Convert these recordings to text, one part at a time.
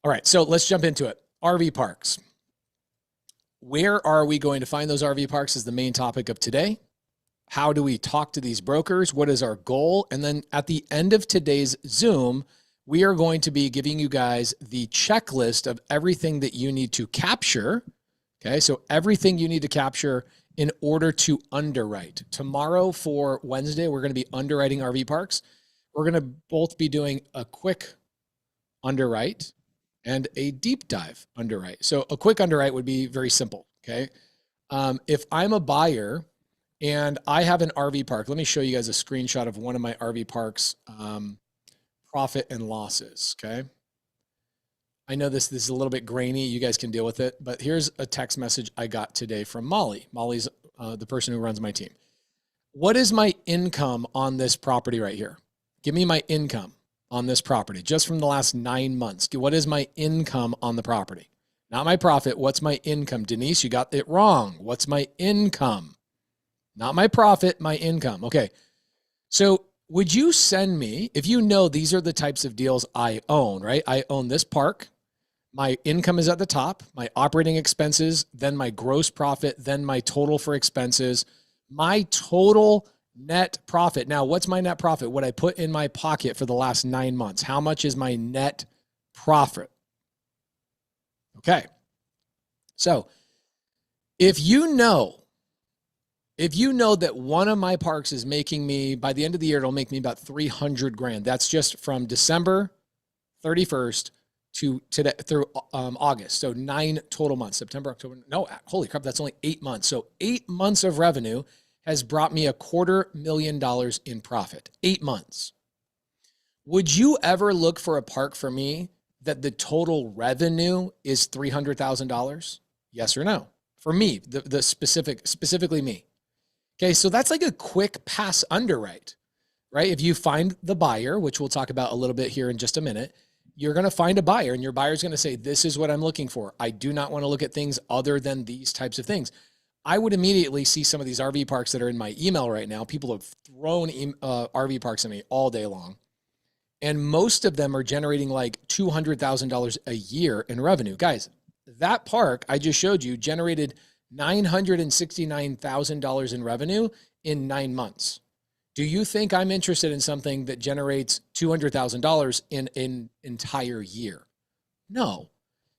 All right, so let's jump into it. RV parks. Where are we going to find those RV parks is the main topic of today. How do we talk to these brokers? What is our goal? And then at the end of today's Zoom, we are going to be giving you guys the checklist of everything that you need to capture. Okay, so everything you need to capture in order to underwrite. Tomorrow for Wednesday, we're going to be underwriting RV parks. We're going to both be doing a quick underwrite and a deep dive underwrite. So a quick underwrite would be very simple, okay? If I'm a buyer and I have an RV park, let me show you guys a screenshot of one of my RV parks profit and losses, okay? I know this is a little bit grainy. You guys can deal with it, but here's a text message I got today from Molly. Molly's the person who runs my team. What is my income on this property right here? Give me my income on this property just from the last 9 months. What is my income on the property? Not my profit. What's my income? Denise, you got it wrong. What's my income? Not my profit, my income. Okay. So would you send me, if you know these are the types of deals I own, right? I own this park. My income is at the top, my operating expenses, then my gross profit, then my total for expenses, my total net profit. Now, what's my net profit? What I put in my pocket for the last 9 months. How much is my net profit? Okay. So if you know that one of my parks is making me, by the end of the year, it'll make me about 300 grand. That's just from December 31st to today through August. So 9 total months, September, October. No, holy crap. That's only 8 months. So 8 months of revenue has brought me $250,000 in profit. 8 months. Would you ever look for a park for me that the total revenue is $300,000? Yes or no? For me, specifically me. Okay, so that's like a quick pass underwrite, right? If you find the buyer, which we'll talk about a little bit here in just a minute, you're going to find a buyer and your buyer's going to say, this is what I'm looking for. I do not want to look at things other than these types of things. I would immediately see some of these RV parks that are in my email right now. People have thrown RV parks at me all day long. And most of them are generating like $200,000 a year in revenue. Guys, that park I just showed you generated $969,000 in revenue in 9 months. Do you think I'm interested in something that generates $200,000 in an entire year? No.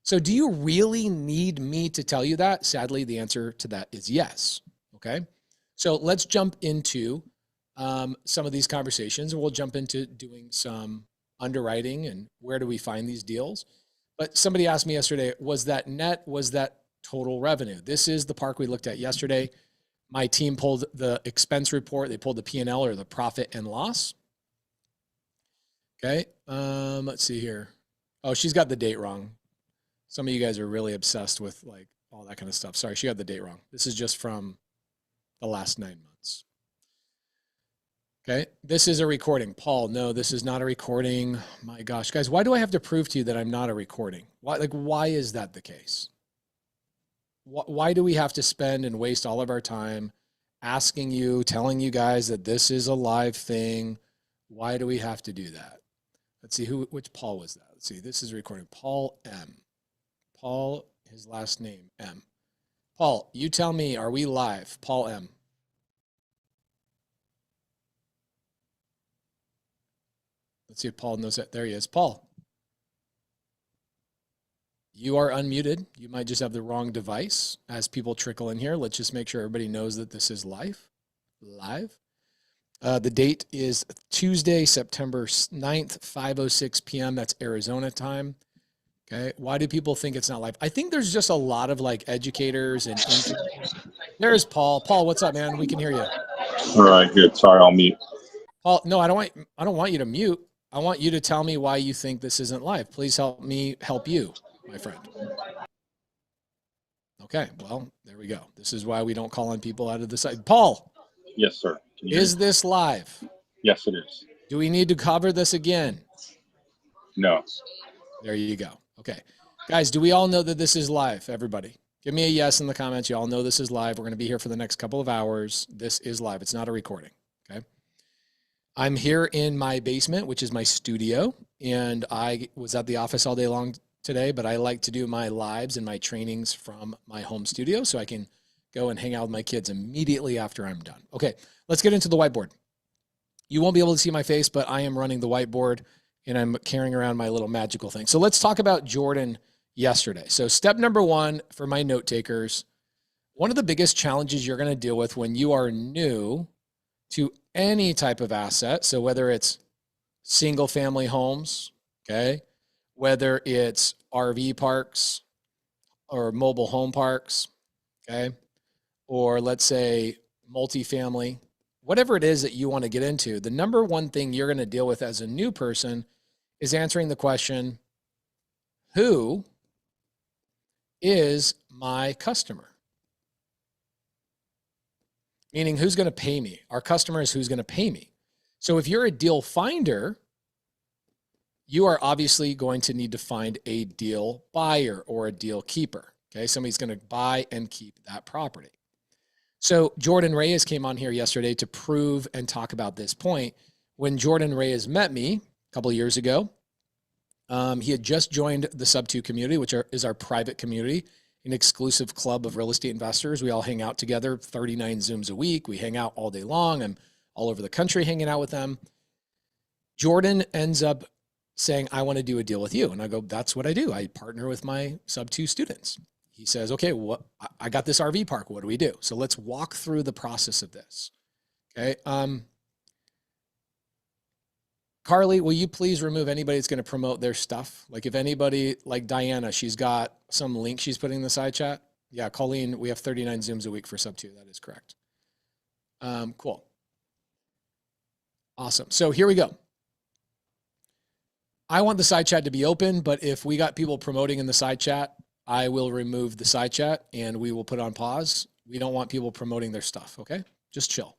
So do you really need me to tell you that? Sadly, the answer to that is yes. Okay. So let's jump into some of these conversations, and we'll jump into doing some underwriting and where do we find these deals. But somebody asked me yesterday, was that net, was that total revenue? This is the park we looked at yesterday. My team pulled the expense report. They pulled the P&L, or the profit and loss. Okay. Let's see here. Oh, she's got the date wrong. Some of you guys are really obsessed with like all that kind of stuff. Sorry, she got the date wrong. This is just from the last 9 months. Okay. This is a recording. Paul, no, this is not a recording. My gosh, guys, why do I have to prove to you that I'm not a recording? Why is that the case? Why do we have to spend and waste all of our time asking you, telling you guys that this is a live thing? Why do we have to do that? Let's see, which Paul was that? Let's see, this is recording. Paul M. Paul, his last name, M. Paul, you tell me, are we live? Paul M. Let's see if Paul knows that. There he is. Paul, you are unmuted. You might just have the wrong device. As people trickle in here, let's just make sure everybody knows that this is live. The date is Tuesday, September 9th, 5:06 p.m. That's Arizona time. Okay. Why do people think it's not live? I think there's just a lot of like educators and there's Paul. Paul, what's up, man? We can hear you. All right, good. Sorry, I'll mute. Paul, no, I don't want you to mute. I want you to tell me why you think this isn't live. Please help me help you, my friend. Okay, well, there we go. This is why we don't call on people out of the site. Paul. Yes, sir. Is this live? Yes, it is. Do we need to cover this again? No. There you go. Okay. Guys, do we all know that this is live? Everybody. Give me a yes in the comments. You all know this is live. We're going to be here for the next couple of hours. This is live. It's not a recording. Okay. I'm here in my basement, which is my studio. And I was at the office all day long today, but I like to do my lives and my trainings from my home studio so I can go and hang out with my kids immediately after I'm done. Okay, let's get into the whiteboard. You won't be able to see my face, but I am running the whiteboard and I'm carrying around my little magical thing. So let's talk about Jordan yesterday. So step number one for my note takers, one of the biggest challenges you're going to deal with when you are new to any type of asset, so whether it's single family homes, okay, whether it's RV parks or mobile home parks, okay, or let's say multifamily, whatever it is that you want to get into, the number one thing you're going to deal with as a new person is answering the question, who is my customer? Meaning, who's going to pay me? Our customer is who's going to pay me. So if you're a deal finder, you are obviously going to need to find a deal buyer or a deal keeper. Okay, somebody's going to buy and keep that property. So Jordan Reyes came on here yesterday to prove and talk about this point. When Jordan Reyes met me a couple of years ago, he had just joined the SubTo community, which is our private community, an exclusive club of real estate investors. We all hang out together, 39 Zooms a week. We hang out all day long. I'm all over the country hanging out with them. Jordan ends up saying, I want to do a deal with you. And I go, that's what I do. I partner with my SubTo students. He says, okay, I got this RV park. What do we do? So let's walk through the process of this. Okay. Carly, will you please remove anybody that's going to promote their stuff? Like if anybody, like Diana, she's got some link she's putting in the side chat. Yeah, Colleen, we have 39 Zooms a week for SubTo. That is correct. Cool. Awesome. So here we go. I want the side chat to be open, but if we got people promoting in the side chat, I will remove the side chat and we will put on pause. We don't want people promoting their stuff. Okay. Just chill.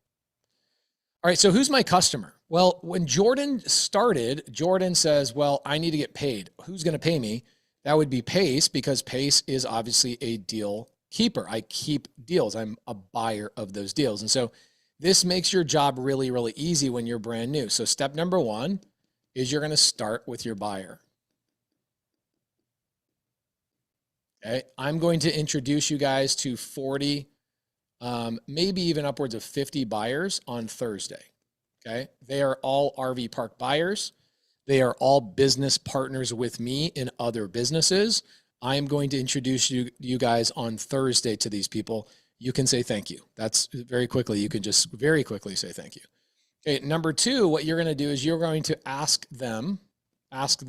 All right. So who's my customer? Well, when Jordan started, Jordan says, well, I need to get paid. Who's going to pay me? That would be Pace, because Pace is obviously a deal keeper. I keep deals. I'm a buyer of those deals. And so this makes your job really, really easy when you're brand new. So step number one is you're going to start with your buyer. Okay. I'm going to introduce you guys to 40, maybe even upwards of 50 buyers on Thursday. Okay. They are all RV park buyers. They are all business partners with me in other businesses. I am going to introduce you guys on Thursday to these people. You can say thank you. That's very quickly. You can just very quickly say thank you. Okay. Number two, what you're going to do is you're going to ask the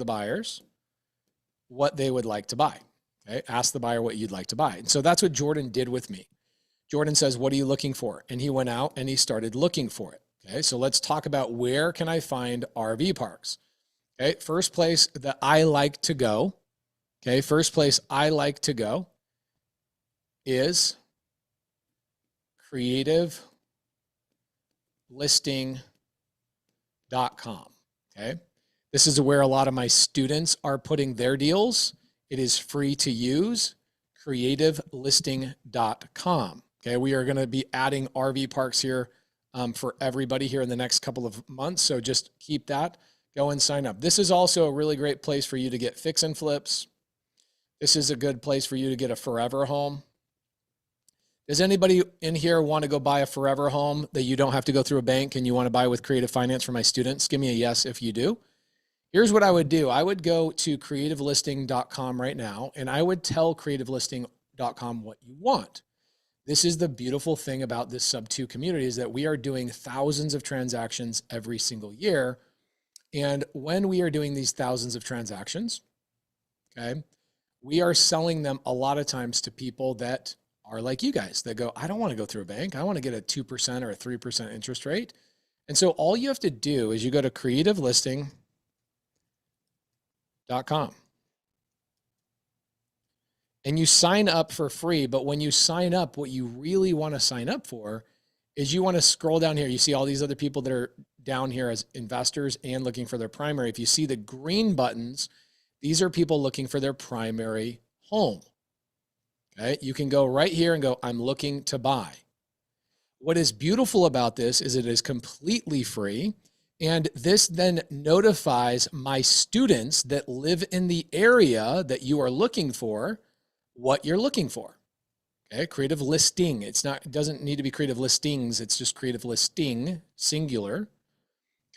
buyers what they would like to buy. Okay. Ask the buyer what you'd like to buy. And so that's what Jordan did with me. Jordan says, what are you looking for? And he went out and he started looking for it. Okay. So let's talk about where can I find RV parks? Okay. First place that I like to go. Okay. First place I like to go is creativelisting.com. Okay. This is where a lot of my students are putting their deals. It is free to use, creativelisting.com. Okay. We are going to be adding RV parks here for everybody here in the next couple of months. So just keep that. Go and sign up. This is also a really great place for you to get fix and flips. This is a good place for you to get a forever home. Does anybody in here want to go buy a forever home that you don't have to go through a bank and you want to buy with Creative Finance for my students? Give me a yes if you do. Here's what I would do. I would go to creativelisting.com right now, and I would tell creativelisting.com what you want. This is the beautiful thing about this SubTo community is that we are doing thousands of transactions every single year. And when we are doing these thousands of transactions, okay, we are selling them a lot of times to people that are like you guys that go, I don't want to go through a bank. I want to get a 2% or a 3% interest rate. And so all you have to do is you go to creativelisting.com. And you sign up for free. But when you sign up, what you really want to sign up for is you want to scroll down here. You see all these other people that are down here as investors and looking for their primary. If you see the green buttons, these are people looking for their primary home. Okay. You can go right here and go, I'm looking to buy. What is beautiful about this is it is completely free. And this then notifies my students that live in the area that you are looking for what you're looking for. Okay, creative listing. It doesn't need to be creative listings. It's just creative listing, singular.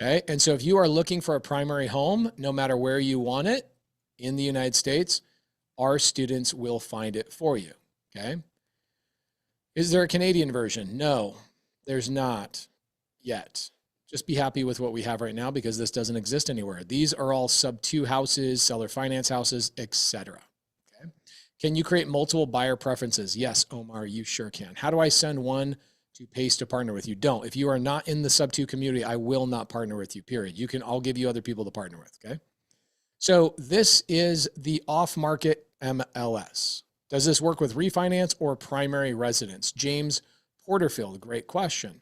Okay, and so if you are looking for a primary home, no matter where you want it in the United States, our students will find it for you. Okay. Is there a Canadian version? No, there's not yet. Just be happy with what we have right now because this doesn't exist anywhere. These are all SubTo houses, seller finance houses, etc. Okay. Can you create multiple buyer preferences? Yes, Omar, you sure can. How do I send one to Pace to partner with you? Don't. If you are not in the SubTo community, I will not partner with you, period. I'll give you other people to partner with, okay? So this is the off-market MLS. Does this work with refinance or primary residence? James Porterfield, great question.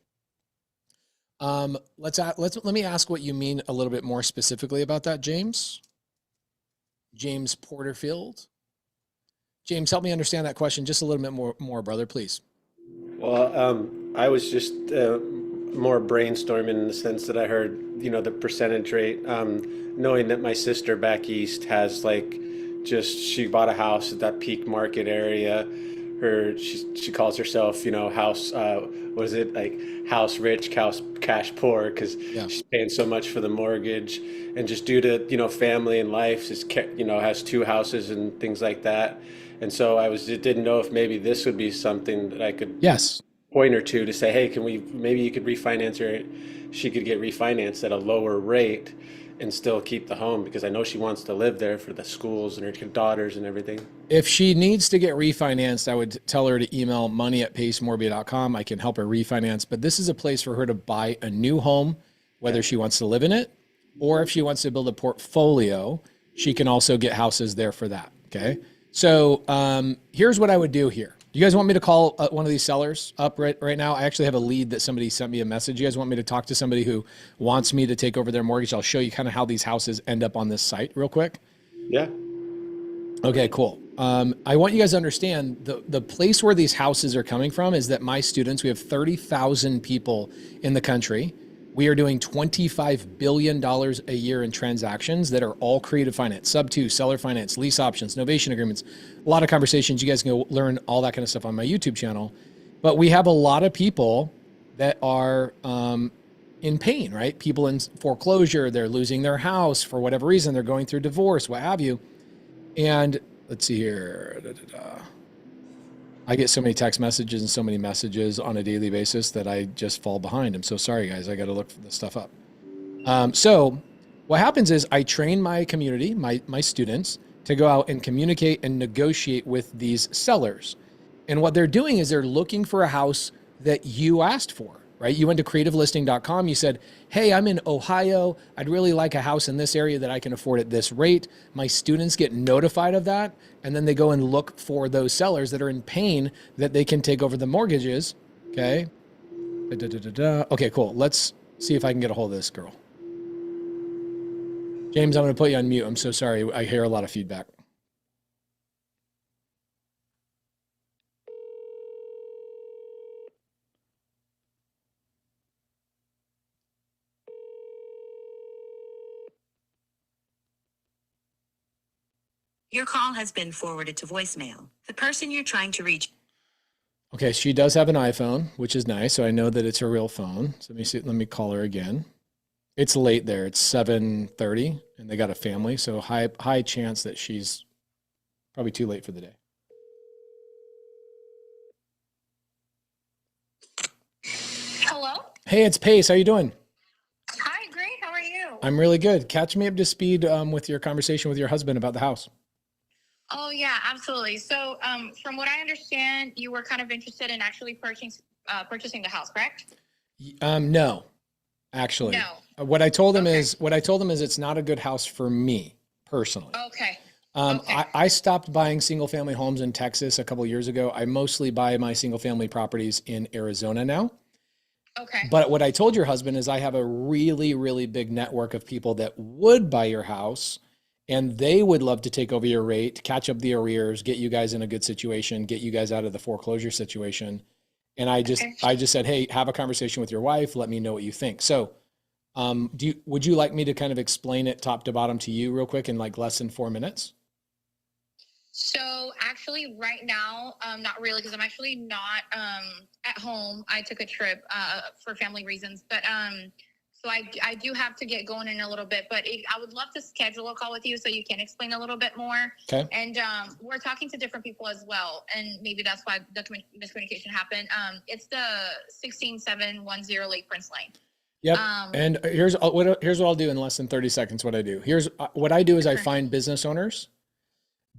Let me ask what you mean a little bit more specifically about that, James. James Porterfield. James, help me understand that question just a little bit more, brother, please. Well, I was just more brainstorming in the sense that I heard, the percentage rate, knowing that my sister back east has she bought a house at that peak market area. She calls herself, house, what is it, like house rich, cash poor, because she's paying so much for the mortgage, and just due to, family and life, has two houses and things like that. And so I didn't know if maybe this would be something that I could point her to say, hey, maybe you could refinance her. She could get refinanced at a lower rate and still keep the home, because I know she wants to live there for the schools and her daughters and everything. If she needs to get refinanced, I would tell her to email money@pacemorby.com. I can help her refinance, but this is a place for her to buy a new home, whether she wants to live in it or if she wants to build a portfolio. She can also get houses there for that. Okay. So here's what I would do here. Do you guys want me to call one of these sellers up right now? I actually have a lead that somebody sent me a message. You guys want me to talk to somebody who wants me to take over their mortgage? I'll show you kind of how these houses end up on this site real quick. Yeah. Okay, cool. I want you guys to understand the place where these houses are coming from is that my students, we have 30,000 people in the country. We are doing $25 billion a year in transactions that are all creative finance, SubTo, seller finance, lease options, novation agreements, a lot of conversations. You guys can go learn all that kind of stuff on my YouTube channel. But we have a lot of people that are in pain, right? People in foreclosure, they're losing their house for whatever reason. They're going through divorce, what have you. And let's see here. I get so many text messages and so many messages on a daily basis that I just fall behind. I'm so sorry, guys. I got to look this stuff up. So what happens is I train my community, my students, to go out and communicate and negotiate with these sellers. And what they're doing is they're looking for a house that you asked for, right? You went to creativelisting.com. You said, hey, I'm in Ohio. I'd really like a house in this area that I can afford at this rate. My students get notified of that. And then they go and look for those sellers that are in pain that they can take over the mortgages. Okay. Okay, cool. Let's see if I can get a hold of this girl. James, I'm going to put you on mute. I'm so sorry. I hear a lot of feedback. Your call has been forwarded to voicemail. The person you're trying to reach. Okay, she does have an iPhone, which is nice. So I know that it's her real phone. So let me call her again. It's late there. It's 7:30 and they got a family. So high chance that she's probably too late for the day. Hello? Hey, it's Pace. How you doing? Hi, great. How are you? I'm really good. Catch me up to speed with your conversation with your husband about the house. Oh, yeah, absolutely. So from what I understand, you were kind of interested in actually purchasing the house, correct? No, actually. No. What I told him is it's not a good house for me personally. Okay. I stopped buying single family homes in Texas a couple of years ago. I mostly buy my single family properties in Arizona now. Okay. But what I told your husband is I have a really, really big network of people that would buy your house and they would love to take over your rate, catch up the arrears, get you guys in a good situation, get you guys out of the foreclosure situation. And I just said, hey, have a conversation with your wife. Let me know what you think. So Would you like me to kind of explain it top to bottom to you real quick in like less than 4 minutes? So actually right now, not really, because I'm actually not at home. I took a trip for family reasons, but so I do have to get going in a little bit, but I would love to schedule a call with you so you can explain a little bit more. Okay. And we're talking to different people as well, and maybe that's why the miscommunication happened. It's the 16710 Lake Prince Lane. Yep. And here's what I'll do in less than 30 seconds. What I do what I do is I find business owners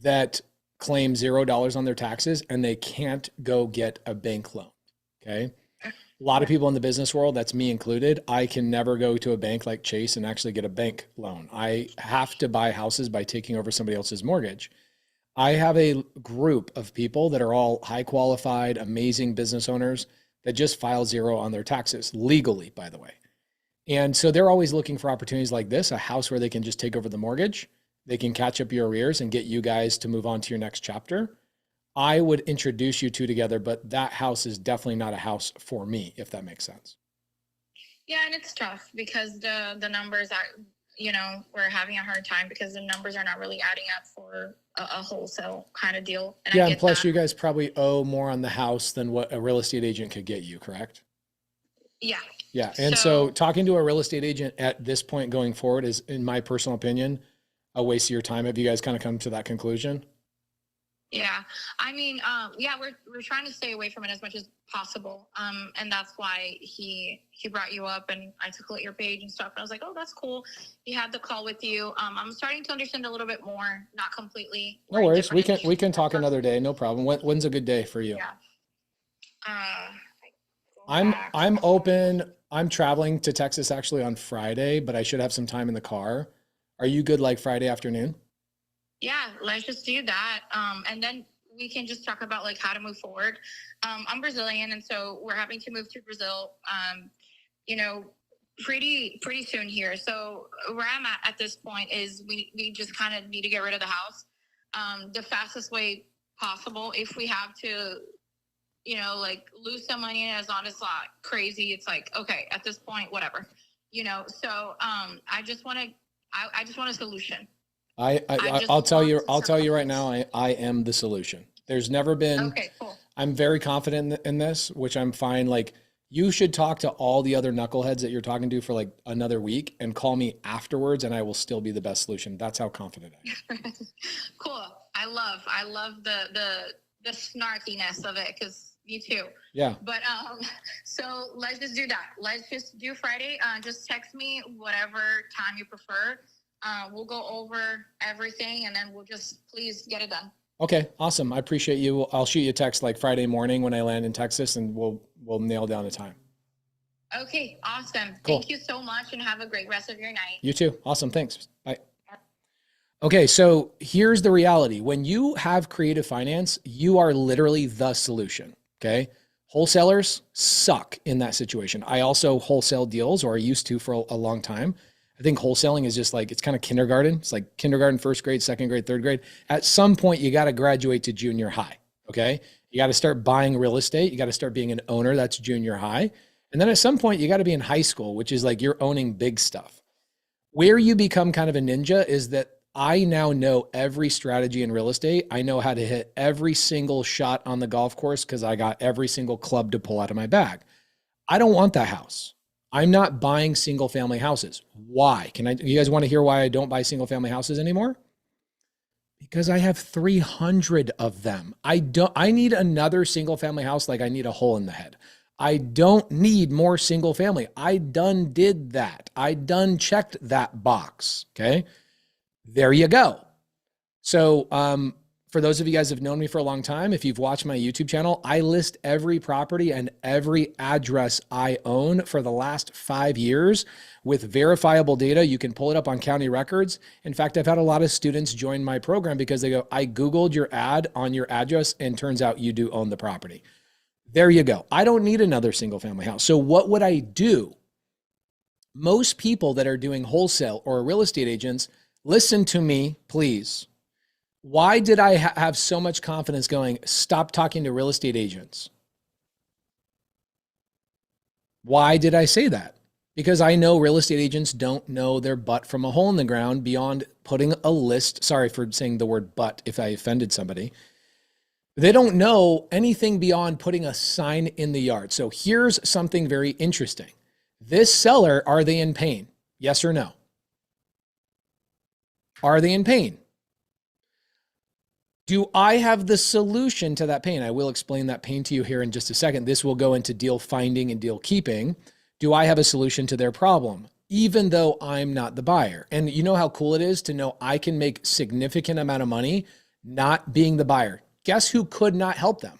that claim $0 on their taxes and they can't go get a bank loan. Okay. A lot of people in the business world, that's me included. I can never go to a bank like Chase and actually get a bank loan. I have to buy houses by taking over somebody else's mortgage. I have a group of people that are all high qualified, amazing business owners that just file 0 on their taxes legally, by the way. And so they're always looking for opportunities like this, a house where they can just take over the mortgage. They can catch up your arrears and get you guys to move on to your next chapter. I would introduce you two together, but that house is definitely not a house for me, if that makes sense. Yeah, and it's tough because the numbers are, we're having a hard time because the numbers are not really adding up for a wholesale kind of deal. And yeah, and plus you guys probably owe more on the house than what a real estate agent could get you, correct? Yeah. Yeah, and so talking to a real estate agent at this point going forward is, in my personal opinion, a waste of your time. Have you guys kind of come to that conclusion? Yeah, I mean, we're trying to stay away from it as much as possible, and that's why he brought you up, and I took a look at your page and stuff, and I was like, oh, that's cool. He had the call with you. I'm starting to understand a little bit more, not completely. No worries. We can talk another day. No problem. When's a good day for you? Yeah. I'm open. I'm traveling to Texas actually on Friday, but I should have some time in the car. Are you good like Friday afternoon? Yeah, let's just do that. And then we can just talk about like how to move forward. I'm Brazilian, and so we're having to move to Brazil, pretty soon here. So where I'm at this point is we just kind of need to get rid of the house the fastest way possible. If we have to, lose some money, as long as it's not crazy, it's like, okay, at this point, whatever, so I just want a solution. I'll tell you right now, I am the solution. There's never been, okay, cool. I'm very confident in this, which I'm fine. Like, you should talk to all the other knuckleheads that you're talking to for like another week and call me afterwards, and I will still be the best solution. That's how confident I am. Cool. I love the snarkiness of it, because me too. Yeah. But so let's just do that. Let's just do Friday. Just text me whatever time you prefer. We'll go over everything, and then we'll just please get it done. Okay, awesome. I appreciate you. I'll shoot you a text like Friday morning when I land in Texas, and we'll nail down a time. Okay, awesome. Cool. Thank you so much, and have a great rest of your night. You too. Awesome. Thanks. Bye. Okay, so here's the reality. When you have creative finance, you are literally the solution. Okay. Wholesalers suck in that situation. I also wholesale deals, or I used to for a long time. I think wholesaling is just like, it's kind of kindergarten. It's like kindergarten, first grade, second grade, third grade. At some point, you got to graduate to junior high. Okay. You got to start buying real estate. You got to start being an owner. That's junior high. And then at some point, you got to be in high school, which is like you're owning big stuff. Where you become kind of a ninja is that I now know every strategy in real estate. I know how to hit every single shot on the golf course because I got every single club to pull out of my bag. I don't want that house. I'm not buying single family houses. Why? You guys want to hear why I don't buy single family houses anymore? Because I have 300 of them. I need another single family house like I need a hole in the head. I don't need more single family. I done did that. I done checked that box. Okay. There you go. So, for those of you guys who have known me for a long time, if you've watched my YouTube channel, I list every property and every address I own for the last 5 years with verifiable data. You can pull it up on county records. In fact, I've had a lot of students join my program because they go, I Googled your ad on your address and turns out you do own the property. There you go. I don't need another single family house. So what would I do? Most people that are doing wholesale or real estate agents, listen to me, please. Why did I have so much confidence going, stop talking to real estate agents? Why did I say that? because I know real estate agents don't know their butt from a hole in the ground beyond putting a list. Sorry for saying the word butt if I offended somebody. They don't know anything beyond putting a sign in the yard. So here's something very interesting. This seller, are they in pain? Yes or no? Are they in pain? Do I have the solution to that pain? I will explain that pain to you here in just a second. This will go into deal finding and deal keeping. Do I have a solution to their problem, even though I'm not the buyer? And you know how cool it is to know I can make significant amount of money not being the buyer. Guess who could not help them?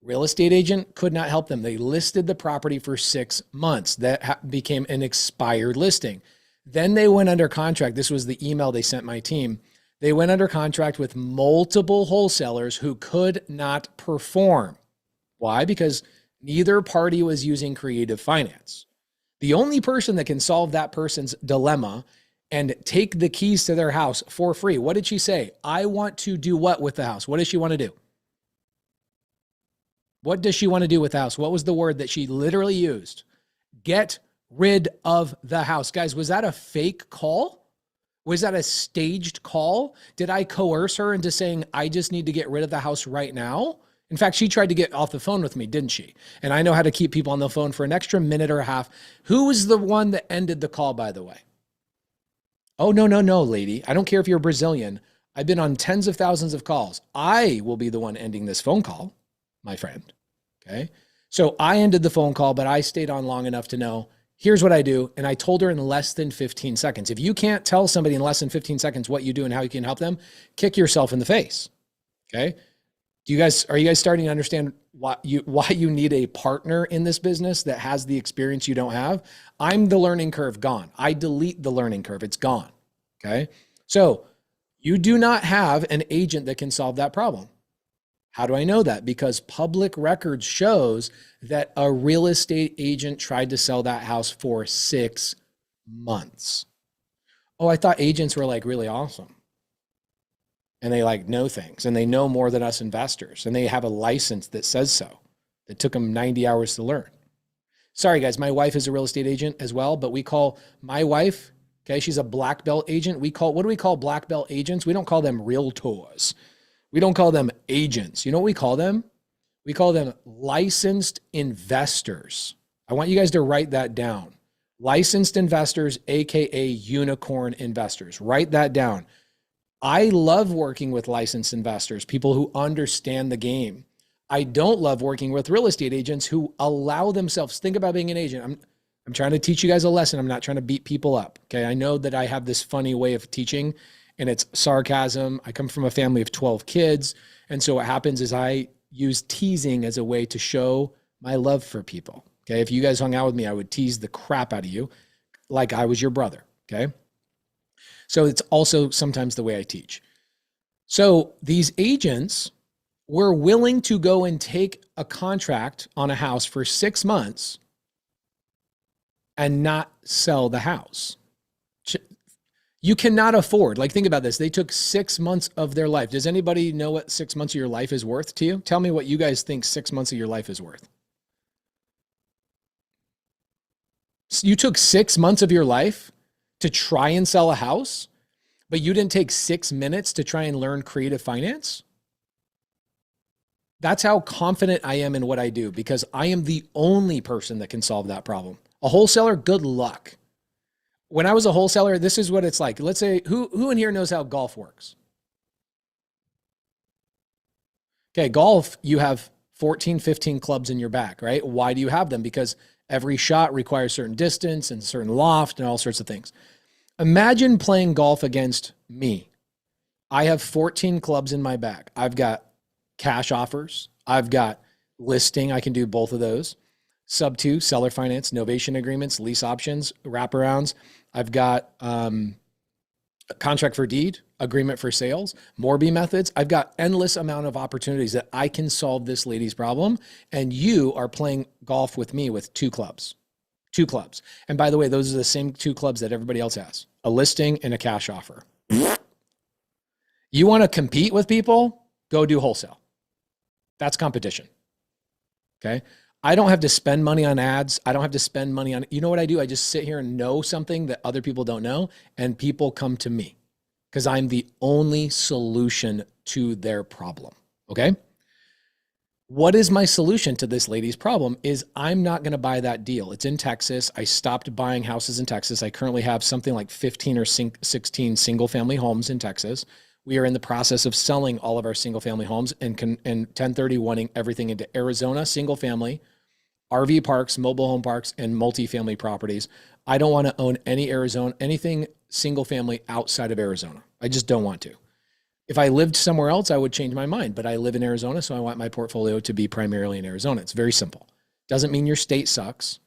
Real estate agent could not help them. They listed the property for 6 months. That became an expired listing. Then they went under contract. This was the email they sent my team. They went under contract with multiple wholesalers who could not perform. Why? Because neither party was using creative finance. The only person that can solve that person's dilemma and take the keys to their house for free. What did she say? I want to do what with the house? What does she want to do? What does she want to do with the house? What was the word that she literally used? Get rid of the house. Guys, was that a fake call? Was that a staged call? Did I coerce her into saying, I just need to get rid of the house right now? In fact, she tried to get off the phone with me, didn't she? And I know how to keep people on the phone for an extra minute or a half. Who was the one that ended the call, by the way? Oh, no, lady. I don't care if you're Brazilian. I've been on tens of thousands of calls. I will be the one ending this phone call, my friend. Okay. So I ended the phone call, but I stayed on long enough to know, here's what I do. And I told her in less than 15 seconds. If you can't tell somebody in less than 15 seconds what you do and how you can help them, kick yourself in the face. Okay. Are you guys starting to understand why you need a partner in this business that has the experience you don't have? I'm the learning curve gone. I delete the learning curve. It's gone. Okay. So you do not have an agent that can solve that problem. How do I know that? Because public records shows that a real estate agent tried to sell that house for 6 months. Oh, I thought agents were like really awesome. And they like know things and they know more than us investors. And they have a license that says so. It took them 90 hours to learn. Sorry guys, my wife is a real estate agent as well, but we call my wife, okay, she's a black belt agent. What do we call black belt agents? We don't call them realtors. We don't call them agents. You know what we call them? We call them licensed investors. I want you guys to write that down. Licensed investors, AKA unicorn investors. Write that down. I love working with licensed investors, people who understand the game. I don't love working with real estate agents who allow themselves, think about being an agent. I'm trying to teach you guys a lesson. I'm not trying to beat people up. Okay. I know that I have this funny way of teaching and it's sarcasm. I come from a family of 12 kids. And so what happens is I use teasing as a way to show my love for people. Okay. If you guys hung out with me, I would tease the crap out of you like I was your brother. Okay. So it's also sometimes the way I teach. So these agents were willing to go and take a contract on a house for 6 months and not sell the house. You cannot afford, like, think about this. They took 6 months of their life. Does anybody know what 6 months of your life is worth to you? Tell me what you guys think 6 months of your life is worth. You took 6 months of your life to try and sell a house, but you didn't take 6 minutes to try and learn creative finance? That's how confident I am in what I do, because I am the only person that can solve that problem. A wholesaler, good luck. When I was a wholesaler, this is what it's like. Let's say, who in here knows how golf works? Okay, golf, you have 14, 15 clubs in your bag, right? Why do you have them? Because every shot requires certain distance and certain loft and all sorts of things. Imagine playing golf against me. I have 14 clubs in my bag. I've got cash offers. I've got listing. I can do both of those. SubTo, seller finance, novation agreements, lease options, wraparounds. I've got contract for deed, agreement for sales, Morby methods. I've got endless amount of opportunities that I can solve this lady's problem. And you are playing golf with me with 2 clubs. 2 clubs. And by the way, those are the same 2 clubs that everybody else has, a listing and a cash offer. You want to compete with people? Go do wholesale. That's competition. Okay. I don't have to spend money on ads. I don't have to spend money on, you know what I do? I just sit here and know something that other people don't know, and people come to me because I'm the only solution to their problem. Okay. What is my solution to this lady's problem is I'm not going to buy that deal. It's in Texas. I stopped buying houses in Texas. I currently have something like 15 or 16 single family homes in Texas. We are in the process of selling all of our single family homes and 1031ing everything into Arizona, single family, RV parks, mobile home parks, and multifamily properties. I don't want to own anything single family outside of Arizona. I just don't want to. If I lived somewhere else, I would change my mind, but I live in Arizona, so I want my portfolio to be primarily in Arizona. It's very simple. Doesn't mean your state sucks.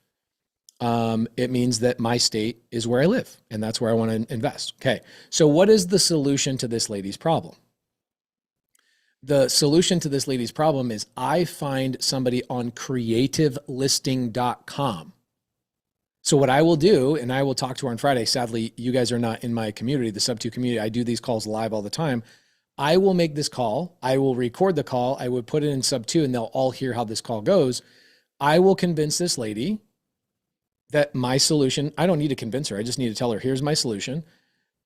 It means that my state is where I live, and that's where I want to invest. Okay, so what is the solution to this lady's problem? The solution to this lady's problem is I find somebody on creativelisting.com. So what I will do, and I will talk to her on Friday. Sadly, you guys are not in my community, the SubTo community. I do these calls live all the time. I will make this call. I will record the call. I would put it in SubTo, and they'll all hear how this call goes. I will convince this lady that my solution, I don't need to convince her. I just need to tell her, here's my solution.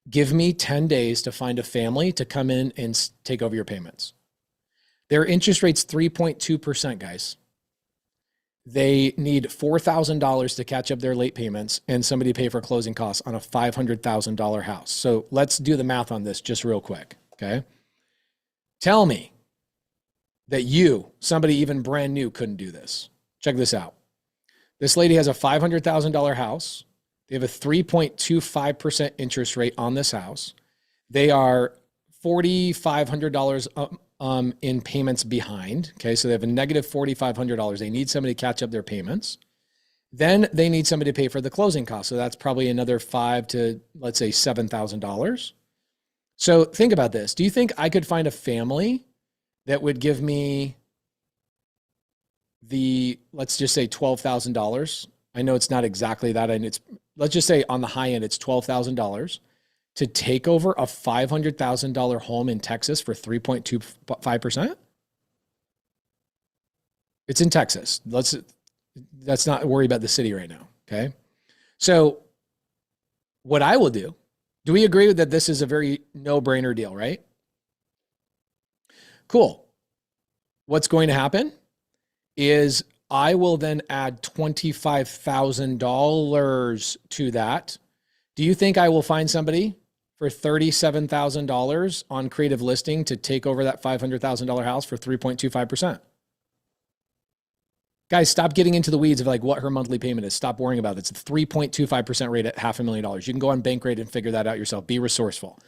Give me 10 days to find a family to come in and take over your payments. Their interest rate's 3.2%, guys. They need $4,000 to catch up their late payments and somebody pay for closing costs on a $500,000 house. So let's do the math on this just real quick, okay? Tell me that somebody even brand new, couldn't do this. Check this out. This lady has a $500,000 house. They have a 3.25% interest rate on this house. They are $4,500 in payments behind. Okay, so they have a negative $4,500. They need somebody to catch up their payments. Then they need somebody to pay for the closing costs. So that's probably another $5,000 to, let's say, $7,000. So think about this. Do you think I could find a family that would give me let's just say $12,000? I know it's not exactly that. And let's just say on the high end, it's $12,000 to take over a $500,000 home in Texas for 3.25%. It's in Texas. Let's not worry about the city right now. Okay. So what I will do we agree that this is a very no-brainer deal, right? Cool. What's going to happen is I will then add $25,000 to that. Do you think I will find somebody for $37,000 on creative listing to take over that $500,000 house for 3.25%? Guys, stop getting into the weeds of like what her monthly payment is. Stop worrying about it. It's a 3.25% rate at $500,000. You can go on Bankrate and figure that out yourself. Be resourceful.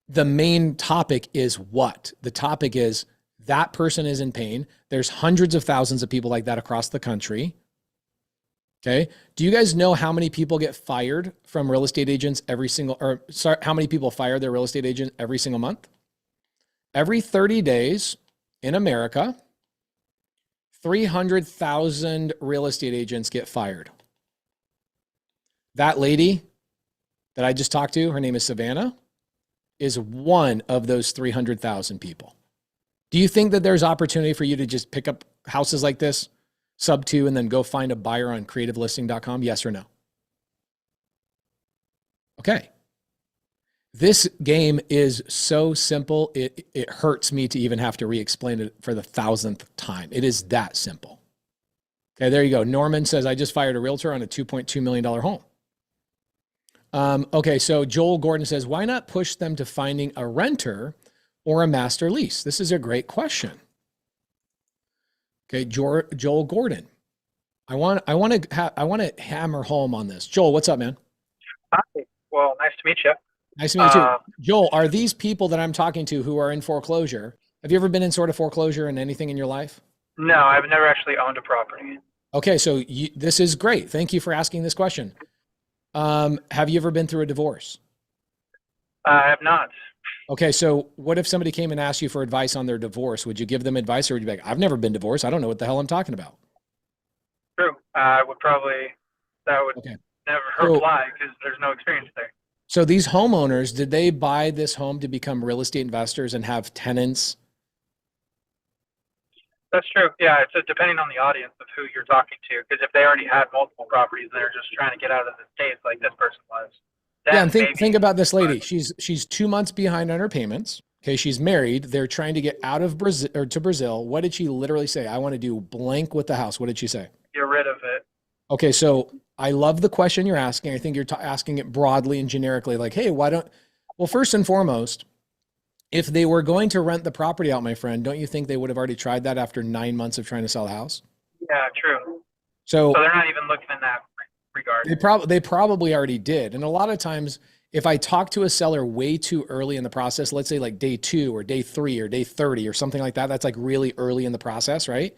The main topic is what? The topic is that person is in pain. There's hundreds of thousands of people like that across the country. Okay. Do you guys know how many people get fired from real estate agents how many people fire their real estate agent every single month? Every 30 days in America, 300,000 real estate agents get fired. That lady that I just talked to, her name is Savannah, is one of those 300,000 people. Do you think that there's opportunity for you to just pick up houses like this, SubTo, and then go find a buyer on creativelisting.com? Yes or no? Okay. This game is so simple, it hurts me to even have to re-explain it for the 1,000th time. It is that simple. Okay, there you go. Norman says, I just fired a realtor on a $2.2 million home. Okay, so Joel Gordon says, why not push them to finding a renter or a master lease? This is a great question. Okay, Joel Gordon. I want to hammer home on this. Joel, what's up, man? Hi. Well, nice to meet you. Nice to meet you. Joel, are these people that I'm talking to who are in foreclosure? Have you ever been in sort of foreclosure in anything in your life? No, I've never actually owned a property. Okay, so this is great. Thank you for asking this question. Have you ever been through a divorce? I have not. Okay, so what if somebody came and asked you for advice on their divorce? Would you give them advice, or would you be like, I've never been divorced. I don't know what the hell I'm talking about? True. That would okay. Never hurt lie because there's no experience there. So these homeowners, did they buy this home to become real estate investors and have tenants? That's true. Yeah, it's depending on the audience of who you're talking to. Because if they already had multiple properties, they're just trying to get out of the States like this person was. Then Yeah, and think maybe, about this lady. but- She's 2 months behind on her payments. Okay, she's married. They're trying to get out of Brazil or to Brazil. What did she literally say? I want to do blank with the house. What did she say? Get rid of it. Okay, so I love the question you're asking. I think you're asking it broadly and generically, like, hey, why don't? Well, first and foremost, if they were going to rent the property out, my friend, don't you think they would have already tried that after 9 months of trying to sell the house? Yeah, true. So So they're not even looking in that regard. they probably already did. And a lot of times, if I talk to a seller way too early in the process, let's say like day 2 or day 3 or day 30 or something like that, that's like really early in the process, right?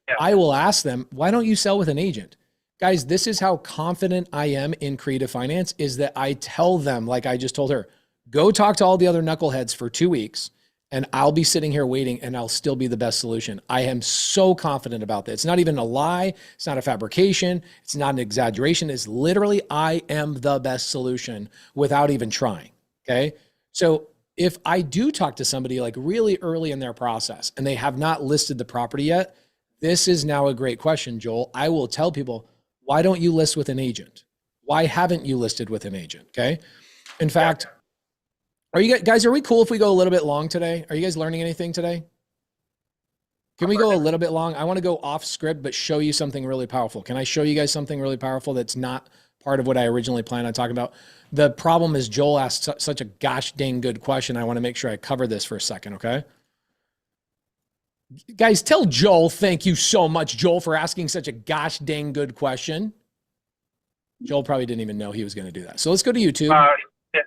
Yeah. I will ask them, why don't you sell with an agent? Guys, this is how confident I am in creative finance, is that I tell them, like I just told her, go talk to all the other knuckleheads for 2 weeks and I'll be sitting here waiting and I'll still be the best solution. I am so confident about that. It's not even a lie. It's not a fabrication. It's not an exaggeration. It's literally, I am the best solution without even trying. Okay. So if I do talk to somebody like really early in their process and they have not listed the property yet, this is now a great question, Joel. I will tell people, why don't you list with an agent? Why haven't you listed with an agent? Okay. In fact, are you guys, are we cool if we go a little bit long today? Are you guys learning anything today? Can we go a little bit long? I want to go off script, but show you something really powerful. Can I show you guys something really powerful that's not part of what I originally planned on talking about? The problem is Joel asked such a gosh dang good question. I want to make sure I cover this for a second, okay? Guys, tell Joel, thank you so much, Joel, for asking such a gosh dang good question. Joel probably didn't even know he was going to do that. So let's go to YouTube. Yeah.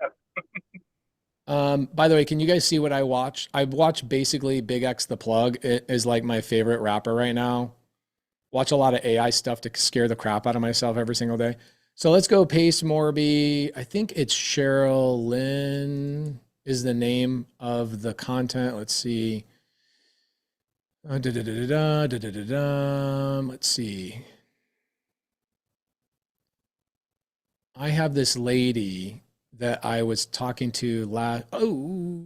By the way, can you guys see what I watch? I've watched basically Big X the Plug. It is like my favorite rapper right now. Watch a lot of AI stuff to scare the crap out of myself every single day. So let's go paste Morby. I think it's Cheryl Lynn is the name of the content. Let's see. Let's see. I have this lady that I was talking to last. Oh,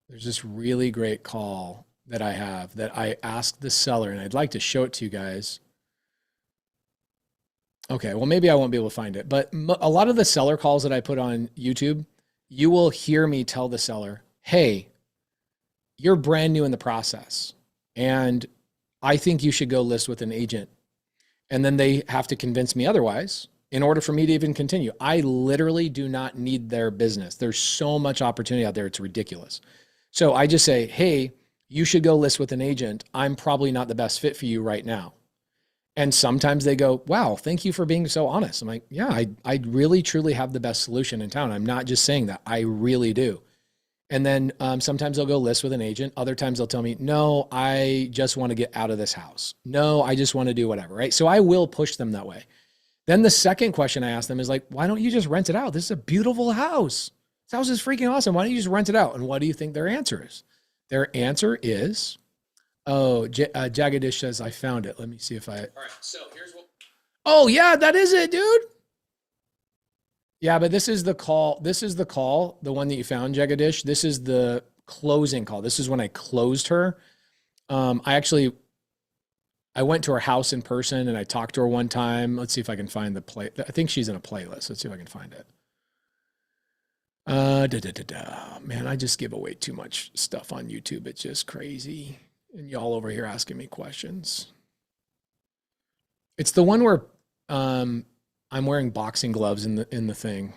there's this really great call that I have that I asked the seller, and I'd like to show it to you guys. Okay, well, maybe I won't be able to find it, but a lot of the seller calls that I put on YouTube, you will hear me tell the seller, hey, you're brand new in the process, and I think you should go list with an agent. And then they have to convince me otherwise in order for me to even continue. I literally do not need their business. There's so much opportunity out there. It's ridiculous. So I just say, hey, you should go list with an agent. I'm probably not the best fit for you right now. And sometimes they go, wow, thank you for being so honest. I'm like, yeah, I really truly have the best solution in town. I'm not just saying that. I really do. And then sometimes they'll go list with an agent. Other times they'll tell me, no, I just want to get out of this house. No, I just want to do whatever, right? So I will push them that way. Then the second question I ask them is like, why don't you just rent it out? This is a beautiful house. This house is freaking awesome. Why don't you just rent it out? And what do you think their answer is? Their answer is, oh, Jagadish says, I found it. Let me see if I. All right, so here's what. Oh, yeah, that is it, dude. Yeah, but this is the call. This is the call, the one that you found, Jagadish. This is the closing call. This is when I closed her. I went to her house in person and I talked to her one time. Let's see if I can find the play. I think she's in a playlist. Let's see if I can find it. Man, I just give away too much stuff on YouTube. It's just crazy. And y'all over here asking me questions. It's the one where I'm wearing boxing gloves in the thing.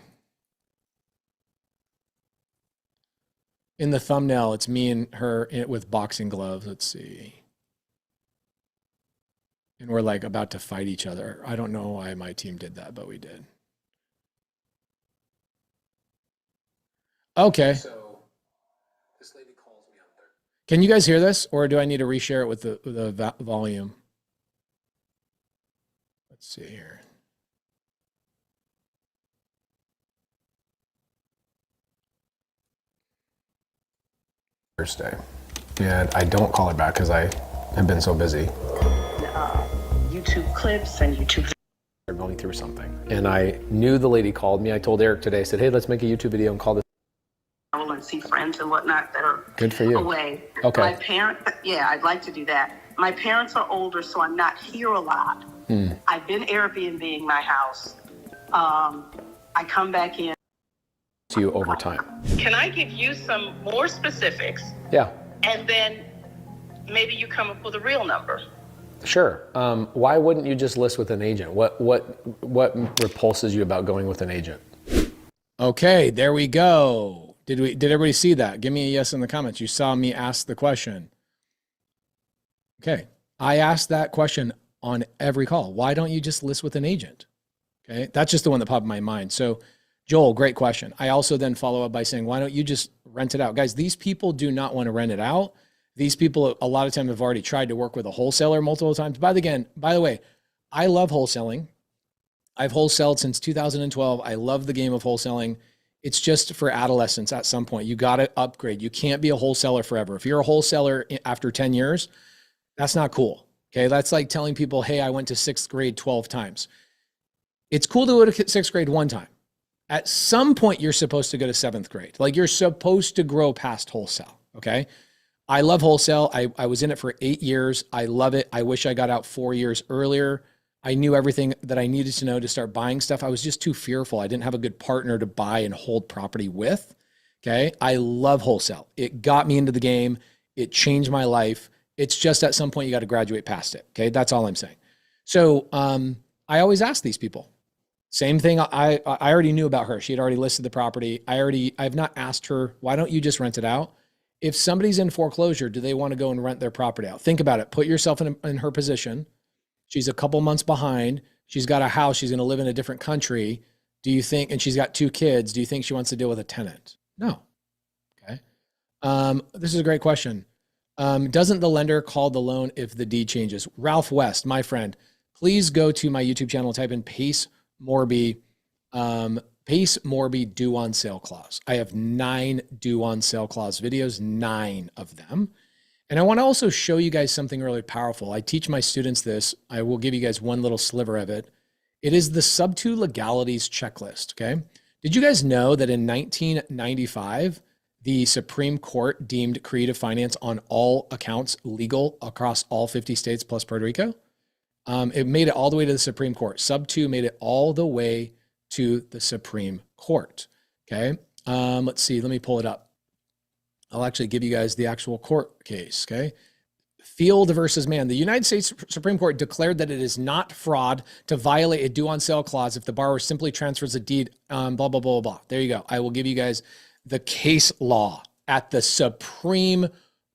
In the thumbnail, it's me and her with boxing gloves. Let's see. And we're like about to fight each other. I don't know why my team did that, but we did. Okay. So this lady calls me up there. Can you guys hear this, or do I need to reshare it with the volume? Let's see here. Thursday, and I don't call her back because I have been so busy. YouTube clips and YouTube. going through something. And I knew the lady called me. I told Eric today, I said, hey, let's make a YouTube video and call this. And see friends and whatnot that are Good for you. away. Okay. My I'd like to do that. My parents are older, so I'm not here a lot. I've been Airbnb-ing my house. I come back in. To you over time. Can I give you some more specifics? Yeah, And then maybe you come up with a real number. sure. Why wouldn't you just list with an agent? What repulses you about going with an agent? Okay, there we go. Did everybody see that? Give me a yes in the comments. You saw me ask the question. Okay, I asked that question on every call. Why don't you just list with an agent? Okay, that's just the one that popped in my mind. So Joel, great question. I also then follow up by saying, why don't you just rent it out? Guys, these people do not want to rent it out. These people, a lot of time, have already tried to work with a wholesaler multiple times. By the way, I love wholesaling. I've wholesaled since 2012. I love the game of wholesaling. It's just for adolescents at some point. You got to upgrade. You can't be a wholesaler forever. If you're a wholesaler after 10 years, that's not cool. Okay. That's like telling people, hey, I went to 6th grade 12 times. It's cool to go to 6th grade one time. At some point, you're supposed to go to 7th grade. Like, you're supposed to grow past wholesale. Okay. I love wholesale. I was in it for 8 years. I love it. I wish I got out 4 years earlier. I knew everything that I needed to know to start buying stuff. I was just too fearful. I didn't have a good partner to buy and hold property with. Okay. I love wholesale. It got me into the game. It changed my life. It's just at some point you got to graduate past it. Okay. That's all I'm saying. So I always ask these people. Same thing. I already knew about her. She had already listed the property. I've not asked her, why don't you just rent it out? If somebody's in foreclosure, do they want to go and rent their property out? Think about it. Put yourself in her position. She's a couple months behind. She's got a house. She's going to live in a different country. Do you think, and she's got 2 kids. Do you think she wants to deal with a tenant? No. Okay. This is a great question. Doesn't the lender call the loan if the deed changes? Ralph West, my friend, please go to my YouTube channel, type in Pace Morby due on sale clause. I have 9 due on sale clause videos, 9 of them. And I want to also show you guys something really powerful. I teach my students this. I will give you guys one little sliver of it. It is the SubTo legalities checklist. Okay. Did you guys know that in 1995, the Supreme Court deemed creative finance on all accounts legal across all 50 states plus Puerto Rico? It made it all the way to the Supreme Court. SubTo made it all the way to the Supreme Court. Okay. Let's see. Let me pull it up. I'll actually give you guys the actual court case. Okay. Field versus Mann. The United States Supreme Court declared that it is not fraud to violate a due on sale clause if the borrower simply transfers a deed, blah, blah, blah, blah, blah. There you go. I will give you guys the case law at the Supreme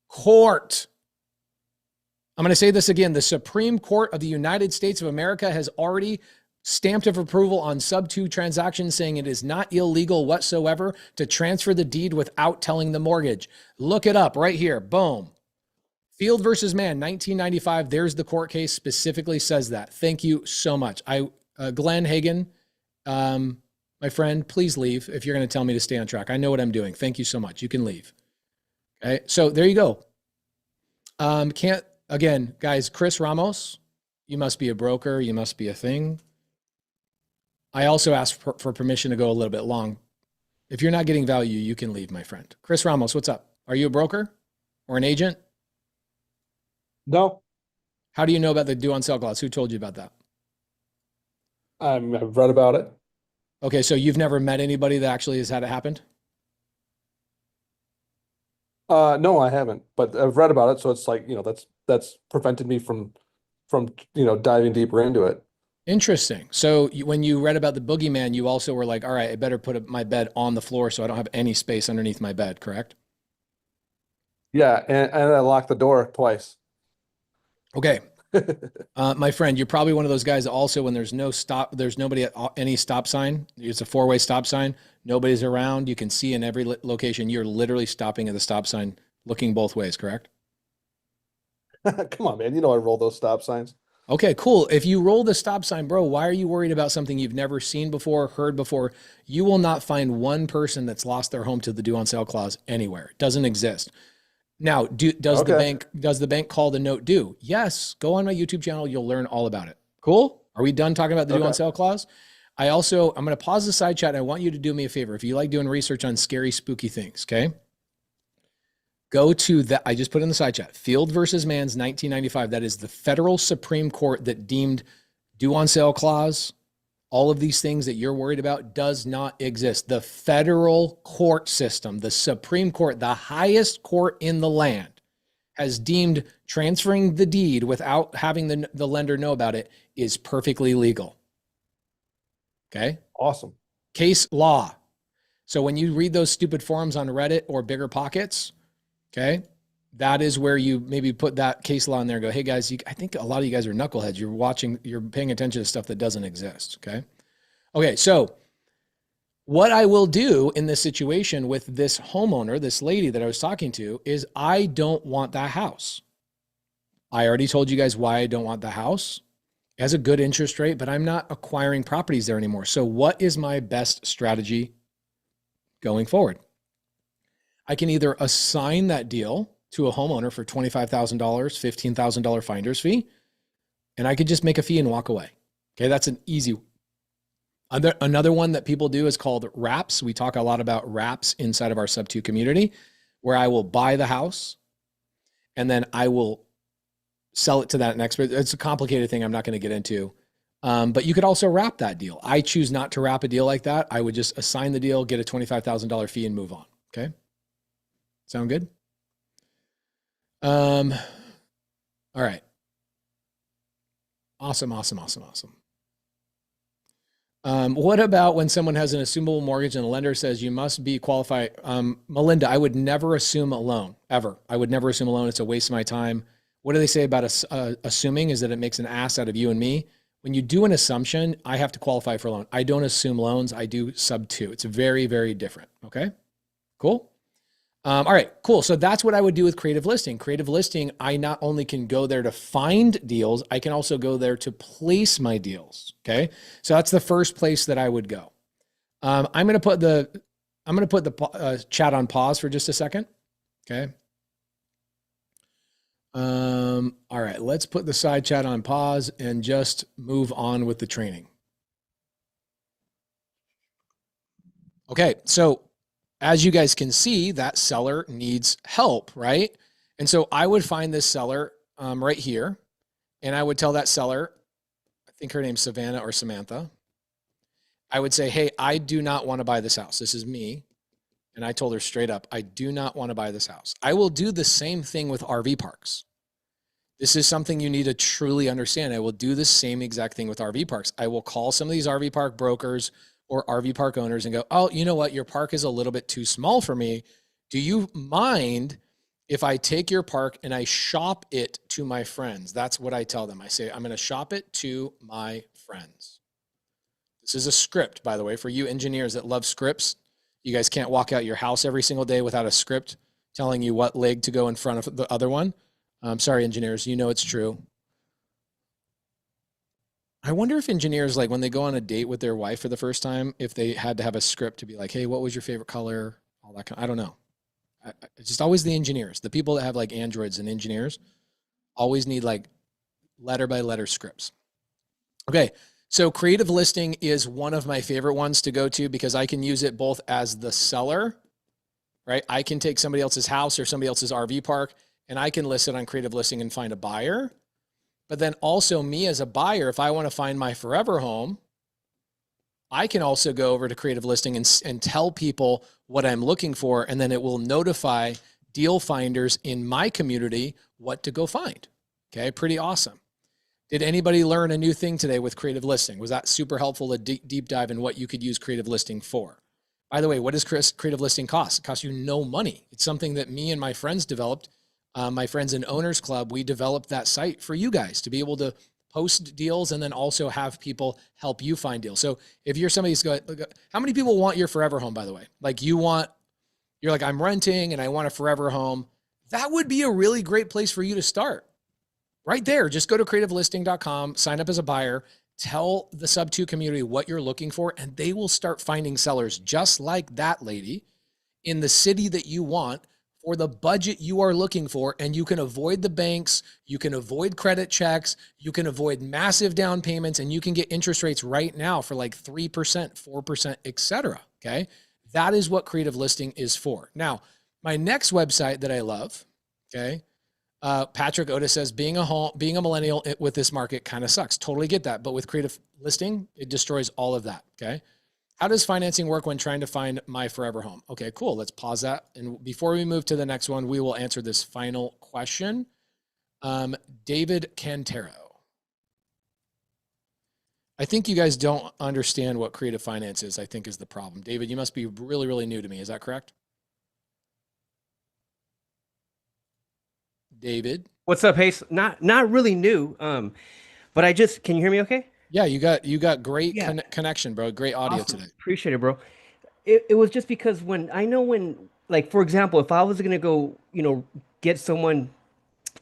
Court. I'm going to say this again. The Supreme Court of the United States of America has already stamped of approval on SubTo transactions, saying it is not illegal whatsoever to transfer the deed without telling the mortgage. Look it up right here. Boom. Field versus Mann, 1995. There's the court case, specifically says that. Thank you so much. Glenn Hagan, my friend, please leave if you're going to tell me to stay on track. I know what I'm doing. Thank you so much. You can leave. Okay. So there you go. Again, guys, Chris Ramos, you must be a broker. You must be a thing. I also asked for permission to go a little bit long. If you're not getting value, you can leave, my friend. Chris Ramos, what's up? Are you a broker or an agent? No. How do you know about the due on sale clause? Who told you about that? I've read about it. Okay, so you've never met anybody that actually has had it happened? No, I haven't, but I've read about it. So it's like, that's prevented me from diving deeper into it. Interesting. So when you read about the boogeyman, you also were like, all right, I better put my bed on the floor so I don't have any space underneath my bed, correct? Yeah, and I locked the door twice. Okay. My friend, you're probably one of those guys also when there's nobody at any stop sign. It's a 4-way stop sign. Nobody's around. You can see in every location. You're literally stopping at the stop sign, looking both ways, correct? Come on, man. I roll those stop signs. Okay, cool. If you roll the stop sign, bro, why are you worried about something you've never seen before, heard before? You will not find one person that's lost their home to the due on sale clause anywhere. It doesn't exist. Now, does the bank call the note due? Yes. Go on my YouTube channel. You'll learn all about it. Cool. Are we done talking about the due on Okay. sale clause? I'm going to pause the side chat. And I want you to do me a favor. If you like doing research on scary, spooky things, okay? Go to that. I just put in the side chat, Field versus Mans 1995. That is the federal Supreme Court that deemed due on sale clause, all of these things that you're worried about does not exist. The federal court system, the Supreme Court, the highest court in the land, has deemed transferring the deed without having the lender know about it is perfectly legal. Okay. Awesome. Case law. So when you read those stupid forums on Reddit or Bigger Pockets, okay, that is where you maybe put that case law in there and go, hey guys, I think a lot of you guys are knuckleheads. You're paying attention to stuff that doesn't exist. Okay. Okay. So what I will do in this situation with this homeowner, this lady that I was talking to, is I don't want that house. I already told you guys why I don't want the house. It has a good interest rate, but I'm not acquiring properties there anymore. So what is my best strategy going forward? I can either assign that deal to a homeowner for $25,000, $15,000 finder's fee, and I could just make a fee and walk away. Okay, that's an easy. Another one that people do is called wraps. We talk a lot about wraps inside of our SubTo community, where I will buy the house and then I will sell it to that next. It's a complicated thing I'm not going to get into. But you could also wrap that deal. I choose not to wrap a deal like that. I would just assign the deal, get a $25,000 fee and move on. Okay. Sound good? All right. Awesome. What about when someone has an assumable mortgage and the lender says you must be qualified? Melinda, I would never assume a loan, ever. I would never assume a loan. It's a waste of my time. What do they say about assuming is that it makes an ass out of you and me? When you do an assumption, I have to qualify for a loan. I don't assume loans. I do SubTo. It's very, very different. Okay, cool. All right, cool. So that's what I would do with Creative Listing. Creative Listing, I not only can go there to find deals, I can also go there to place my deals. Okay, so that's the first place that I would go. I'm going to put the chat on pause for just a second. Okay. All right, let's put the side chat on pause and just move on with the training. Okay, so as you guys can see, that seller needs help, right? And so I would find this seller right here, and I would tell that seller, I think her name's Savannah or Samantha. I would say, hey, I do not want to buy this house. This is me. And I told her straight up, I do not want to buy this house. I will do the same thing with RV parks. This is something you need to truly understand. I will do the same exact thing with RV parks. I will call some of these RV park brokers or RV park owners and go, oh, you know what? Your park is a little bit too small for me. Do you mind if I take your park and I shop it to my friends? That's what I tell them. I say, I'm going to shop it to my friends. This is a script, by the way, for you engineers that love scripts. You guys can't walk out your house every single day without a script telling you what leg to go in front of the other one. Sorry, engineers, you know it's true. I wonder if engineers, like when they go on a date with their wife for the first time, if they had to have a script to be like, hey, what was your favorite color? All that kind of, I don't know. It's just always the engineers, the people that have like androids and engineers always need like letter by letter scripts. Okay. So Creative Listing is one of my favorite ones to go to because I can use it both as the seller, right? I can take somebody else's house or somebody else's RV park and I can list it on Creative Listing and find a buyer. But then also me as a buyer, if I want to find my forever home, I can also go over to Creative Listing and tell people what I'm looking for. And then it will notify deal finders in my community what to go find. Okay, pretty awesome. Did anybody learn a new thing today with Creative Listing? Was that super helpful to deep dive in what you could use Creative Listing for? By the way, what does Creative Listing cost? It costs you no money. It's something that me and my friends developed. My friends in Owners Club, we developed that site for you guys to be able to post deals and then also have people help you find deals. So if you're somebody who's going, how many people want your forever home, by the way? Like you're like, I'm renting and I want a forever home. That would be a really great place for you to start. Right there, just go to creativelisting.com, sign up as a buyer, tell the SubTo community what you're looking for, and they will start finding sellers just like that lady in the city that you want for the budget you are looking for, and you can avoid the banks, you can avoid credit checks, you can avoid massive down payments, and you can get interest rates right now for like 3%, 4%, etc. Okay. That is what creative listing is for. Now, my next website that I love, okay, Patrick Otis says being a millennial with this market kind of sucks. Totally get that. But with creative listing, it destroys all of that. Okay. How does financing work when trying to find my forever home? Okay, cool. Let's pause that. And before we move to the next one, we will answer this final question. David Cantero. I think you guys don't understand what creative finance is, I think is the problem. David, you must be really, really new to me. Is that correct? David. What's up, Hayes? Not really new. But I just, can you hear me okay? Yeah, you got great connection, bro. Great audio Awesome. today. Appreciate it, bro. It was just because when, like, for example, if I was going to go, get someone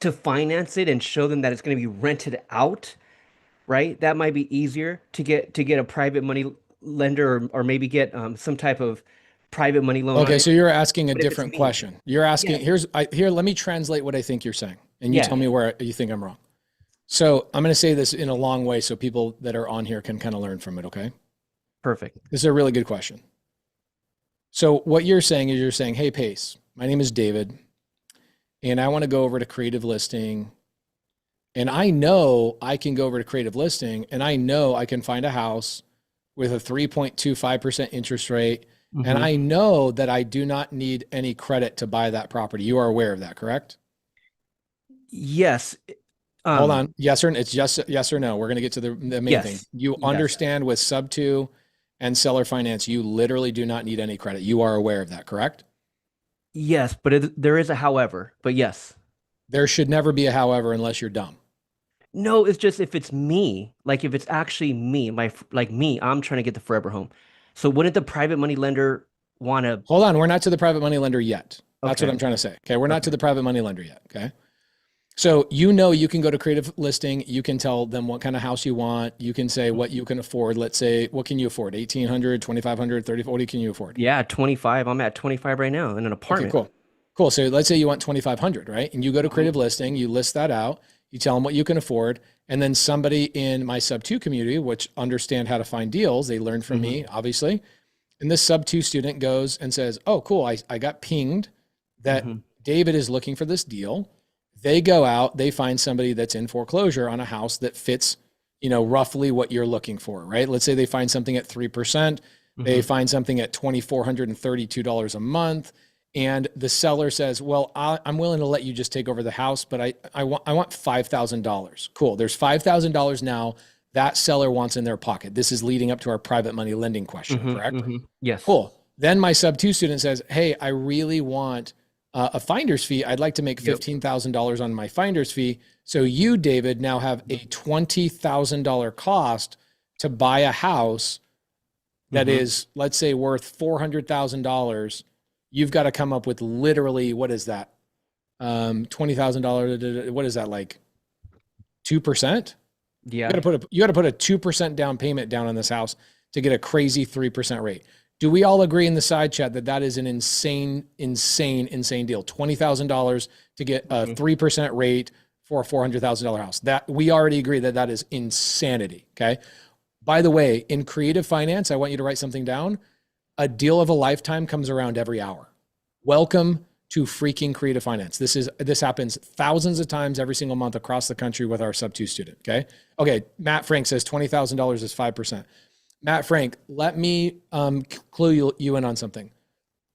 to finance it and show them that it's going to be rented out, right? That might be easier to get a private money lender or maybe get some type of private money loan. Okay, so you're asking a But if it's different me- question. You're asking, here, let me translate what I think you're saying. And you Yeah. tell me where you think I'm wrong. So I'm going to say this in a long way so people that are on here can kind of learn from it, okay? Perfect. This is a really good question. So what you're saying is hey, Pace, my name is David, and I want to go over to creative listing. And I know I can go over to creative listing and I know I can find a house with a 3.25% interest rate. And I know that I do not need any credit to buy that property. You are aware of that, correct? Yes. Hold on. Yes or it's just yes or no. We're going to get to the main Yes. thing. You Yes. understand with SubTo and seller finance, you literally do not need any credit. You are aware of that, correct? Yes, but there is a however, but yes. There should never be a however unless you're dumb. No, it's just if it's me, like if it's actually me, I'm trying to get the forever home. So wouldn't the private money lender want to? Hold on. We're not to the private money lender yet. That's what Okay. I'm trying to say. Okay. We're not to the private money lender yet. Okay. So, you can go to creative listing. You can tell them what kind of house you want. You can say what you can afford. Let's say, what can you afford? 1,800, 2,500, 30, what can you afford? Yeah, 25. I'm at 25 right now in an apartment. Okay, cool. So let's say you want 2,500, right? And you go to creative listing, you list that out, you tell them what you can afford. And then somebody in my SubTo community, which understand how to find deals, they learned from me, obviously. And this SubTo student goes and says, oh, cool. I got pinged that David is looking for this deal. They go out, they find somebody that's in foreclosure on a house that fits, roughly what you're looking for, right? Let's say they find something at 3%. They find something at $2,432 a month. And the seller says, well, I'm willing to let you just take over the house, but I want $5,000. Cool. There's $5,000 now that seller wants in their pocket. This is leading up to our private money lending question, correct? Yes. Cool. Then my SubTo student says, hey, I really want a finder's fee. I'd like to make $15,000 on my finder's fee. So you, David, now have a $20,000 cost to buy a house that is, let's say, worth $400,000. You've got to come up with literally, what is that? $20,000. What is that, like 2%? Yeah. You got to put a 2% down payment down on this house to get a crazy 3% rate. Do we all agree in the side chat that is an insane deal? $20,000 to get a 3% rate for a $400,000 house. That we already agree that is insanity. Okay. By the way, in creative finance, I want you to write something down. A deal of a lifetime comes around every hour. Welcome to freaking creative finance. This happens thousands of times every single month across the country with our SubTo student. Okay. Matt Frank says $20,000 is 5%. Matt Frank, let me clue you in on something.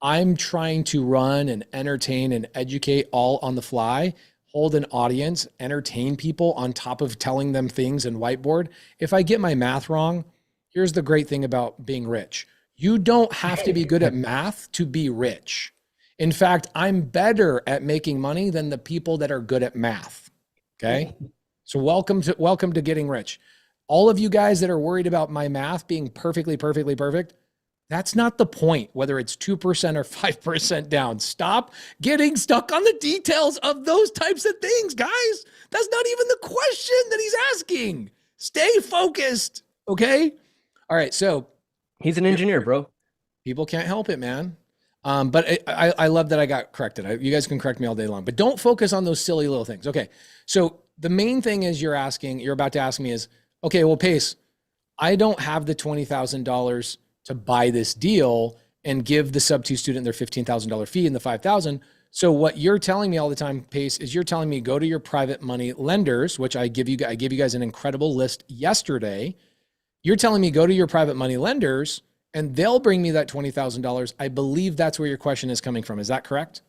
I'm trying to run and entertain and educate all on the fly, hold an audience, entertain people on top of telling them things and whiteboard. If I get my math wrong, here's the great thing about being rich. You don't have to be good at math to be rich. In fact, I'm better at making money than the people that are good at math. Okay. So welcome to getting rich. All of you guys that are worried about my math being perfectly perfect, that's not the point, whether it's 2% or 5% down. Stop getting stuck on the details of those types of things, guys. That's not even the question that he's asking. Stay focused, okay? All right, so. He's an engineer, bro. People can't help it, man. But I love that I got corrected. You guys can correct me all day long, but don't focus on those silly little things. Okay. So the main thing is you're about to ask me is, okay, well, Pace, I don't have the $20,000 to buy this deal and give the SubTo student their $15,000 fee and the $5,000. So what you're telling me all the time, Pace, is you're telling me go to your private money lenders, which I gave you guys an incredible list yesterday. You're telling me go to your private money lenders and they'll bring me that $20,000. I believe that's where your question is coming from. Is that correct?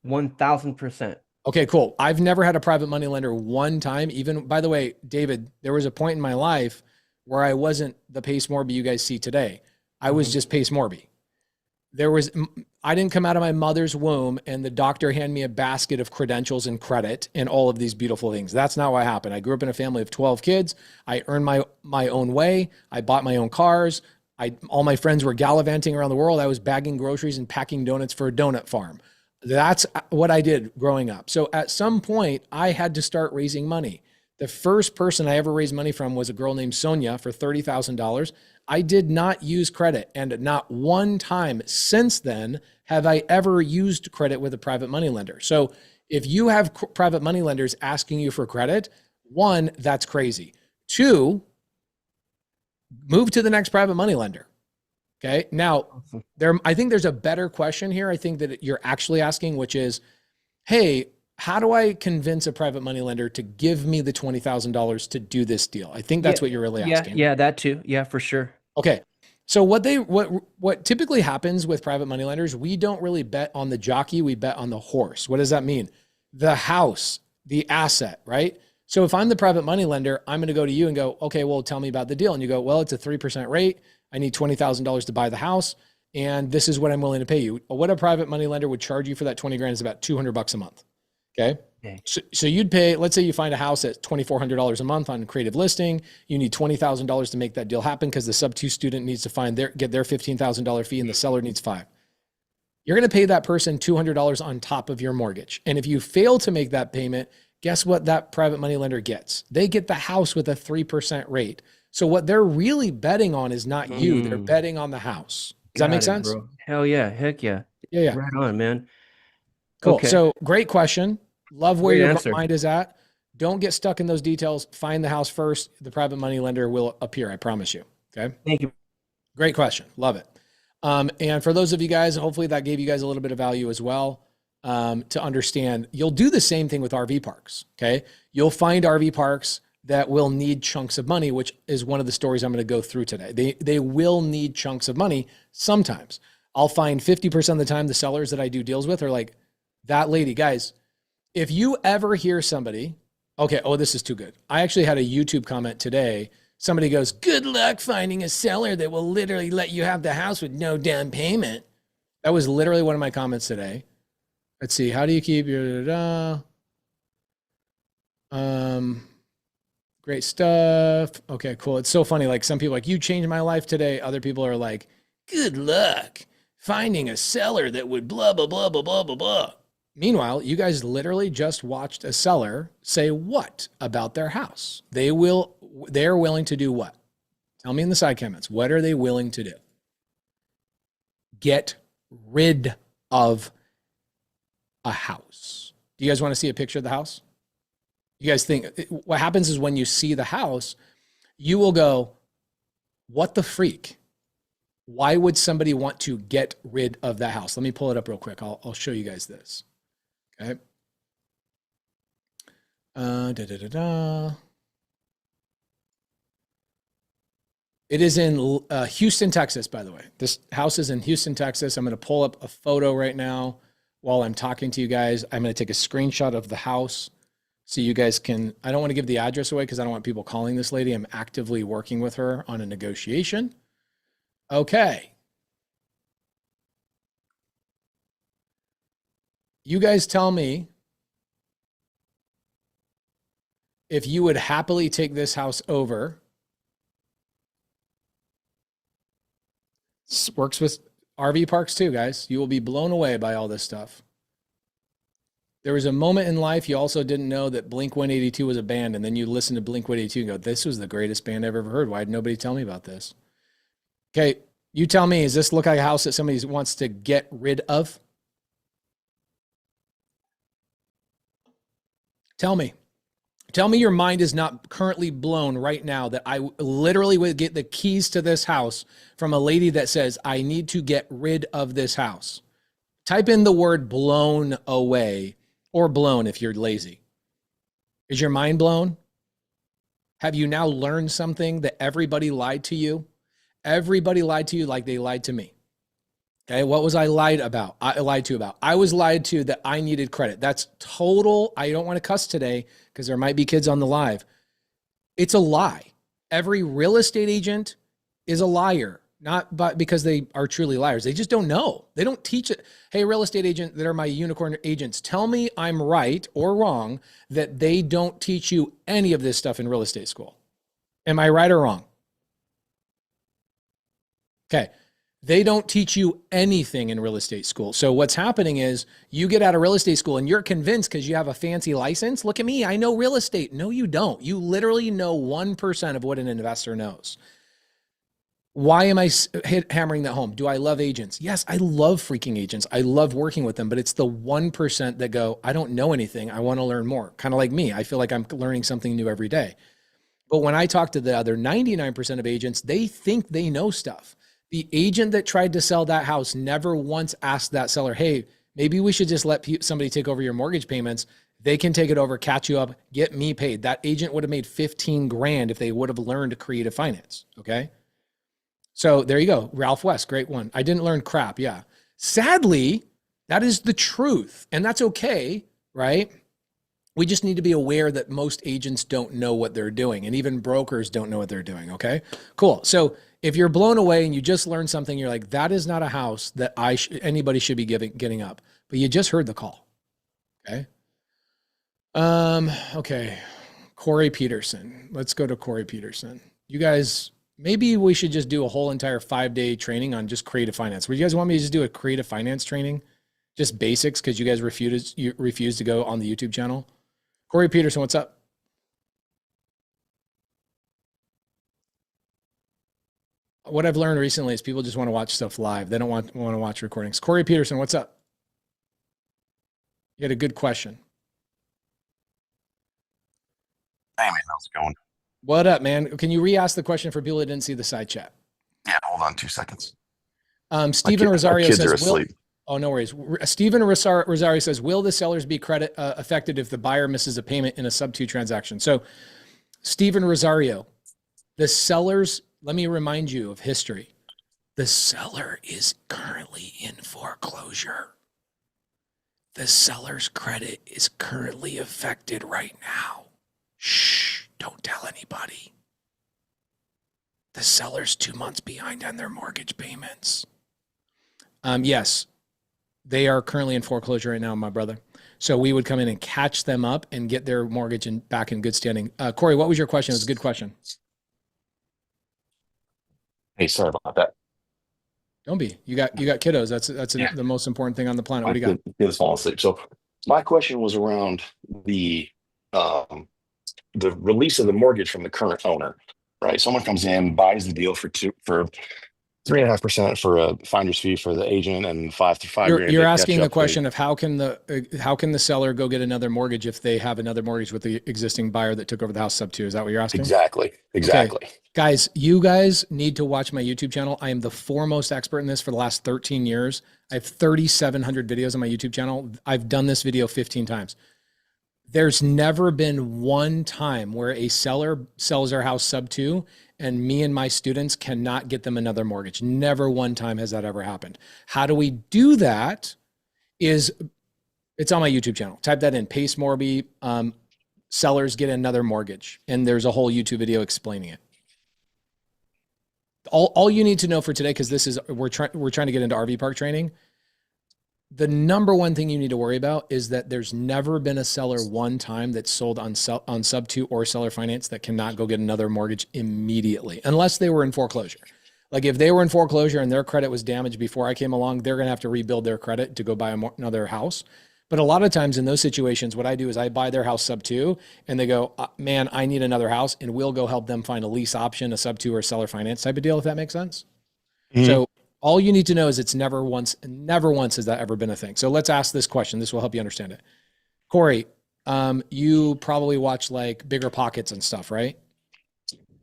1000%. Okay, cool. I've never had a private money lender one time. Even, by the way, David, there was a point in my life where I wasn't the Pace Morby you guys see today. I was just Pace Morby. I didn't come out of my mother's womb and the doctor handed me a basket of credentials and credit and all of these beautiful things. That's not what happened. I grew up in a family of 12 kids. I earned my own way. I bought my own cars. All my friends were gallivanting around the world. I was bagging groceries and packing donuts for a donut farm. That's what I did growing up. So at some point I had to start raising money. The first person I ever raised money from was a girl named Sonia for $30,000. I did not use credit, and not one time since then have I ever used credit with a private money lender. So if you have private money lenders asking you for credit, one, that's crazy. Two, move to the next private money lender. Okay. Now, I think there's a better question here. I think that you're actually asking, which is, hey, how do I convince a private money lender to give me the $20,000 to do this deal? I think that's what you're really asking. Yeah, that too. Yeah, for sure. Okay. So what typically happens with private money lenders, we don't really bet on the jockey, we bet on the horse. What does that mean? The house, the asset, right? So if I'm the private money lender, I'm going to go to you and go, okay, well, tell me about the deal. And you go, well, it's a 3% rate. I need $20,000 to buy the house. And this is what I'm willing to pay you. What a private money lender would charge you for that 20 grand is about $200 a month. Okay. So you'd pay, let's say you find a house at $2,400 a month on creative listing. You need $20,000 to make that deal happen because the SubTo student needs to get their $15,000 fee and the seller needs $5,000. You're going to pay that person $200 on top of your mortgage. And if you fail to make that payment, guess what that private money lender gets? They get the house with a 3% rate. So what they're really betting on is not you. They're betting on the house. Does that make sense? Bro. Hell yeah. Heck yeah. Yeah. Right on, man. Cool. Okay. So great question. Love where your answer. mind is at. Don't get stuck in those details. Find the house first. The private money lender will appear. I promise you. Okay. Thank you. Great question. Love it. And for those of you guys, hopefully that gave you guys a little bit of value as well, to understand. You'll do the same thing with RV parks. Okay. You'll find RV parks that will need chunks of money, which is one of the stories I'm going to go through today. They will need chunks of money sometimes. I'll find 50% of the time the sellers that I do deals with are like, that lady, guys, if you ever hear somebody, okay, oh, this is too good. I actually had a YouTube comment today. Somebody goes, good luck finding a seller that will literally let you have the house with no down payment. That was literally one of my comments today. Let's see. How do you keep your, great stuff. Okay, cool. It's so funny. Like some people like, you changed my life today. Other people are like, good luck finding a seller that would blah, blah, blah, blah, blah, blah, blah. Meanwhile, you guys literally just watched a seller say what about their house? They're willing to do what? Tell me in the side comments. What are they willing to do? Get rid of a house. Do you guys want to see a picture of the house? You guys think what happens is when you see the house, you will go, what the freak? Why would somebody want to get rid of that house? Let me pull it up real quick. I'll show you guys this. Okay. It is in Houston, Texas, by the way. This house is in Houston, Texas. I'm going to pull up a photo right now while I'm talking to you guys. I'm going to take a screenshot of the house so you guys can, I don't want to give the address away because I don't want people calling this lady. I'm actively working with her on a negotiation. Okay. You guys tell me if you would happily take this house over. This works with RV parks too, guys. You will be blown away by all this stuff. There was a moment in life you also didn't know that Blink-182 was a band, and then you listen to Blink-182 and go, this was the greatest band I've ever heard. Why did nobody tell me about this? Okay, You tell me, does this look like a house that somebody wants to get rid of? Tell me your mind is not currently blown right now that I literally would get the keys to this house from a lady that says, I need to get rid of this house. Type in the word blown away, or blown if you're lazy. Is your mind blown? Have you now learned something that everybody lied to you? Everybody lied to you like they lied to me. Okay, what was I lied about? I lied to about. I was lied to that I needed credit. That's total. I don't want to cuss today because there might be kids on the live. It's a lie. Every real estate agent is a liar, not but because they are truly liars. They just don't know. They don't teach it. Hey, real estate agent that are my unicorn agents, tell me I'm right or wrong that they don't teach you any of this stuff in real estate school. Am I right or wrong? Okay. They don't teach you anything in real estate school. So what's happening is you get out of real estate school and you're convinced because you have a fancy license. Look at me. I know real estate. No, you don't. You literally know 1% of what an investor knows. Why am I hammering that home? Do I love agents? Yes, I love freaking agents. I love working with them, but it's the 1% that go, I don't know anything. I want to learn more. Kind of like me. I feel like I'm learning something new every day. But when I talk to the other 99% of agents, they think they know stuff. The agent that tried to sell that house never once asked that seller, hey, maybe we should just let somebody take over your mortgage payments. They can take it over, catch you up, get me paid. That agent would have made 15 grand if they would have learned creative finance. Okay. So there you go. Ralph West, great one. I didn't learn crap. Yeah. Sadly, that is the truth. And that's okay. Right. We just need to be aware that most agents don't know what they're doing, and even brokers don't know what they're doing. Okay, cool. So if you're blown away and you just learned something, you're like, that is not a house that anybody should be getting up, but you just heard the call. Okay. Okay. Corey Peterson. Let's go to Corey Peterson. You guys, maybe we should just do a whole entire 5-day training on just creative finance. Would you guys want me to just do a creative finance training? Just basics, because you guys refuse to go on the YouTube channel. Corey Peterson, what's up? What I've learned recently is people just want to watch stuff live. They don't want to watch recordings. Corey Peterson, what's up? You had a good question. Hey, man, how's it going? What up, man? Can you re-ask the question for people that didn't see the side chat? Yeah, hold on 2 seconds. Stephen Rosario kids are says, asleep. oh, no worries. Stephen Rosario says, will the sellers be credit affected if the buyer misses a payment in a SubTo transaction? So Stephen Rosario, the sellers, let me remind you of history. The seller is currently in foreclosure. The seller's credit is currently affected right now. Shh, don't tell anybody. The seller's 2 months behind on their mortgage payments. Yes, they are currently in foreclosure right now, my brother. So we would come in and catch them up and get their mortgage back in good standing. Corey, what was your question? It was a good question. Hey, sorry about that. Don't be. You got kiddos. That's the most important thing on the planet. What do you got? Kids falling asleep. So my question was around the release of the mortgage from the current owner, right? Someone comes in, buys the deal for 3.5% for a finder's fee for the agent, and 5 to 5 grand. You're asking the question of how can the seller go get another mortgage if they have another mortgage with the existing buyer that took over the house SubTo? Is that what you're asking? Exactly. Okay. Guys, you guys need to watch my YouTube channel. I am the foremost expert in this for the last 13 years. I have 3,700 videos on my YouTube channel. I've done this video 15 times. There's never been one time where a seller sells their house SubTo and me and my students cannot get them another mortgage. Never one time has that ever happened. How do we do that? It's on my YouTube channel. Type that in, Pace Morby, sellers get another mortgage. And there's a whole YouTube video explaining it. All you need to know for today, because we're trying to get into RV park training. The number one thing you need to worry about is that there's never been a seller one time that's sold on SubTo or seller finance that cannot go get another mortgage immediately, unless they were in foreclosure. Like if they were in foreclosure and their credit was damaged before I came along, they're going to have to rebuild their credit to go buy another house. But a lot of times in those situations, what I do is I buy their house SubTo and they go, man, I need another house, and we'll go help them find a lease option, a SubTo or seller finance type of deal, if that makes sense. So all you need to know is it's never once has that ever been a thing. So let's ask this question. This will help you understand it. Corey, you probably watch like Bigger Pockets and stuff, right?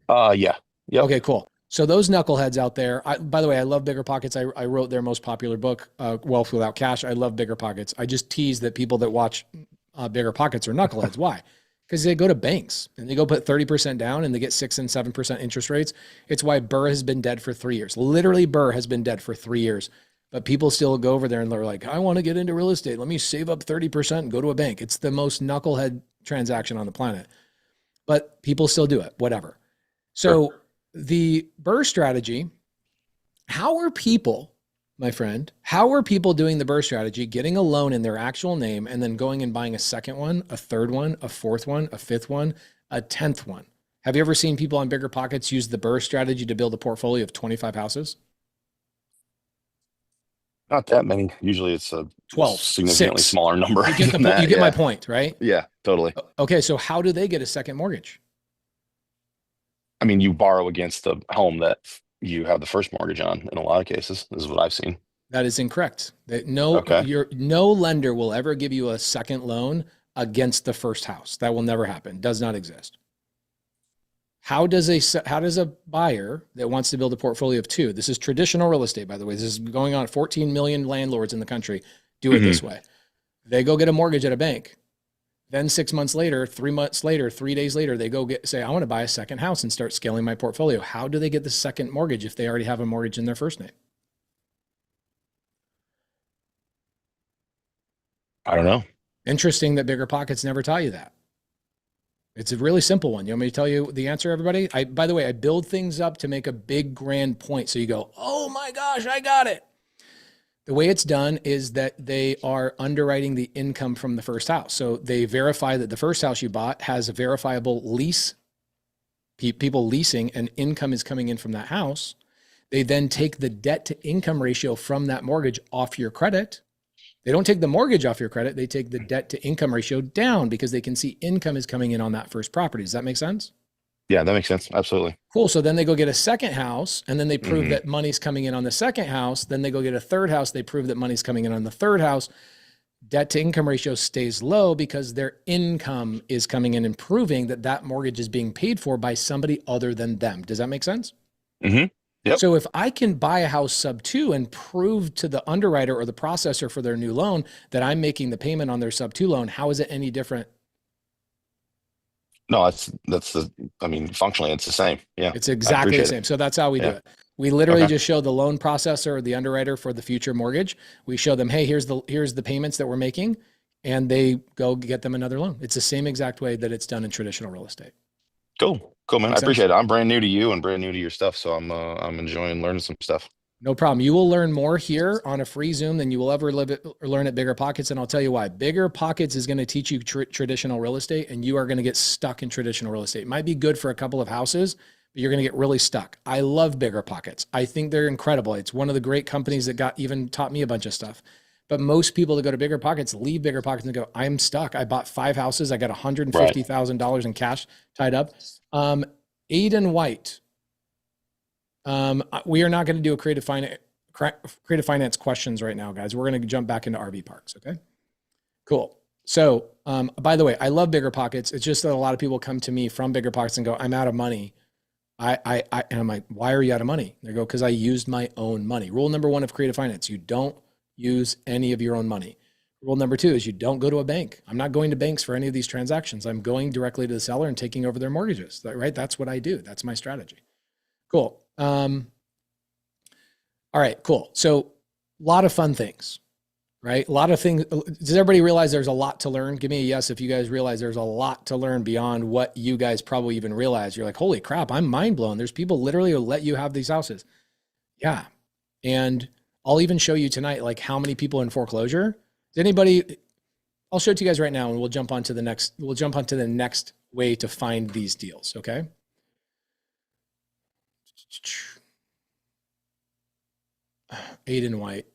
Yeah. Yep. Okay, cool. So those knuckleheads out there, by the way, I love Bigger Pockets. I wrote their most popular book, Wealth Without Cash. I love Bigger Pockets. I just tease that people that watch Bigger Pockets are knuckleheads. Why? Because they go to banks and they go put 30% down and they get 6 and 7% interest rates. It's why Burr has been dead for 3 years. Literally, Burr has been dead for 3 years. But people still go over there and they're like, I want to get into real estate. Let me save up 30% and go to a bank. It's the most knucklehead transaction on the planet. But people still do it, whatever. So the Burr strategy, how are people, my friend, how are people doing the Burr strategy, getting a loan in their actual name and then going and buying a second one, a third one, a fourth one, a fifth one, a 10th one? Have you ever seen people on Bigger Pockets use the Burr strategy to build a portfolio of 25 houses? Not that many. Usually it's a 12, significantly 6. smaller number. You get, you get my point, right? Yeah, totally. Okay, so how do they get a second mortgage? I mean, you borrow against the home that you have the first mortgage on in a lot of cases. This is what I've seen. That is incorrect. No lender will ever give you a second loan against the first house. That will never happen. Does not exist. How does a buyer that wants to build a portfolio of 2, this is traditional real estate, by the way, this is going on, 14 million landlords in the country do it this way. They go get a mortgage at a bank. Then 6 months later, 3 months later, 3 days later, they go say, I want to buy a second house and start scaling my portfolio. How do they get the second mortgage if they already have a mortgage in their first name? I don't know. Interesting that Bigger Pockets never taught you that. It's a really simple one. You want me to tell you the answer, everybody? By the way, I build things up to make a big grand point. So you go, oh my gosh, I got it. The way it's done is that they are underwriting the income from the first house. So they verify that the first house you bought has a verifiable lease, people leasing, and income is coming in from that house. They then take the debt to income ratio from that mortgage off your credit. They don't take the mortgage off your credit. They take the debt to income ratio down because they can see income is coming in on that first property. Does that make sense? Yeah, that makes sense. Absolutely. Cool. So then they go get a second house and then they prove that money's coming in on the second house. Then they go get a third house. They prove that money's coming in on the third house. Debt to income ratio stays low because their income is coming in and proving that that mortgage is being paid for by somebody other than them. Does that make sense? Yep. So if I can buy a house SubTo and prove to the underwriter or the processor for their new loan that I'm making the payment on their SubTo loan, how is it any different? No, functionally it's the same. Yeah. It's exactly the same. So that's how we do it. We literally just show the loan processor or the underwriter for the future mortgage. We show them, hey, here's the payments that we're making, and they go get them another loan. It's the same exact way that it's done in traditional real estate. Cool, man. I appreciate it. I'm brand new to you and brand new to your stuff, so I'm enjoying learning some stuff. No problem. You will learn more here on a free Zoom than you will ever learn at Bigger Pockets, and I'll tell you why. Bigger Pockets is going to teach you traditional real estate, and you are going to get stuck in traditional real estate. It might be good for a couple of houses, but you're going to get really stuck. I love Bigger Pockets. I think they're incredible. It's one of the great companies that even taught me a bunch of stuff. But most people that go to Bigger Pockets leave Bigger Pockets and go, I'm stuck. I bought 5 houses. I got $150,000 in cash tied up. Aiden White. We are not going to do a creative finance questions right now, guys. We're going to jump back into RV parks. Okay, cool. So, by the way, I love Bigger Pockets. It's just that a lot of people come to me from Bigger Pockets and go, I'm out of money. And I'm like, why are you out of money? They go, because I used my own money. Rule number 1 of creative finance, you don't use any of your own money. Rule number 2 is you don't go to a bank. I'm not going to banks for any of these transactions. I'm going directly to the seller and taking over their mortgages, right? That's what I do. That's my strategy. Cool. All right, cool. So a lot of fun things, right? A lot of things. Does everybody realize there's a lot to learn? Give me a yes if you guys realize there's a lot to learn beyond what you guys probably even realize. You're like, holy crap, I'm mind blown. There's people literally who let you have these houses. Yeah. And I'll even show you tonight, like how many people in foreclosure. Does anybody, I'll show it to you guys right now and we'll jump onto the next way to find these deals. Okay. Aiden White.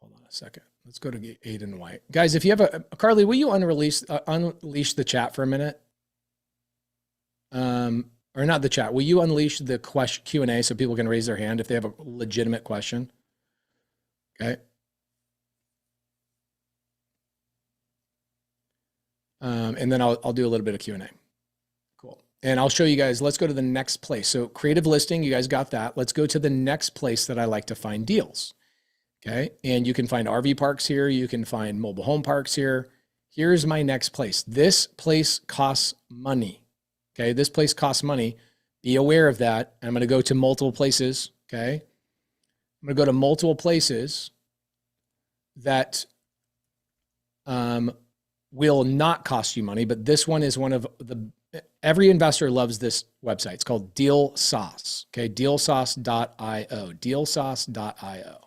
Hold on a second. Let's go to Aiden White. Guys, if you have Carly, will you unleash the chat for a minute? or not the chat. Will you unleash the question Q&A so people can raise their hand if they have a legitimate question? Okay. And then I'll do a little bit of Q&A. Cool. And I'll show you guys, let's go to the next place. So creative listing, you guys got that. Let's go to the next place that I like to find deals. Okay. And you can find RV parks here. You can find mobile home parks here. Here's my next place. This place costs money. Okay. This place costs money. Be aware of that. I'm going to go to multiple places. Okay. I'm going to go to multiple places that will not cost you money, but this one is one of the, every investor loves this website. It's called Deal Sauce. Okay. Dealsauce.io. Dealsauce.io.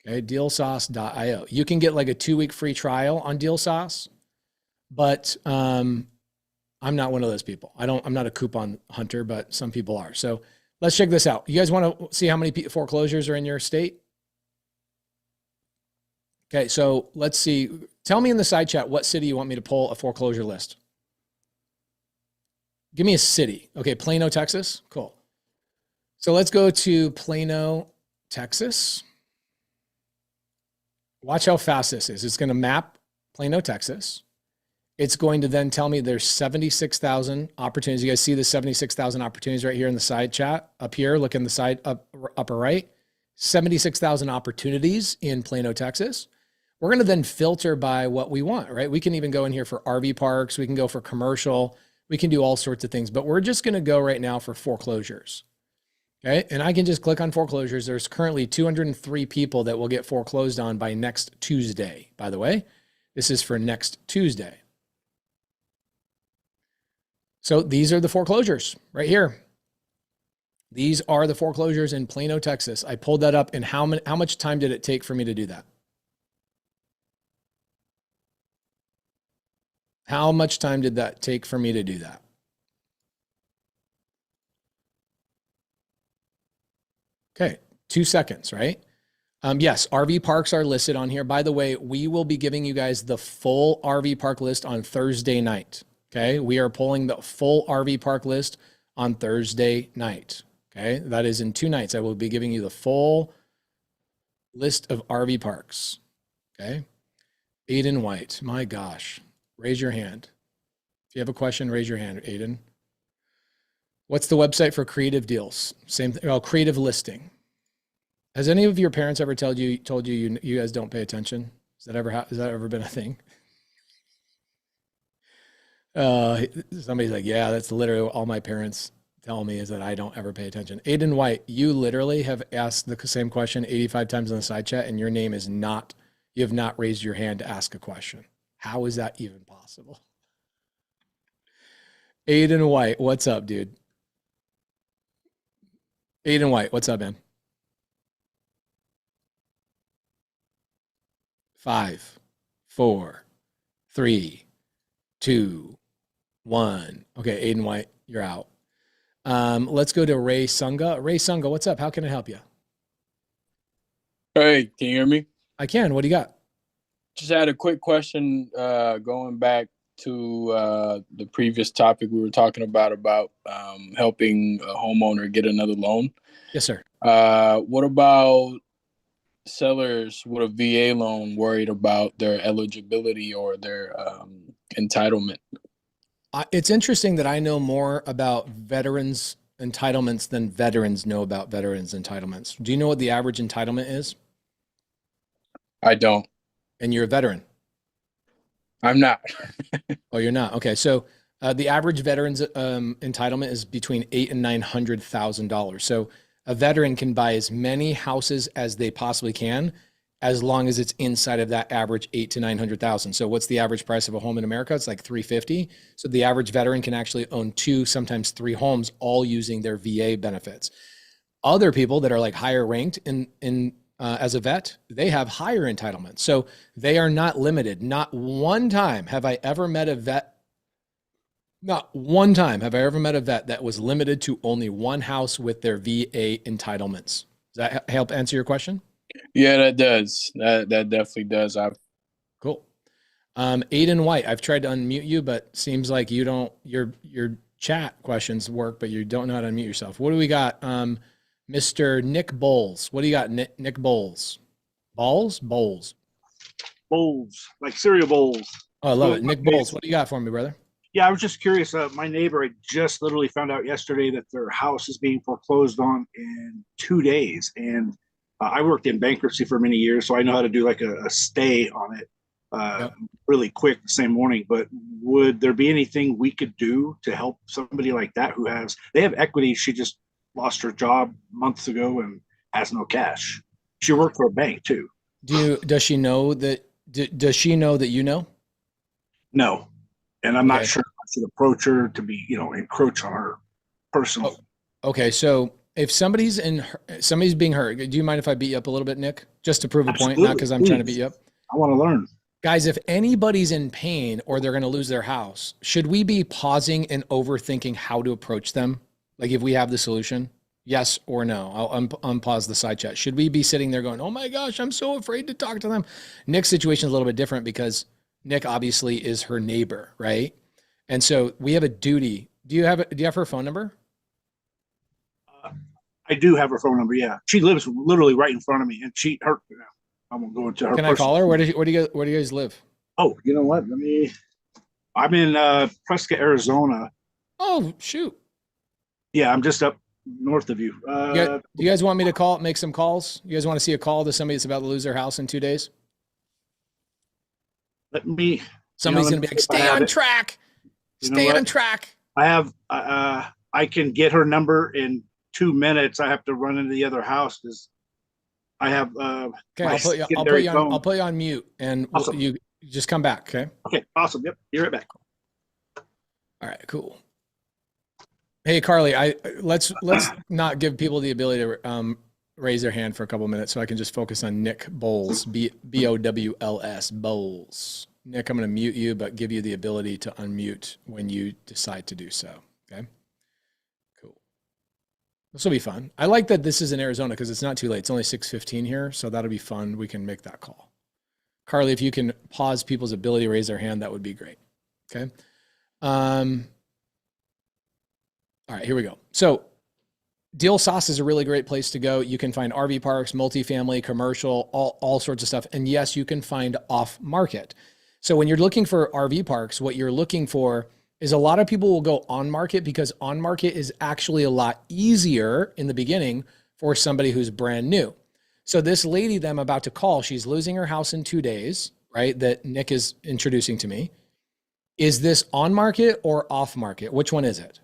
Okay. Dealsauce.io. You can get like a 2-week free trial on Deal Sauce, but I'm not one of those people. I'm not a coupon hunter, but some people are. So let's check this out. You guys want to see how many foreclosures are in your state? Okay. So let's see. Tell me in the side chat what city you want me to pull a foreclosure list. Give me a city. Okay. Plano, Texas. Cool. So let's go to Plano, Texas. Watch how fast this is. It's going to map Plano, Texas. It's going to then tell me there's 76,000 opportunities. You guys see the 76,000 opportunities right here in the side chat up here. Look in the side upper right. 76,000 opportunities in Plano, Texas. We're going to then filter by what we want, right? We can even go in here for RV parks. We can go for commercial. We can do all sorts of things, but we're just going to go right now for foreclosures. Okay. And I can just click on foreclosures. There's currently 203 people that will get foreclosed on by next Tuesday. By the way, this is for next Tuesday. So these are the foreclosures right here. These are the foreclosures in Plano, Texas. I pulled that up. And how much time did it take for me to do that? How much time did that take for me to do that? Okay, 2 seconds, right? Yes, RV parks are listed on here. By the way, we will be giving you guys the full RV park list on Thursday night. Okay, we are pulling the full RV park list on Thursday night. Okay, that is in 2 nights. I will be giving you the full list of RV parks. Okay, Aiden White, my gosh, raise your hand. If you have a question, raise your hand, Aiden. What's the website for creative deals? Same thing. Oh, creative listing. Has any of your parents ever told you you guys don't pay attention? Has that ever been a thing? Somebody's like, yeah, that's literally all my parents tell me is that I don't ever pay attention. Aiden White, you literally have asked the same question 85 times in the side chat, and your name is not. You have not raised your hand to ask a question. How is that even possible? Aiden White, what's up, dude? Aiden White, what's up, man? 5, 4, 3, 2, 1. Okay, Aiden White, you're out. Let's go to Ray Sunga. Ray Sunga, what's up? How can I help you? Hey, can you hear me? I can. What do you got? Just had a quick question going back to the previous topic we were talking about helping a homeowner get another loan. Yes, sir. What about sellers with a VA loan worried about their eligibility or their entitlement? It's interesting that I know more about veterans entitlements than veterans know about veterans entitlements. Do you know what the average entitlement is? I don't. And you're a veteran? I'm not. Oh, you're not. Okay. So the average veteran's entitlement is between $800,000 and $900,000. So a veteran can buy as many houses as they possibly can, as long as it's inside of that average $800,000 to $900,000. So what's the average price of a home in America? It's like $350,000. So the average veteran can actually own 2, sometimes 3 homes, all using their VA benefits. Other people that are like higher ranked as a vet, they have higher entitlements. So they are not limited. Not one time have I ever met a vet. Not one time have I ever met a vet that was limited to only one house with their VA entitlements. Does that help answer your question? Yeah, that does. That definitely does. Cool. Aiden White, I've tried to unmute you, but seems like you don't. You're chat questions work, but you don't know how to unmute yourself. What do we got? Mr. Nick Bowles. What do you got, Nick Bowles? Bowles, like cereal bowls. Oh, I love it. Nick Bowles, what do you got for me, brother? Yeah, I was just curious. My neighbor, I just literally found out yesterday that their house is being foreclosed on in 2 days. And I worked in bankruptcy for many years, so I know how to do like a stay on it really quick the same morning. But would there be anything we could do to help somebody like that they have equity? She just lost her job months ago and has no cash. She worked for a bank too. Does she know that? Does she know that you know? No, and I'm not sure if I should approach her to be, encroach on her personal. Okay, so if somebody's being hurt, do you mind if I beat you up a little bit, Nick? Just to prove a point, not because I'm trying to beat you up. I want to learn. Guys, if anybody's in pain or they're going to lose their house, should we be pausing and overthinking how to approach them? Like if we have the solution? Yes or no? I'll unpause the side chat. Should we be sitting there going, oh my gosh, I'm so afraid to talk to them? Nick's situation is a little bit different because Nick obviously is her neighbor, right? And so we have a duty. Do you have her phone number? I do have her phone number. Yeah, she lives literally right in front of me, and I won't go into her. Can I call her? Where do you guys live? Oh, you know what? I'm in Prescott, Arizona. Oh shoot. Yeah, I'm just up north of you. Do you guys want me to make some calls? You guys want to see a call to somebody that's about to lose their house in 2 days? Somebody's going to be like, stay on track. Stay on track. I can get her number in 2 minutes. I have to run into the other house because I have. Okay, I'll put you on mute, and awesome. You just come back. Okay. Okay. Awesome. Yep. Be right back. All right. Cool. Hey, Carly, let's not give people the ability to raise their hand for a couple of minutes so I can just focus on Nick Bowles, Bowls, Bowles. Nick, I'm going to mute you, but give you the ability to unmute when you decide to do so. Okay. Cool. This will be fun. I like that this is in Arizona because it's not too late. It's only 6:15 here, so that'll be fun. We can make that call. Carly, if you can pause people's ability to raise their hand, that would be great. Okay. All right, here we go. So Deal Sauce is a really great place to go. You can find RV parks, multifamily, commercial, all sorts of stuff. And yes, you can find off market. So when you're looking for RV parks, what you're looking for is a lot of people will go on market because on market is actually a lot easier in the beginning for somebody who's brand new. So this lady that I'm about to call, she's losing her house in 2 days, right? That Nick is introducing to me. Is this on market or off market? Which one is it?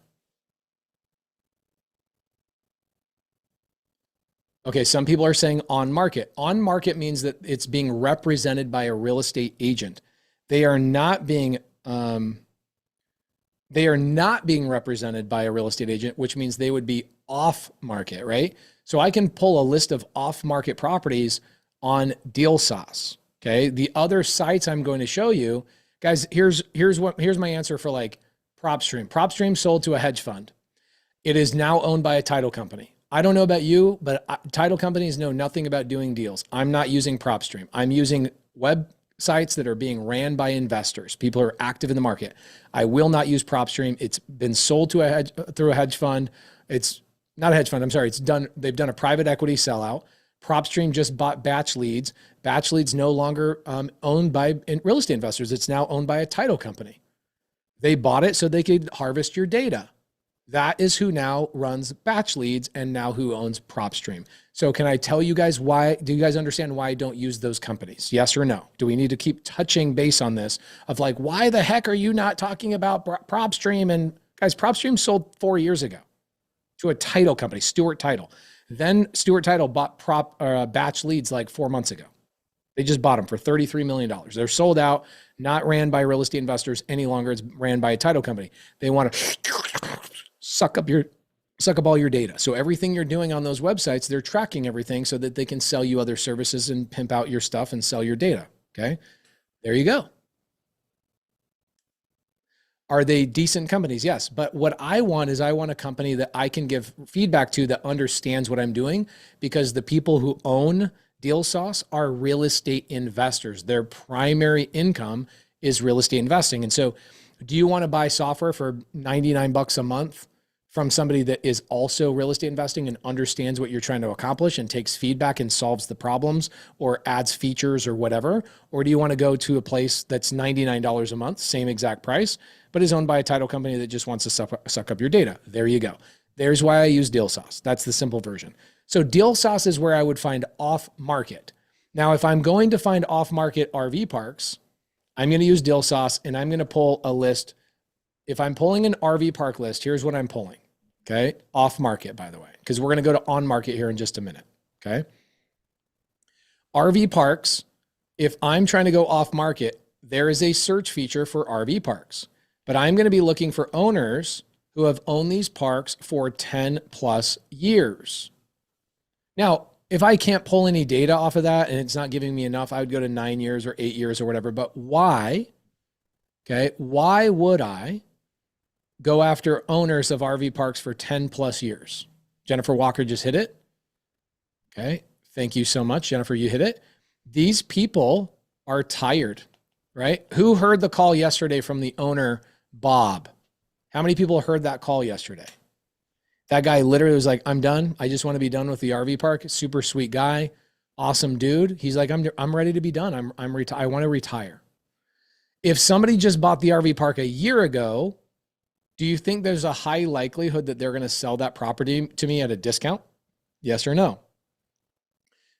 Okay, some people are saying on market. On market means that it's being represented by a real estate agent. They are not being represented by a real estate agent, which means they would be off market, right? So I can pull a list of off market properties on Deal Sauce. Okay, the other sites I'm going to show you, guys. Here's my answer for like PropStream. PropStream sold to a hedge fund. It is now owned by a title company. I don't know about you, but title companies know nothing about doing deals. I'm not using PropStream. I'm using websites that are being ran by investors. People are active in the market. I will not use PropStream. It's been sold to through a hedge fund. It's not a hedge fund. I'm sorry. They've done a private equity sellout. PropStream just bought Batch Leads. Batch Leads no longer owned by real estate investors. It's now owned by a title company. They bought it so they could harvest your data. That is who now runs Batch Leads and now who owns PropStream. So can I tell you guys why? Do you guys understand why I don't use those companies? Yes or no? Do we need to keep touching base on this of like, why the heck are you not talking about PropStream? And guys, PropStream sold 4 years ago to a title company, Stewart Title. Then Stewart Title bought Batch Leads like 4 months ago. They just bought them for $33 million. They're sold out, not ran by real estate investors any longer. It's ran by a title company. They want to suck up all your data. So everything you're doing on those websites, they're tracking everything so that they can sell you other services and pimp out your stuff and sell your data. Okay. There you go. Are they decent companies? Yes. But what I want is I want a company that I can give feedback to that understands what I'm doing, because the people who own Deal Sauce are real estate investors. Their primary income is real estate investing. And so Do you want to buy software for 99 bucks a month from somebody that is also real estate investing and understands what you're trying to accomplish and takes feedback and solves the problems or adds features or whatever? Or do you want to go to a place that's $99 a month, same exact price, but is owned by a title company that just wants to suck up your data? There you go. There's why I use Deal Sauce. That's the simple version. So Deal Sauce is where I would find off market. Now, if I'm going to find off market RV parks, I'm going to use Deal Sauce and I'm going to pull a list. If I'm pulling an RV park list, here's what I'm pulling. Okay. Off market, by the way, because we're going to go to on market here in just a minute. Okay. RV parks. If I'm trying to go off market, there is a search feature for RV parks, but I'm going to be looking for owners who have owned these parks for 10 plus years. Now, if I can't pull any data off of that and it's not giving me enough, I would go to 9 years or 8 years or whatever. But why? Okay. Why would I go after owners of RV parks for 10 plus years? Jennifer Walker just hit it. Okay. Thank you so much, Jennifer. You hit it. These people are tired, right? Who heard the call yesterday from the owner, Bob? How many people heard that call yesterday? That guy literally was like, I'm done. I just want to be done with the RV park. Super sweet guy. Awesome dude. He's like, I'm ready to be done. I want to retire. If somebody just bought the RV park a year ago, do you think there's a high likelihood that they're going to sell that property to me at a discount? Yes or no?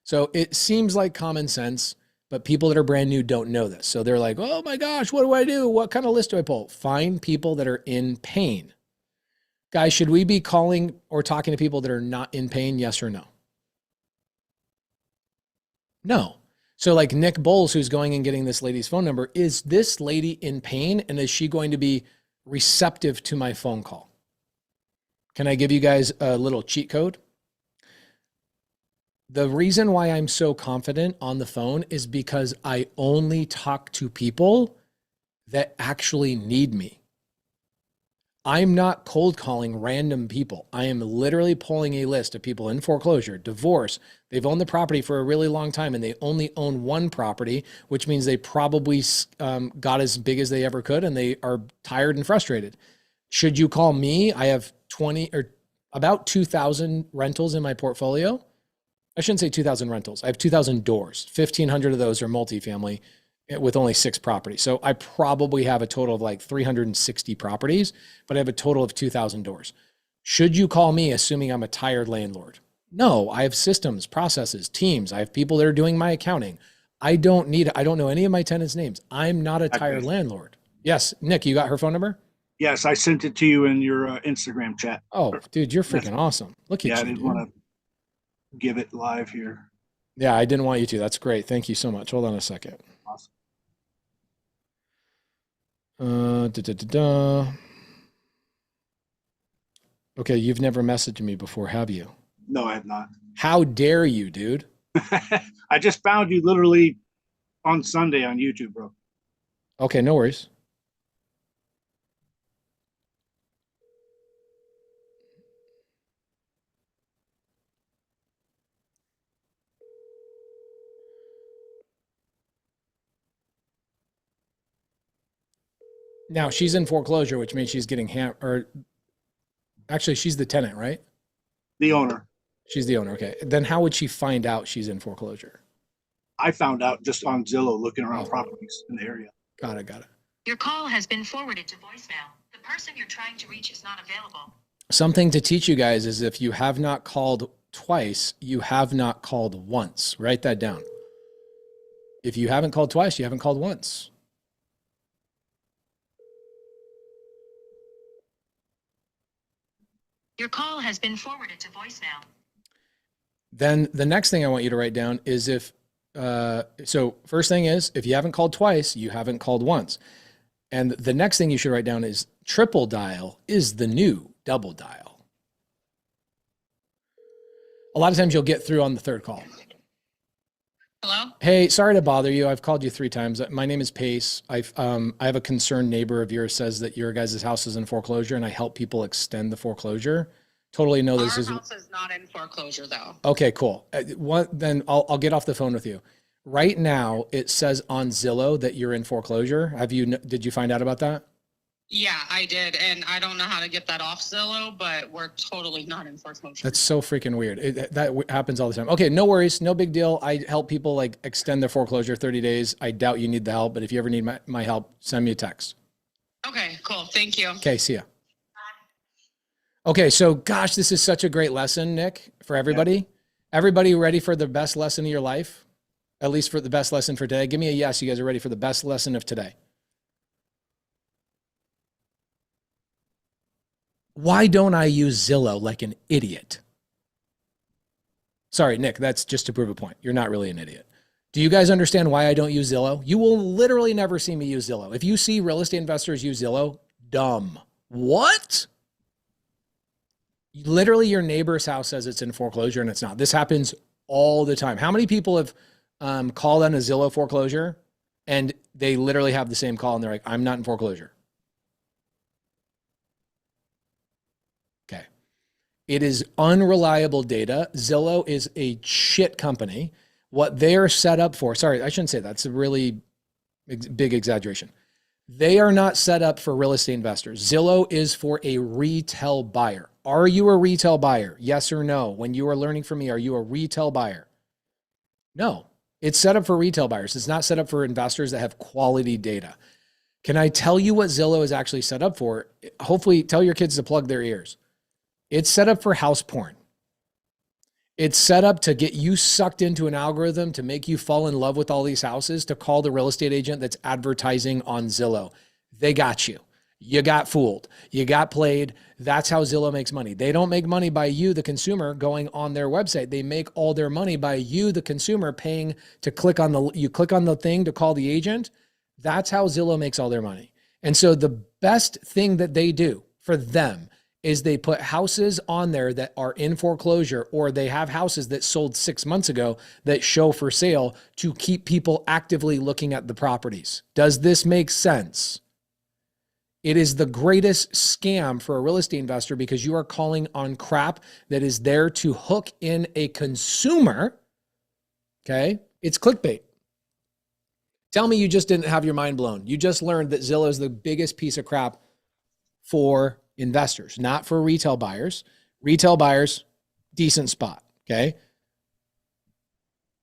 So it seems like common sense, but people that are brand new don't know this. So they're like, oh my gosh, what do I do? What kind of list do I pull? Find people that are in pain. Guys, should we be calling or talking to people that are not in pain? Yes or no? No. So like Nick Bowles, who's going and getting this lady's phone number, is this lady in pain? And is she going to be receptive to my phone call? Can I give you guys a little cheat code? The reason why I'm so confident on the phone is because I only talk to people that actually need me. I'm not cold calling random people. I am literally pulling a list of people in foreclosure, divorce. They've owned the property for a really long time and they only own one property, which means they probably got as big as they ever could and they are tired and frustrated. Should you call me? I have 20 or about 2,000 rentals in my portfolio. I shouldn't say 2,000 rentals. I have 2,000 doors. 1,500 of those are multifamily with only 6 properties. So I probably have a total of like 360 properties, but I have a total of 2,000 doors. Should you call me assuming I'm a tired landlord? No, I have systems, processes, teams. I have people that are doing my accounting. I don't know any of my tenants' names. I'm not a tired landlord. Yes, Nick, you got her phone number? Yes, I sent it to you in your Instagram chat. Oh, dude, you're freaking awesome. Look at you. Yeah, I didn't want to give it live here. Yeah, I didn't want you to. That's great. Thank you so much. Hold on a second. Awesome. Okay, you've never messaged me before, have you? No, I have not. How dare you, dude? I just found you literally on Sunday on YouTube, bro. Okay, no worries. Now she's in foreclosure, which means she's getting actually she's the tenant, right? The owner. She's the owner. Okay. Then how would she find out she's in foreclosure? I found out just on Zillow looking around properties in the area. Got it. Your call has been forwarded to voicemail. The person you're trying to reach is not available. Something to teach you guys is if you have not called twice, you have not called once. Write that down. If you haven't called twice, you haven't called once. Your call has been forwarded to voicemail. Then the next thing I want you to write down is so first thing is, if you haven't called twice, you haven't called once. And the next thing you should write down is triple dial is the new double dial. A lot of times you'll get through on the third call. Hello? Hey, sorry to bother you. I've called you 3 times. My name is Pace. I have a concerned neighbor of yours says that your guys' house is in foreclosure and I help people extend the foreclosure. Totally know this is. Our house is not in foreclosure though. Okay, cool. Then I'll get off the phone with you. Right now, it says on Zillow that you're in foreclosure. Did you find out about that? Yeah, I did. And I don't know how to get that off Zillow, but we're totally not in foreclosure. That's so freaking weird. That happens all the time. Okay, no worries. No big deal. I help people like extend their foreclosure 30 days. I doubt you need the help, but if you ever need my help, send me a text. Okay, cool. Thank you. Okay, see ya. Okay, so gosh, this is such a great lesson, Nick, for everybody. Yeah. Everybody ready for the best lesson of your life? At least for the best lesson for today? Give me a yes. You guys are ready for the best lesson of today. Why don't I use Zillow like an idiot? Sorry, Nick, that's just to prove a point. You're not really an idiot. Do you guys understand why I don't use Zillow? You will literally never see me use Zillow. If you see real estate investors use Zillow, dumb. What? Literally your neighbor's house says it's in foreclosure and it's not. This happens all the time. How many people have called on a Zillow foreclosure and they literally have the same call and they're like, I'm not in foreclosure? Okay. It is unreliable data. Zillow is a shit company. What they're set up for, sorry, I shouldn't say that. It's a really big exaggeration. They are not set up for real estate investors. Zillow is for a retail buyer. Are you a retail buyer? Yes or no? When you are learning from me, are you a retail buyer? No, it's set up for retail buyers. It's not set up for investors that have quality data. Can I tell you what Zillow is actually set up for? Hopefully tell your kids to plug their ears. It's set up for house porn. It's set up to get you sucked into an algorithm to make you fall in love with all these houses, to call the real estate agent that's advertising on Zillow. They got you. You got fooled. You got played. That's how Zillow makes money. They don't make money by you, the consumer, going on their website. They make all their money by you, the consumer, paying to click on the thing to call the agent. That's how Zillow makes all their money. And so the best thing that they do for them is they put houses on there that are in foreclosure, or they have houses that sold 6 months ago that show for sale to keep people actively looking at the properties. Does this make sense? It is the greatest scam for a real estate investor because you are calling on crap that is there to hook in a consumer. Okay. It's clickbait. Tell me you just didn't have your mind blown. You just learned that Zillow is the biggest piece of crap for investors, not for retail buyers. Retail buyers, decent spot. Okay.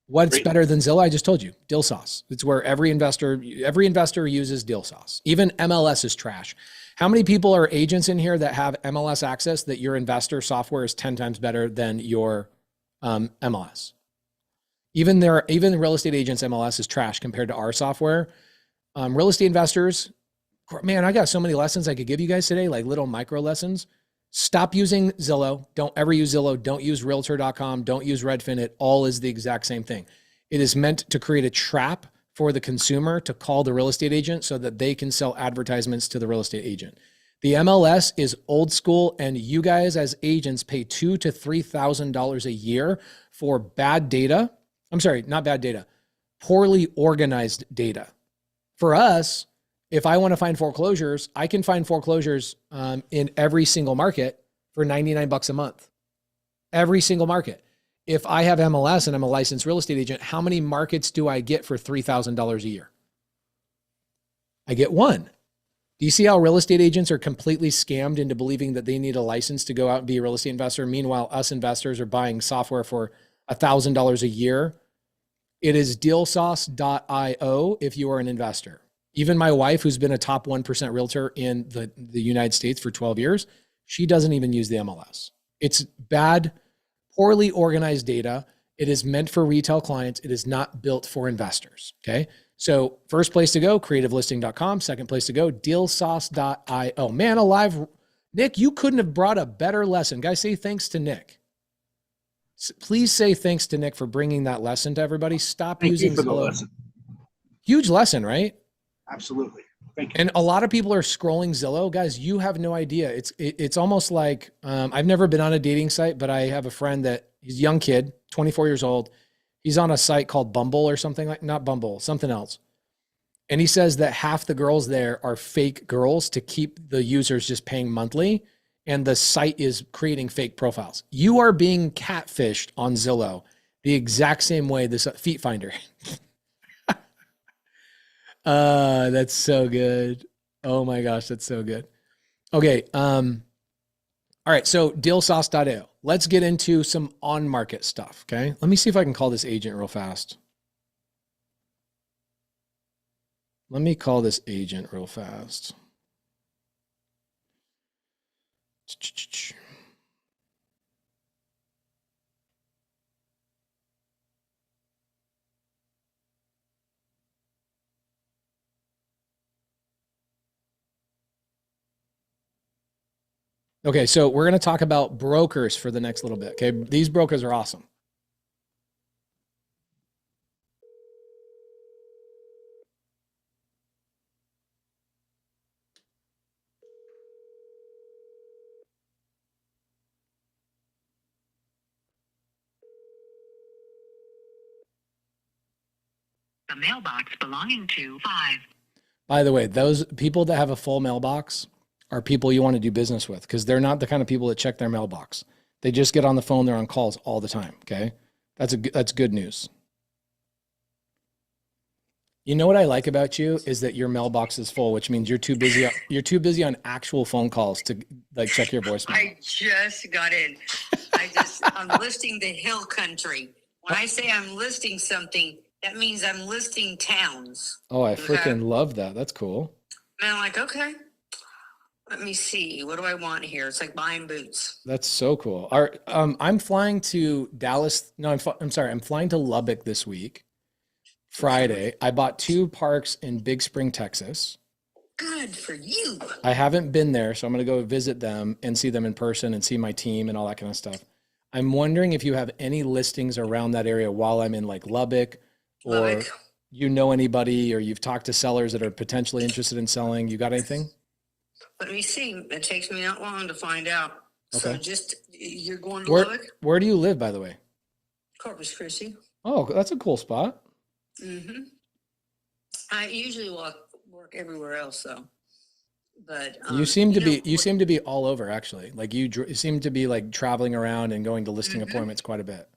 What's better than Zillow? I just told you, Deal Sauce. It's where every investor uses Deal Sauce. Even MLS is trash. How many people are agents in here that have MLS access that your investor software is 10 times better than your MLS? Even real estate agents MLS is trash compared to our software. Real estate investors, man, I got so many lessons I could give you guys today, like little micro lessons. Stop using Zillow. Don't ever use Zillow. Don't use realtor.com. Don't use Redfin. It all is the exact same thing. It is meant to create a trap for the consumer to call the real estate agent so that they can sell advertisements to the real estate agent. The MLS is old school, and you guys as agents pay $2,000 to $3,000 a year for bad data. I'm sorry, not bad data, poorly organized data. For us, if I want to find foreclosures, I can find foreclosures in every single market for $99 a month. Every single market. If I have MLS and I'm a licensed real estate agent, how many markets do I get for $3,000 a year? I get one. Do you see how real estate agents are completely scammed into believing that they need a license to go out and be a real estate investor? Meanwhile, us investors are buying software for $1,000 a year. It is dealsauce.io if you are an investor. Even my wife, who's been a top 1% realtor in the United States for 12 years, she doesn't even use the MLS. It's bad, poorly organized data. It is meant for retail clients. It is not built for investors. Okay. So first place to go, creativelisting.com. Second place to go, dealsauce.io. Man alive. Nick, you couldn't have brought a better lesson. Guys, say thanks to Nick. Please say thanks to Nick for bringing that lesson to everybody. Stop using Thank you for the lesson. Huge lesson, right? Absolutely. Thank you. And a lot of people are scrolling Zillow. Guys, you have no idea. It's almost like, I've never been on a dating site, but I have a friend that he's a young kid, 24 years old. He's on a site called Bumble or something like, not Bumble, something else. And he says that half the girls there are fake girls to keep the users just paying monthly. And the site is creating fake profiles. You are being catfished on Zillow the exact same way this Feet Finder. That's so good. Oh my gosh, that's so good. Okay. All right. So dealsauce.io. Let's get into some on-market stuff. Okay. Let me see if I can call this agent real fast. Let me call this agent real fast. Okay, so we're going to talk about brokers for the next little bit. Okay, these brokers are awesome. The mailbox belonging to 5. By the way, those people that have a full mailbox are people you want to do business with because they're not the kind of people that check their mailbox. They just get on the phone. They're on calls all the time. Okay, that's good news. You know what I like about you is that your mailbox is full, which means you're too busy. You're too busy on actual phone calls to like check your voicemail. I just got in. I'm listing the hill country. When I say I'm listing something, that means I'm listing towns. Oh, I freaking love that. That's cool. And I'm like, okay, let me see. What do I want here? It's like buying boots. That's so cool. I'm flying to Dallas. No, I'm sorry. I'm flying to Lubbock this week. Friday. I bought 2 parks in Big Spring, Texas. Good for you. I haven't been there, so I'm going to go visit them and see them in person and see my team and all that kind of stuff. I'm wondering if you have any listings around that area while I'm in like Lubbock, or you know anybody, or you've talked to sellers that are potentially interested in selling. You got anything? Let me see. It takes me not long to find out. Okay. So you're going to Lubbock? Where do you live, by the way? Corpus Christi. Oh, that's a cool spot. Mm-hmm. I usually work everywhere else, though. But you seem to be all over, actually. Like you seem to be like traveling around and going to listing appointments quite a bit.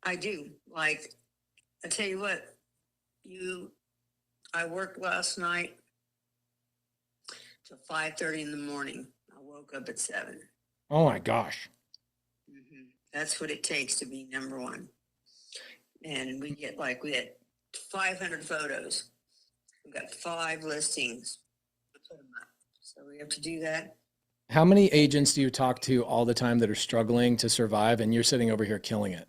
I do. Like, I tell you what, I worked last night till 5:30 in the morning. I woke up at 7. Oh my gosh. That's what it takes to be number one. And we had 500 photos. We've got 5 listings. Put them up. So we have to do that. How many agents do you talk to all the time that are struggling to survive, and you're sitting over here killing it?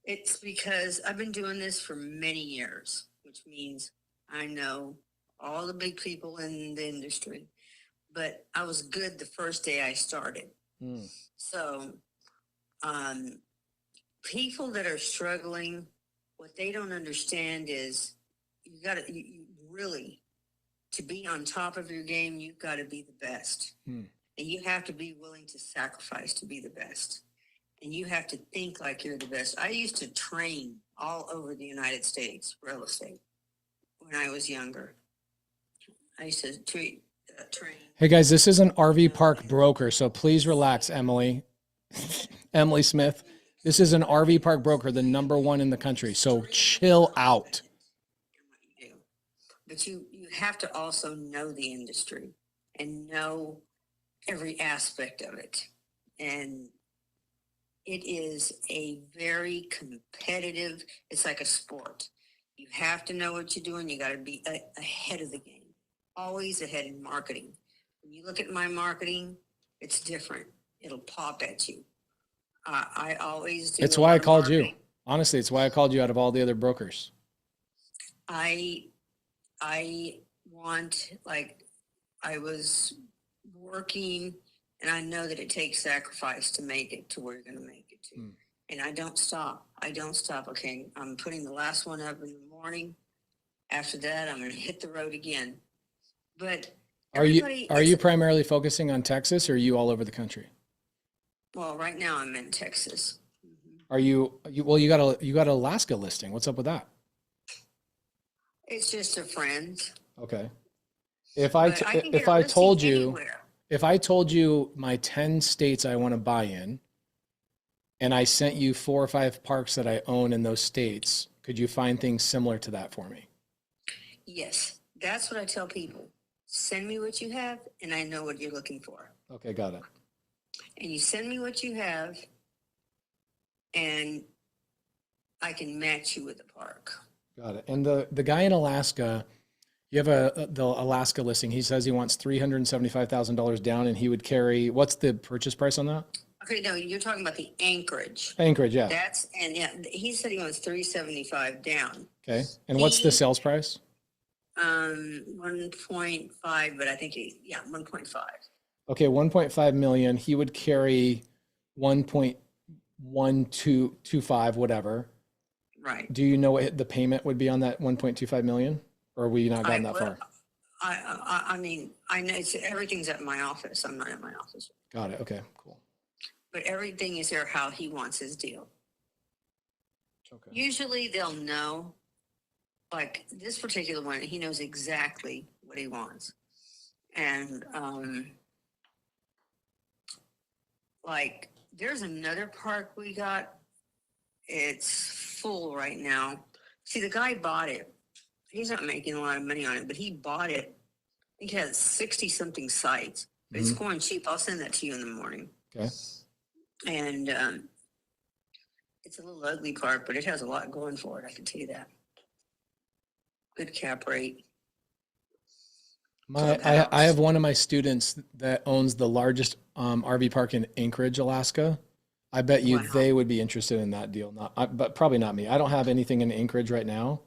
It's because I've been doing this for many years, which means I know all the big people in the industry, but I was good the first day I started. So, people that are struggling, what they don't understand is you really, to be on top of your game, you've got to be the best. And you have to be willing to sacrifice to be the best. And you have to think like you're the best. I used to train all over the United States, real estate, when I was younger. I used to train. Hey guys, this is an RV park broker, so please relax, Emily. Emily Smith. This is an RV park broker, the #1 in the country. So chill out. But you have to also know the industry and know every aspect of it. And it is a very competitive, it's like a sport. You have to know what you're doing. You got to be ahead of the game, always ahead in marketing. When you look at my marketing, it's different. It'll pop at you. I always do. It's why I called you. Honestly, it's why I called you out of all the other brokers. I want, like, I was working, and I know that it takes sacrifice to make it to where you're going to make it to. And I don't stop. Okay, I'm putting the last one up in the morning. After that, I'm going to hit the road again. But are you primarily focusing on Texas, or are you all over the country? Well, right now I'm in Texas. Are you you got an Alaska listing. What's up with that? It's just a friend. Okay. If I told you my 10 states I want to buy in, and I sent you 4 or 5 parks that I own in those states, could you find things similar to that for me? Yes, That's what I tell people. Send me what you have, and I know what you're looking for. Okay, got it. And you send me what you have, and I can match you with the park. Got it. And the guy in Alaska, you have the Alaska listing. He says he wants $375,000 down, and he would carry. What's the purchase price on that? Okay, no, you're talking about the Anchorage. Anchorage, yeah. He said he wants 375 down. Okay. And what's the sales price? 1.5, but I think 1.5. Okay, 1.5 million. He would carry 1.1225, whatever. Right. Do you know what the payment would be on that 1.25 million? Or are we not gotten that far? I mean, I know everything's at my office. I'm not at my office. Got it. Okay, cool. But everything is there how he wants his deal. Okay. Usually they'll know, like this particular one, he knows exactly what he wants. And like there's another park we got. It's full right now. See, the guy bought it. He's not making a lot of money on it, but he bought it. I think he has 60 something sites. But it's going cheap. I'll send that to you in the morning. Okay. And it's a little ugly park, but it has a lot going for it. I can tell you that. Good cap rate. I have one of my students that owns the largest RV park in Anchorage, Alaska. I bet you they would be interested in that deal. But probably not me. I don't have anything in Anchorage right now,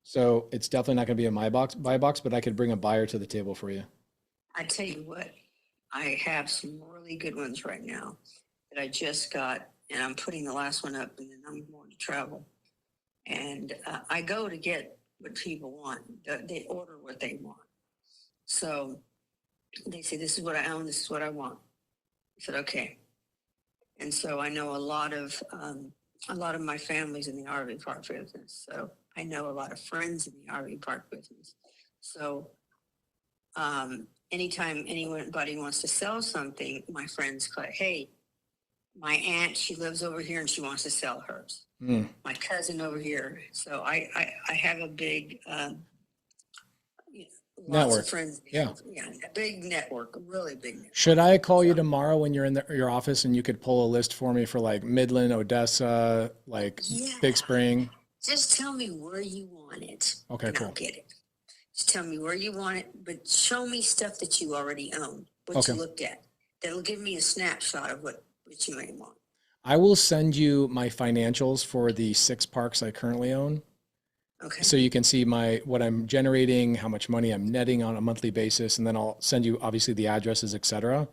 so it's definitely not going to be in my buy box. But I could bring a buyer to the table for you. I tell you what, I have some really good ones right now that I just got, and I'm putting the last one up, and then I'm going to travel. And I go to get what people want. They order what they want. So they say, "This is what I own. This is what I want." I said, "Okay." And so I know a lot of my family's in the RV park business. So I know a lot of friends in the RV park business. So anytime anybody wants to sell something, my friends go, "Hey, my aunt, she lives over here and she wants to sell hers. My cousin over here." So I have a big lots of friends. Yeah, a big network, a really big network. Should I call you tomorrow when you're in your office and you could pull a list for me for like Midland, Odessa, like Big Spring? Just tell me where you want it. Okay, and cool. I'll get it. Just tell me where you want it, but show me stuff that you already own, what you looked at. That'll give me a snapshot of what you may want. I will send you my financials for the 6 parks I currently own. Okay. So you can see what I'm generating, how much money I'm netting on a monthly basis, and then I'll send you obviously the addresses, etc.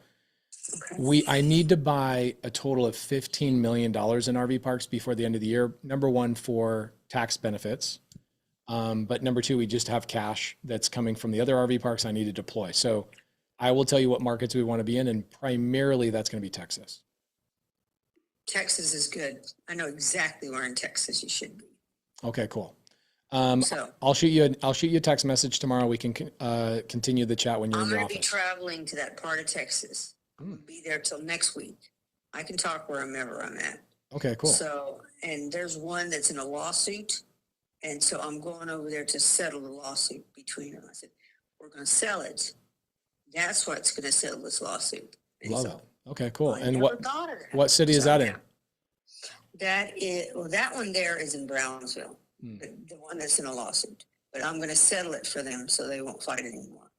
Okay. I need to buy a total of $15 million in RV parks before the end of the year. Number one, for tax benefits. But number two, we just have cash that's coming from the other RV parks I need to deploy. So I will tell you what markets we want to be in, and primarily that's going to be Texas. Texas is good. I know exactly where in Texas you should be. Okay, cool. I'll shoot you a text message tomorrow. We can continue the chat when you're in your office. I'm going to be traveling to that part of Texas. I'll be there till next week. I can talk wherever I'm at. Okay, cool. So, and there's one that's in a lawsuit. And so I'm going over there to settle the lawsuit between them. I said, we're going to sell it. That's what's going to settle this lawsuit. And Love so, it. Okay, cool. And what city is that in? That one there is in Brownsville, the one that's in a lawsuit. But I'm going to settle it for them so they won't fight anymore.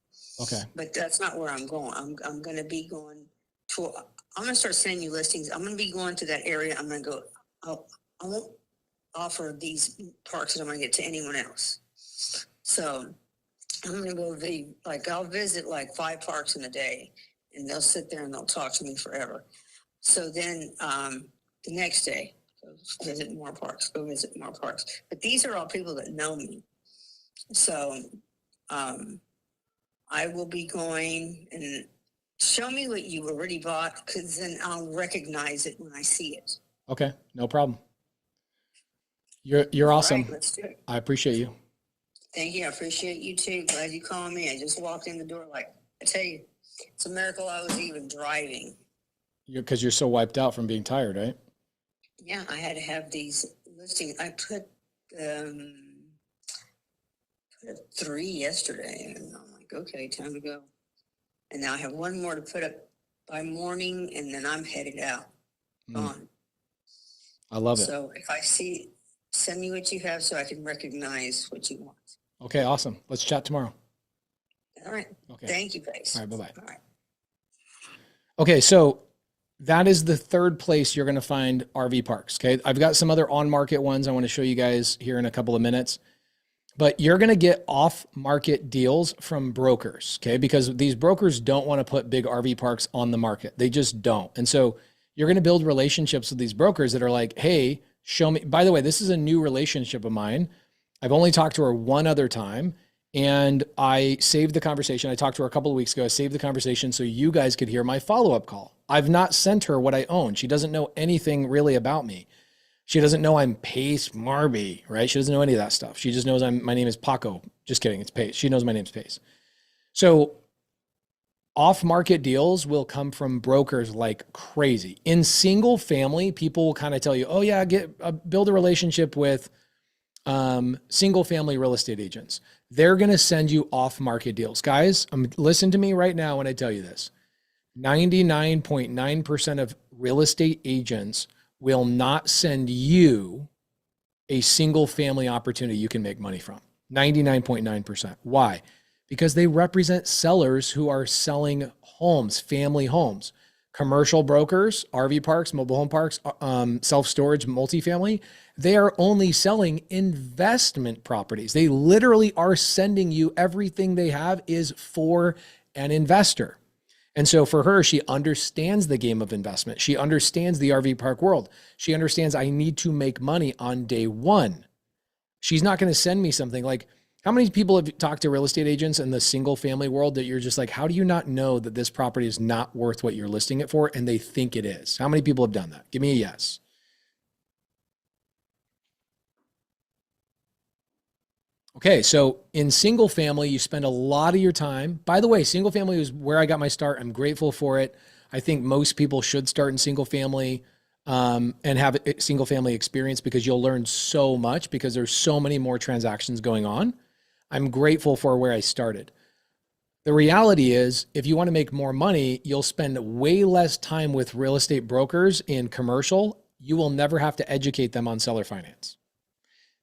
Okay. But that's not where I'm going. I'm going to be going to. I'm going to start sending you listings. I'm going to be going to that area. I'm going to go. I won't offer these parks that I'm going to get to anyone else. So I'm going to go I'll visit like 5 parks in a day, and they'll sit there and they'll talk to me forever. So then the next day, go visit more parks. But these are all people that know me. So I will be going, and show me what you already bought, because then I'll recognize it when I see it. Okay, no problem. You're awesome. Right, let's do it. I appreciate you. Thank you. I appreciate you too. Glad you called me. I just walked in the door. Like I tell you, it's a miracle I was even driving. Because you're so wiped out from being tired, right? Yeah, I had to have these listings. I put put up 3 yesterday, and I'm like, okay, time to go. And now I have 1 more to put up by morning, and then I'm headed out. Gone. I love it. So if I see, send me what you have so I can recognize what you want. Okay, awesome. Let's chat tomorrow. All right. Okay. Thank you, guys. All right, bye-bye. All right. Okay, so that is the third place you're going to find RV parks. Okay, I've got some other on-market ones I want to show you guys here in a couple of minutes. But you're going to get off-market deals from brokers, okay? Because these brokers don't want to put big RV parks on the market. They just don't. And so you're going to build relationships with these brokers that are like, hey, show me. By the way, this is a new relationship of mine. I've only talked to her one other time, and I saved the conversation. I talked to her a couple of weeks ago. I saved the conversation so you guys could hear my follow-up call. I've not sent her what I own. She doesn't know anything really about me. She doesn't know I'm Pace Morby, right? She doesn't know any of that stuff. She just knows my name is Paco. Just kidding, it's Pace. She knows my name's Pace. So off-market deals will come from brokers like crazy. In single family, people will kind of tell you, oh yeah, build a relationship with single family real estate agents. They're going to send you off-market deals. Guys, listen to me right now when I tell you this. 99.9% of real estate agents will not send you a single family opportunity you can make money from. 99.9%. Why? Because they represent sellers who are selling homes, family homes. Commercial brokers, RV parks, mobile home parks, self-storage, multifamily, they are only selling investment properties. They literally are sending you everything they have is for an investor. And so for her, she understands the game of investment. She understands the RV park world. She understands I need to make money on day one. She's not going to send me something like, how many people have talked to real estate agents in the single family world that you're just like, how do you not know that this property is not worth what you're listing it for? And they think it is. How many people have done that? Give me a yes. Okay, so in single family, you spend a lot of your time. By the way, single family was where I got my start. I'm grateful for it. I think most people should start in single family and have a single family experience because you'll learn so much because there's so many more transactions going on. I'm grateful for where I started. The reality is, if you want to make more money, you'll spend way less time with real estate brokers in commercial. You will never have to educate them on seller finance.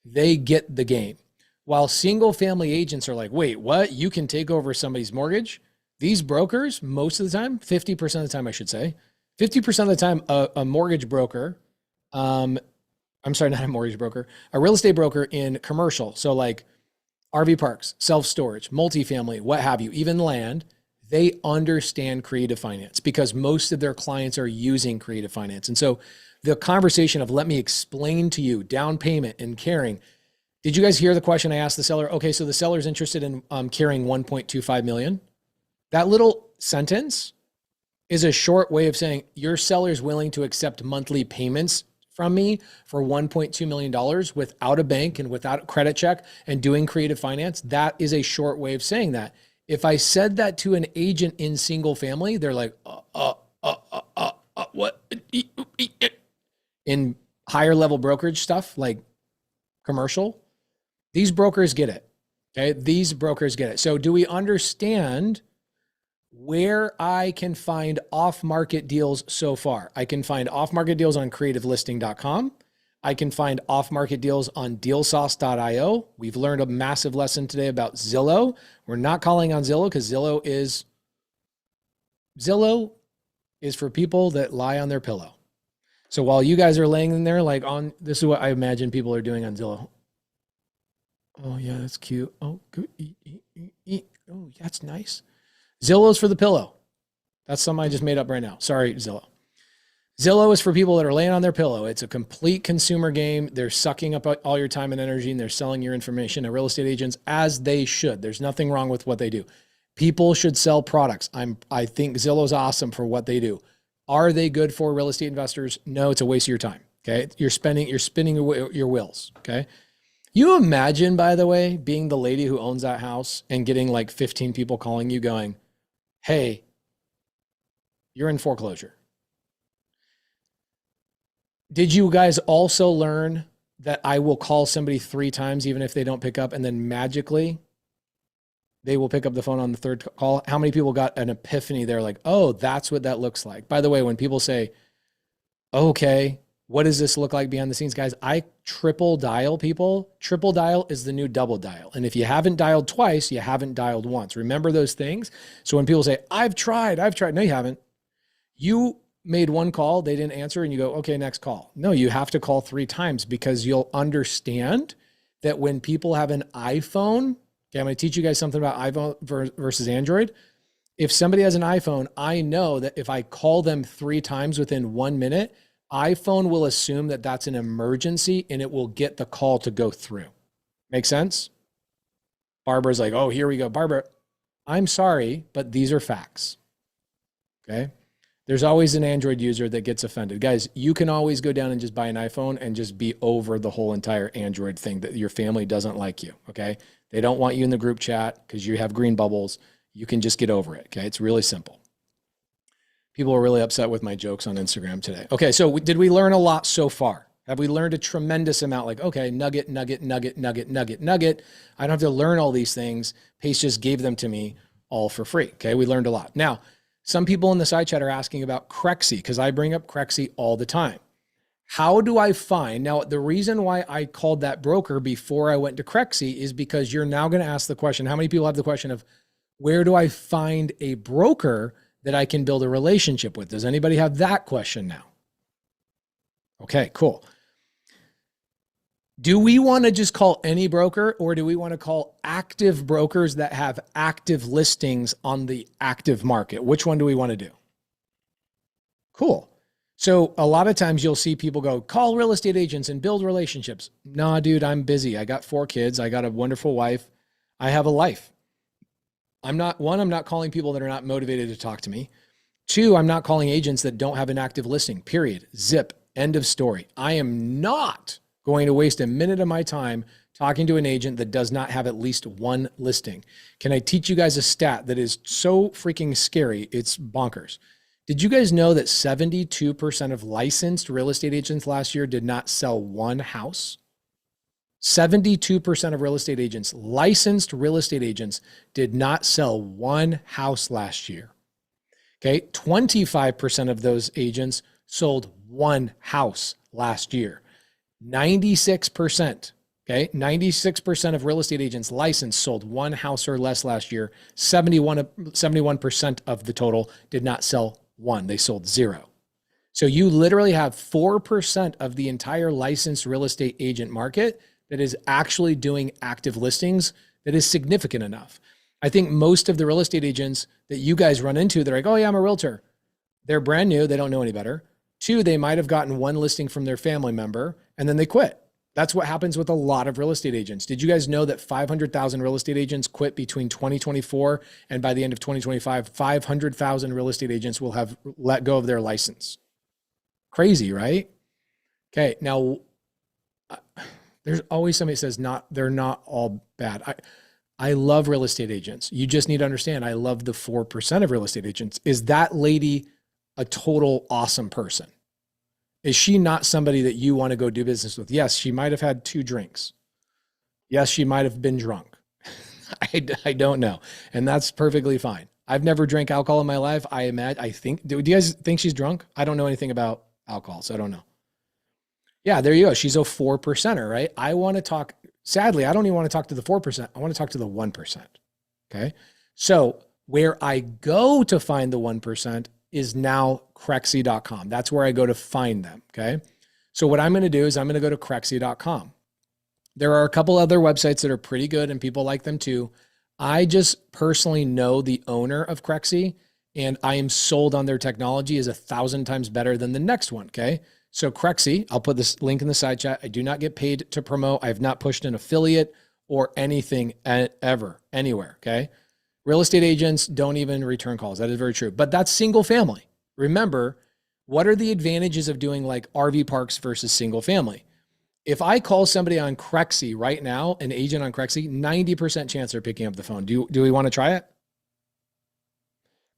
They get the game. While single family agents are like, wait, what? You can take over somebody's mortgage? These brokers, most of the time, 50% of the time, I should say, 50% of the time, a mortgage broker, I'm sorry, not a mortgage broker, a real estate broker in commercial. So like RV parks, self-storage, multifamily, what have you, even land, they understand creative finance because most of their clients are using creative finance. And so the conversation of let me explain to you down payment and carrying. Did you guys hear the question I asked the seller? Okay, so the seller's interested in carrying 1.25 million. That little sentence is a short way of saying your seller's willing to accept monthly payments from me for $1.2 million without a bank and without a credit check and doing creative finance. That is a short way of saying that. If I said that to an agent in single family, they're like, what? In higher level brokerage stuff, like commercial, these brokers get it. Okay. These brokers get it. So do we understand where I can find off-market deals so far? I can find off-market deals on creativelisting.com. I can find off-market deals on dealsauce.io. We've learned a massive lesson today about Zillow. We're not calling on Zillow because Zillow is for people that lie on their pillow. So while you guys are laying in there, like this is what I imagine people are doing on Zillow. Oh yeah, that's cute. Oh, good. Oh, that's nice. Zillow's for the pillow. That's something I just made up right now. Sorry, Zillow. Zillow is for people that are laying on their pillow. It's a complete consumer game. They're sucking up all your time and energy, and they're selling your information to real estate agents as they should. There's nothing wrong with what they do. People should sell products. I think Zillow's awesome for what they do. Are they good for real estate investors? No, it's a waste of your time. Okay. You're spinning your wheels. Okay. You imagine, by the way, being the lady who owns that house and getting like 15 people calling you going, hey, you're in foreclosure. Did you guys also learn that I will call somebody 3 times even if they don't pick up, and then magically they will pick up the phone on the third call. How many people got an epiphany? They're like, oh, that's what that looks like. By the way, when people say, okay, what does this look like behind the scenes, guys? I triple dial people. Triple dial is the new double dial. And if you haven't dialed twice, you haven't dialed once. Remember those things? So when people say, I've tried. No, you haven't. You made one call, they didn't answer, and you go, okay, next call. No, you have to call 3 times because you'll understand that when people have an iPhone, okay, I'm going to teach you guys something about iPhone versus Android. If somebody has an iPhone, I know that if I call them 3 times within 1 minute, iPhone will assume that that's an emergency and it will get the call to go through. Make sense? Barbara's like, oh, here we go. Barbara, I'm sorry, but these are facts. Okay. There's always an Android user that gets offended. Guys, you can always go down and just buy an iPhone and just be over the whole entire Android thing that your family doesn't like you. Okay. They don't want you in the group chat because you have green bubbles. You can just get over it. Okay. It's really simple. People are really upset with my jokes on Instagram today. Okay, so did we learn a lot so far? Have we learned a tremendous amount? Like, okay, nugget. I don't have to learn all these things. Pace just gave them to me all for free. Okay, we learned a lot. Now, some people in the side chat are asking about Crexy because I bring up Crexy all the time. How do I find? Now, the reason why I called that broker before I went to Crexy is because you're now going to ask the question. How many people have the question of where do I find a broker that I can build a relationship with? Does anybody have that question now? Okay, cool. Do we want to just call any broker, or do we want to call active brokers that have active listings on the active market? Which one do we want to do? Cool. So a lot of times you'll see people go, call real estate agents and build relationships. Nah, dude, I'm busy. I got 4 kids. I got a wonderful wife. I have a life. I'm not calling people that are not motivated to talk to me. 2, I'm not calling agents that don't have an active listing, period. Zip, end of story. I am not going to waste a minute of my time talking to an agent that does not have at least 1 listing. Can I teach you guys a stat that is so freaking scary? It's bonkers. Did you guys know that 72% of licensed real estate agents last year did not sell 1 house? 72% of real estate agents, licensed real estate agents, did not sell 1 house last year. Okay, 25% of those agents sold 1 house last year. 96%, okay, 96% of real estate agents licensed sold 1 house or less last year. 71% of the total did not sell 1. They sold 0. So you literally have 4% of the entire licensed real estate agent market that is actually doing active listings that is significant enough. I think most of the real estate agents that you guys run into, they're like, oh yeah, I'm a realtor. They're brand new. They don't know any better. 2, they might've gotten 1 listing from their family member and then they quit. That's what happens with a lot of real estate agents. Did you guys know that 500,000 real estate agents quit between 2024 and by the end of 2025, 500,000 real estate agents will have let go of their license? Crazy, right? Okay, now there's always somebody that says they're not all bad. I love real estate agents. You just need to understand, I love the 4% of real estate agents. Is that lady a total awesome person? Is she not somebody that you want to go do business with? Yes, she might have had 2 drinks. Yes, she might have been drunk. I don't know. And that's perfectly fine. I've never drank alcohol in my life. Do you guys think she's drunk? I don't know anything about alcohol, so I don't know. Yeah, there you go. She's a 4%er, right? I want to talk, sadly, I don't even want to talk to the 4%. I want to talk to the 1%. Okay. So where I go to find the 1% is now Crexy.com. That's where I go to find them. Okay. So what I'm going to do is I'm going to go to Crexy.com. There are a couple other websites that are pretty good and people like them too. I just personally know the owner of Crexy and I am sold on their technology is 1,000 times better than the next one. Okay. So Crexy, I'll put this link in the side chat. I do not get paid to promote. I have not pushed an affiliate or anything ever, anywhere, okay? Real estate agents don't even return calls. That is very true. But that's single family. Remember, what are the advantages of doing like RV parks versus single family? If I call somebody on Crexy right now, an agent on Crexy, 90% chance they're picking up the phone. Do we want to try it?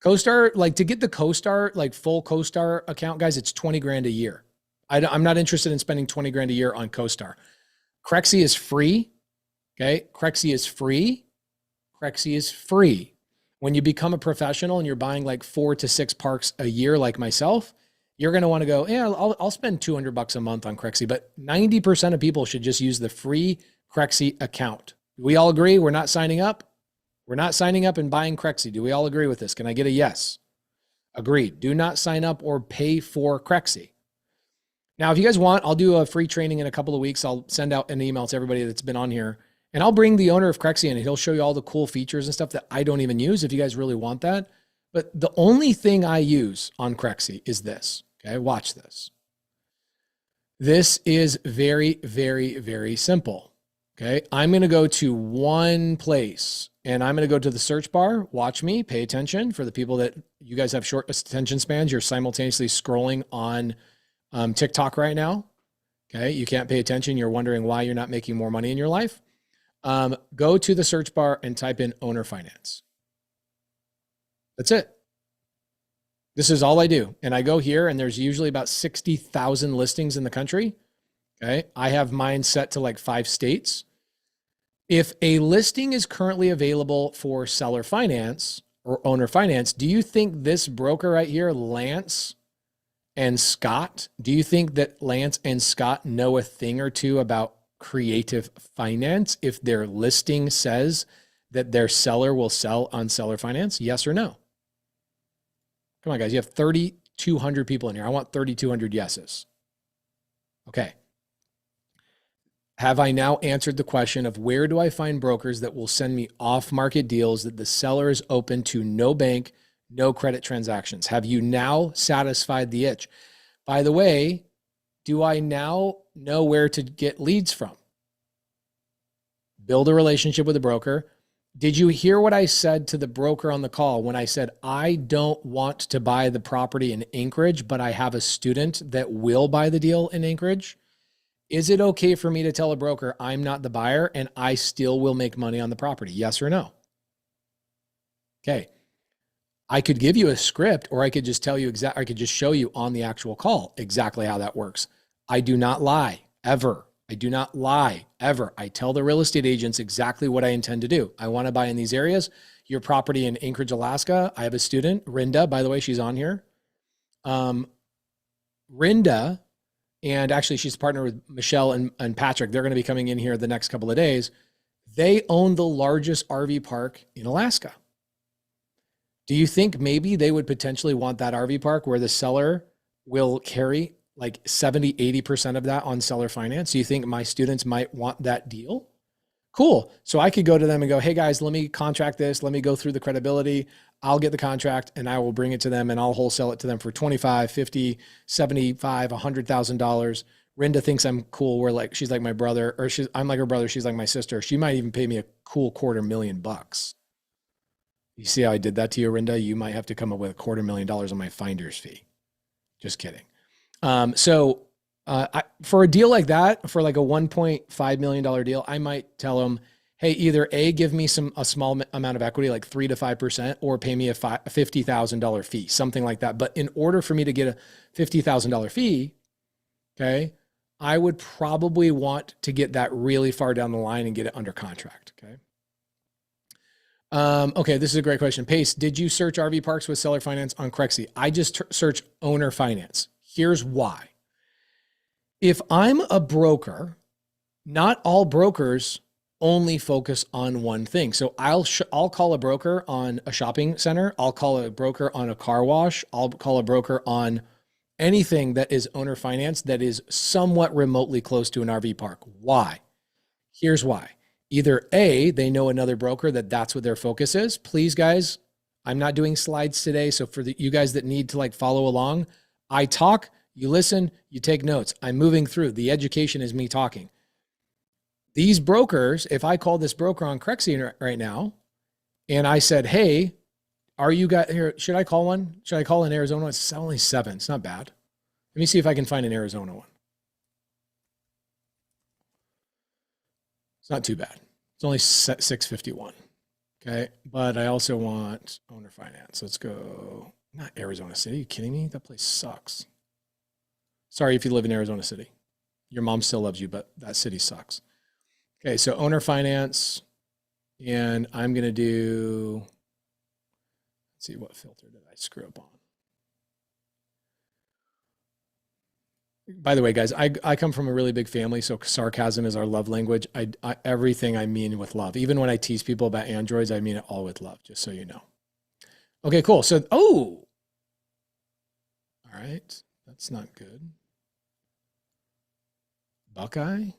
CoStar, like to get the CoStar, like full CoStar account, guys, it's 20 grand a year. I'm not interested in spending 20 grand a year on CoStar. Crexy is free. Okay. Crexy is free. Crexy is free. When you become a professional and you're buying like 4 to 6 parks a year, like myself, you're going to want to go, yeah, I'll spend $200 a month on Crexy, but 90% of people should just use the free Crexy account. We all agree we're not signing up? We're not signing up and buying Crexy. Do we all agree with this? Can I get a yes? Agreed. Do not sign up or pay for Crexy. Now, if you guys want, I'll do a free training in a couple of weeks. I'll send out an email to everybody that's been on here, and I'll bring the owner of Crexy in, and he'll show you all the cool features and stuff that I don't even use if you guys really want that. But the only thing I use on Crexy is this. Okay, watch this. This is very, very, very simple. Okay, I'm going to go to one place, and I'm going to go to the search bar. Watch me, pay attention. For the people that you guys have short attention spans, you're simultaneously scrolling on TikTok right now. Okay, you can't pay attention. You're wondering why you're not making more money in your life. Go to the search bar and type in owner finance. That's it. This is all I do. And I go here, and there's usually about 60,000 listings in the country. Okay, I have mine set to like 5 states. If a listing is currently available for seller finance or owner finance, do you think this broker right here, Lance and Scott, do you think that Lance and Scott know a thing or two about creative finance if their listing says that their seller will sell on seller finance? Yes or no? Come on, guys. You have 3,200 people in here. I want 3,200 yeses. Okay. Have I now answered the question of where do I find brokers that will send me off-market deals that the seller is open to no bank, no credit transactions? Have you now satisfied the itch? By the way, do I now know where to get leads from? Build a relationship with a broker. Did you hear what I said to the broker on the call when I said, I don't want to buy the property in Anchorage, but I have a student that will buy the deal in Anchorage? Is it okay for me to tell a broker I'm not the buyer and I still will make money on the property? Yes or no? Okay. I could give you a script, or I could just tell you I could just show you on the actual call exactly how that works. I do not lie ever. I do not lie ever. I tell the real estate agents exactly what I intend to do. I want to buy in these areas. Your property in Anchorage, Alaska. I have a student, Rinda, by the way, she's on here. Rinda, and actually she's partnered with Michelle and Patrick. They're going to be coming in here the next couple of days. They own the largest RV park in Alaska. Do you think maybe they would potentially want that RV park where the seller will carry like 70, 80% of that on seller finance? Do you think my students might want that deal? Cool. So I could go to them and go, hey guys, let me contract this. Let me go through the credibility. I'll get the contract and I will bring it to them and I'll wholesale it to them for $25, $50, $75, $100,000. Rinda thinks I'm cool. She's like my brother, or I'm like her brother. She's like my sister. She might even pay me a cool $250,000. You see how I did that to you, Rinda? You might have to come up with $250,000 on my finder's fee. Just kidding. For a deal like that, for like a $1.5 million deal, I might tell them, hey, either A, give me a small amount of equity, like 3 to 5%, or pay me a $50,000 fee, something like that. But in order for me to get a $50,000 fee, okay, I would probably want to get that really far down the line and get it under contract. Okay. Okay, this is a great question. Pace, did you search RV parks with seller finance on Crexy? I just searched owner finance. Here's why. If I'm a broker, not all brokers only focus on one thing. So I'll call a broker on a shopping center. I'll call a broker on a car wash. I'll call a broker on anything that is owner finance that is somewhat remotely close to an RV park. Why? Here's why. Either A, they know another broker that's what their focus is. Please, guys, I'm not doing slides today. So for you guys that need to follow along, I talk, you listen, you take notes. I'm moving through. The education is me talking. These brokers, if I call this broker on Crexy right now, and I said, hey, are you guys here? Should I call one? Should I call in Arizona? It's only 7. It's not bad. Let me see if I can find an Arizona one. It's not too bad. It's only 651. Okay. But I also want owner finance. Let's go. Not Arizona City. Are you kidding me? That place sucks. Sorry if you live in Arizona City. Your mom still loves you, but that city sucks. Okay. So owner finance. And I'm going to do, let's see, what filter did I screw up on? By the way, guys, I come from a really big family, so sarcasm is our love language. Everything I mean with love. Even when I tease people about androids, I mean it all with love, just so you know. Okay, cool. So, oh, all right. That's not good. Buckeye.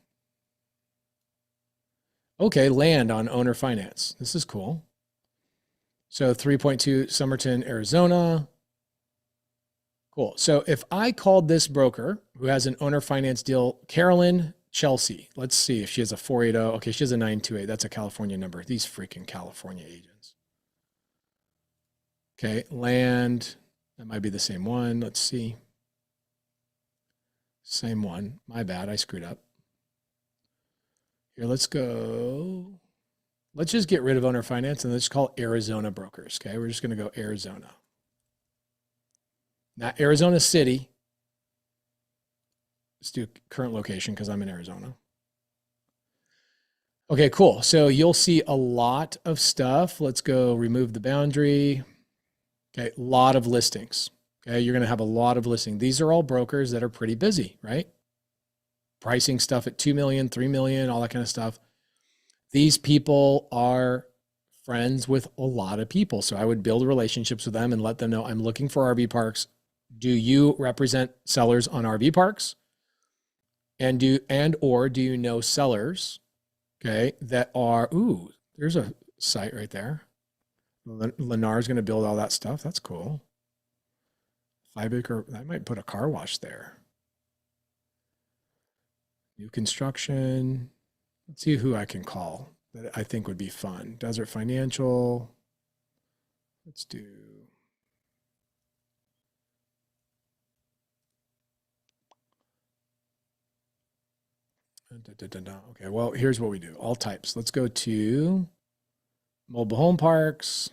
Okay, land on owner finance. This is cool. So 3.2 Somerton, Arizona. Cool. So if I called this broker who has an owner finance deal, Carolyn Chelsea, let's see if she has a 480. Okay, she has a 928. That's a California number. These freaking California agents. Okay, land. That might be the same one. Let's see. Same one. My bad. I screwed up. Here, let's go. Let's just get rid of owner finance and let's call Arizona brokers. Okay, we're just going to go Arizona. Not Arizona City. Let's do current location because I'm in Arizona. Okay, cool. So you'll see a lot of stuff. Let's go remove the boundary. Okay, a lot of listings. Okay, you're going to have a lot of listings. These are all brokers that are pretty busy, right? Pricing stuff at 2 million, 3 million, all that kind of stuff. These people are friends with a lot of people. So I would build relationships with them and let them know I'm looking for RV parks. Do you represent sellers on RV parks? And or do you know sellers, okay, that are, ooh, there's a site right there. Lennar's going to build all that stuff. That's cool. 5 acre, I might put a car wash there. New construction. Let's see who I can call that I think would be fun. Desert Financial. Let's do. Okay, well, here's what we do. All types. Let's go to mobile home parks.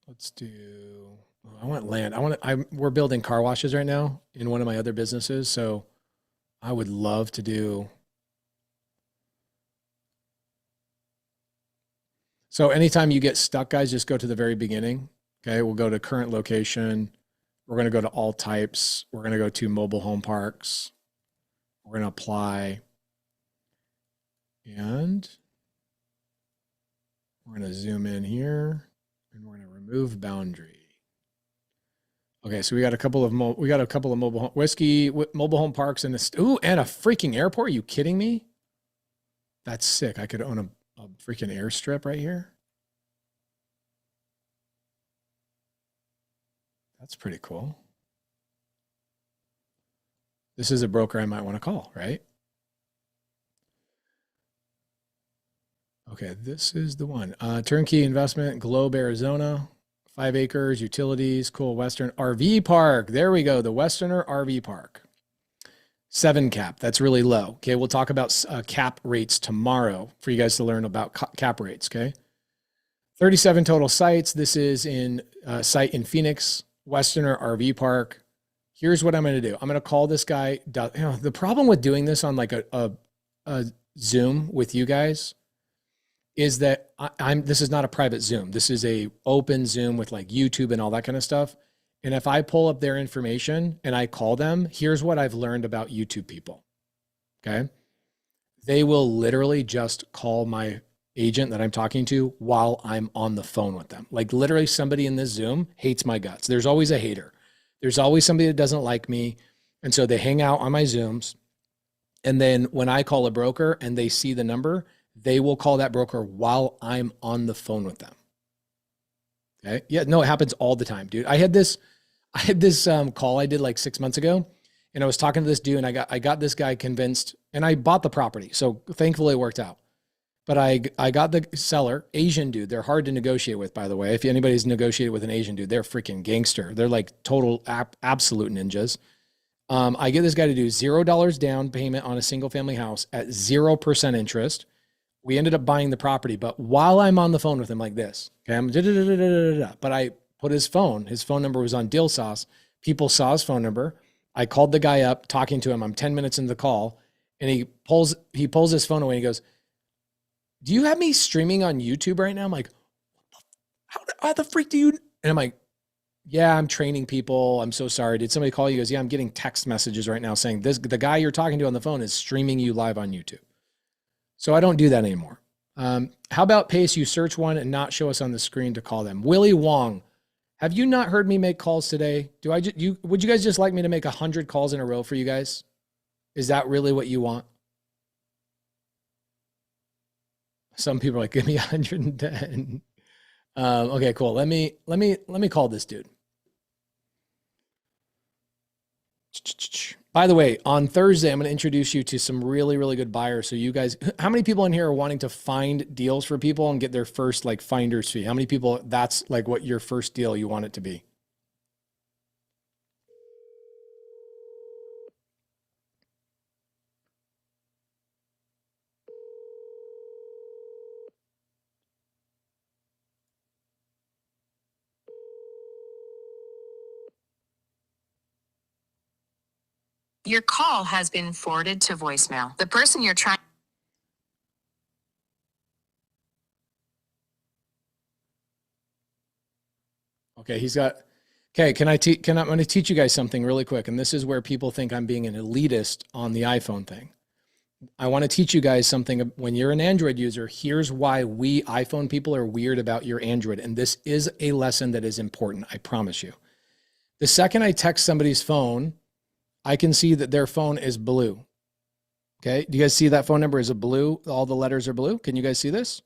Let's do, I want land. We're building car washes right now in one of my other businesses. So I would love to do. So anytime you get stuck, guys, just go to the very beginning. Okay, we'll go to current location. We're going to go to all types. We're going to go to mobile home parks. We're going to apply. And we're going to zoom in here and we're going to remove boundary. Okay, so we got a couple of mobile home, mobile home parks and and a freaking airport. Are you kidding me? That's sick. I could own a freaking airstrip right here. That's pretty cool. This is a broker I might want to call, right? Okay, this is the one. Turnkey investment, Globe, Arizona, 5 acres, utilities, cool. Western RV park. There we go. The Westerner RV park. 7 cap. That's really low. Okay, we'll talk about cap rates tomorrow for you guys to learn about cap rates. Okay, 37 total sites. This is in site in Phoenix, Westerner RV park. Here's what I'm going to do. I'm going to call this guy. The problem with doing this on like a Zoom with you guys is that this is not a private Zoom. This is a open Zoom with like YouTube and all that kind of stuff. And if I pull up their information and I call them, here's what I've learned about YouTube people. Okay. They will literally just call my agent that I'm talking to while I'm on the phone with them. Like literally somebody in this Zoom hates my guts. There's always a hater. There's always somebody that doesn't like me. And so they hang out on my Zooms. And then when I call a broker and they see the number, they will call that broker while I'm on the phone with them. Okay. Yeah, no, it happens all the time, dude. I had this call I did like 6 months ago, and I was talking to this dude, and I got this guy convinced, and I bought the property. So thankfully it worked out. But I got the seller, Asian dude. They're hard to negotiate with, by the way. If anybody's negotiated with an Asian dude, they're freaking gangster. They're like total absolute ninjas. I get this guy to do $0 down payment on a single family house at 0% interest. We ended up buying the property, but while I'm on the phone with him like this, okay, but I put his phone number was on Deal Sauce. People saw his phone number. I called the guy up, talking to him. I'm 10 minutes into the call, and he pulls his phone away and he goes, do you have me streaming on YouTube right now? I'm like, how the freak do you? And I'm like, yeah, I'm training people. I'm so sorry. Did somebody call you? He goes, yeah, I'm getting text messages right now saying the guy you're talking to on the phone is streaming you live on YouTube. So I don't do that anymore. How about Pace? You search one and not show us on the screen to call them. Willie Wong, have you not heard me make calls today? Would you guys just like me to make 100 calls in a row for you guys? Is that really what you want? Some people are like, give me 110. Okay, cool. Let me call this dude. By the way, on Thursday, I'm going to introduce you to some really, really good buyers. So you guys, how many people in here are wanting to find deals for people and get their first like finder's fee? How many people, that's like what your first deal you want it to be? Your call has been forwarded to voicemail. The person you're trying. Okay, he's got, okay, I'm going to teach you guys something really quick. And this is where people think I'm being an elitist on the iPhone thing. I want to teach you guys something. When you're an Android user, here's why we iPhone people are weird about your Android. And this is a lesson that is important, I promise you. The second I text somebody's phone, I can see that their phone is blue. Okay, do you guys see that phone number is a blue? All the letters are blue. Can you guys see this?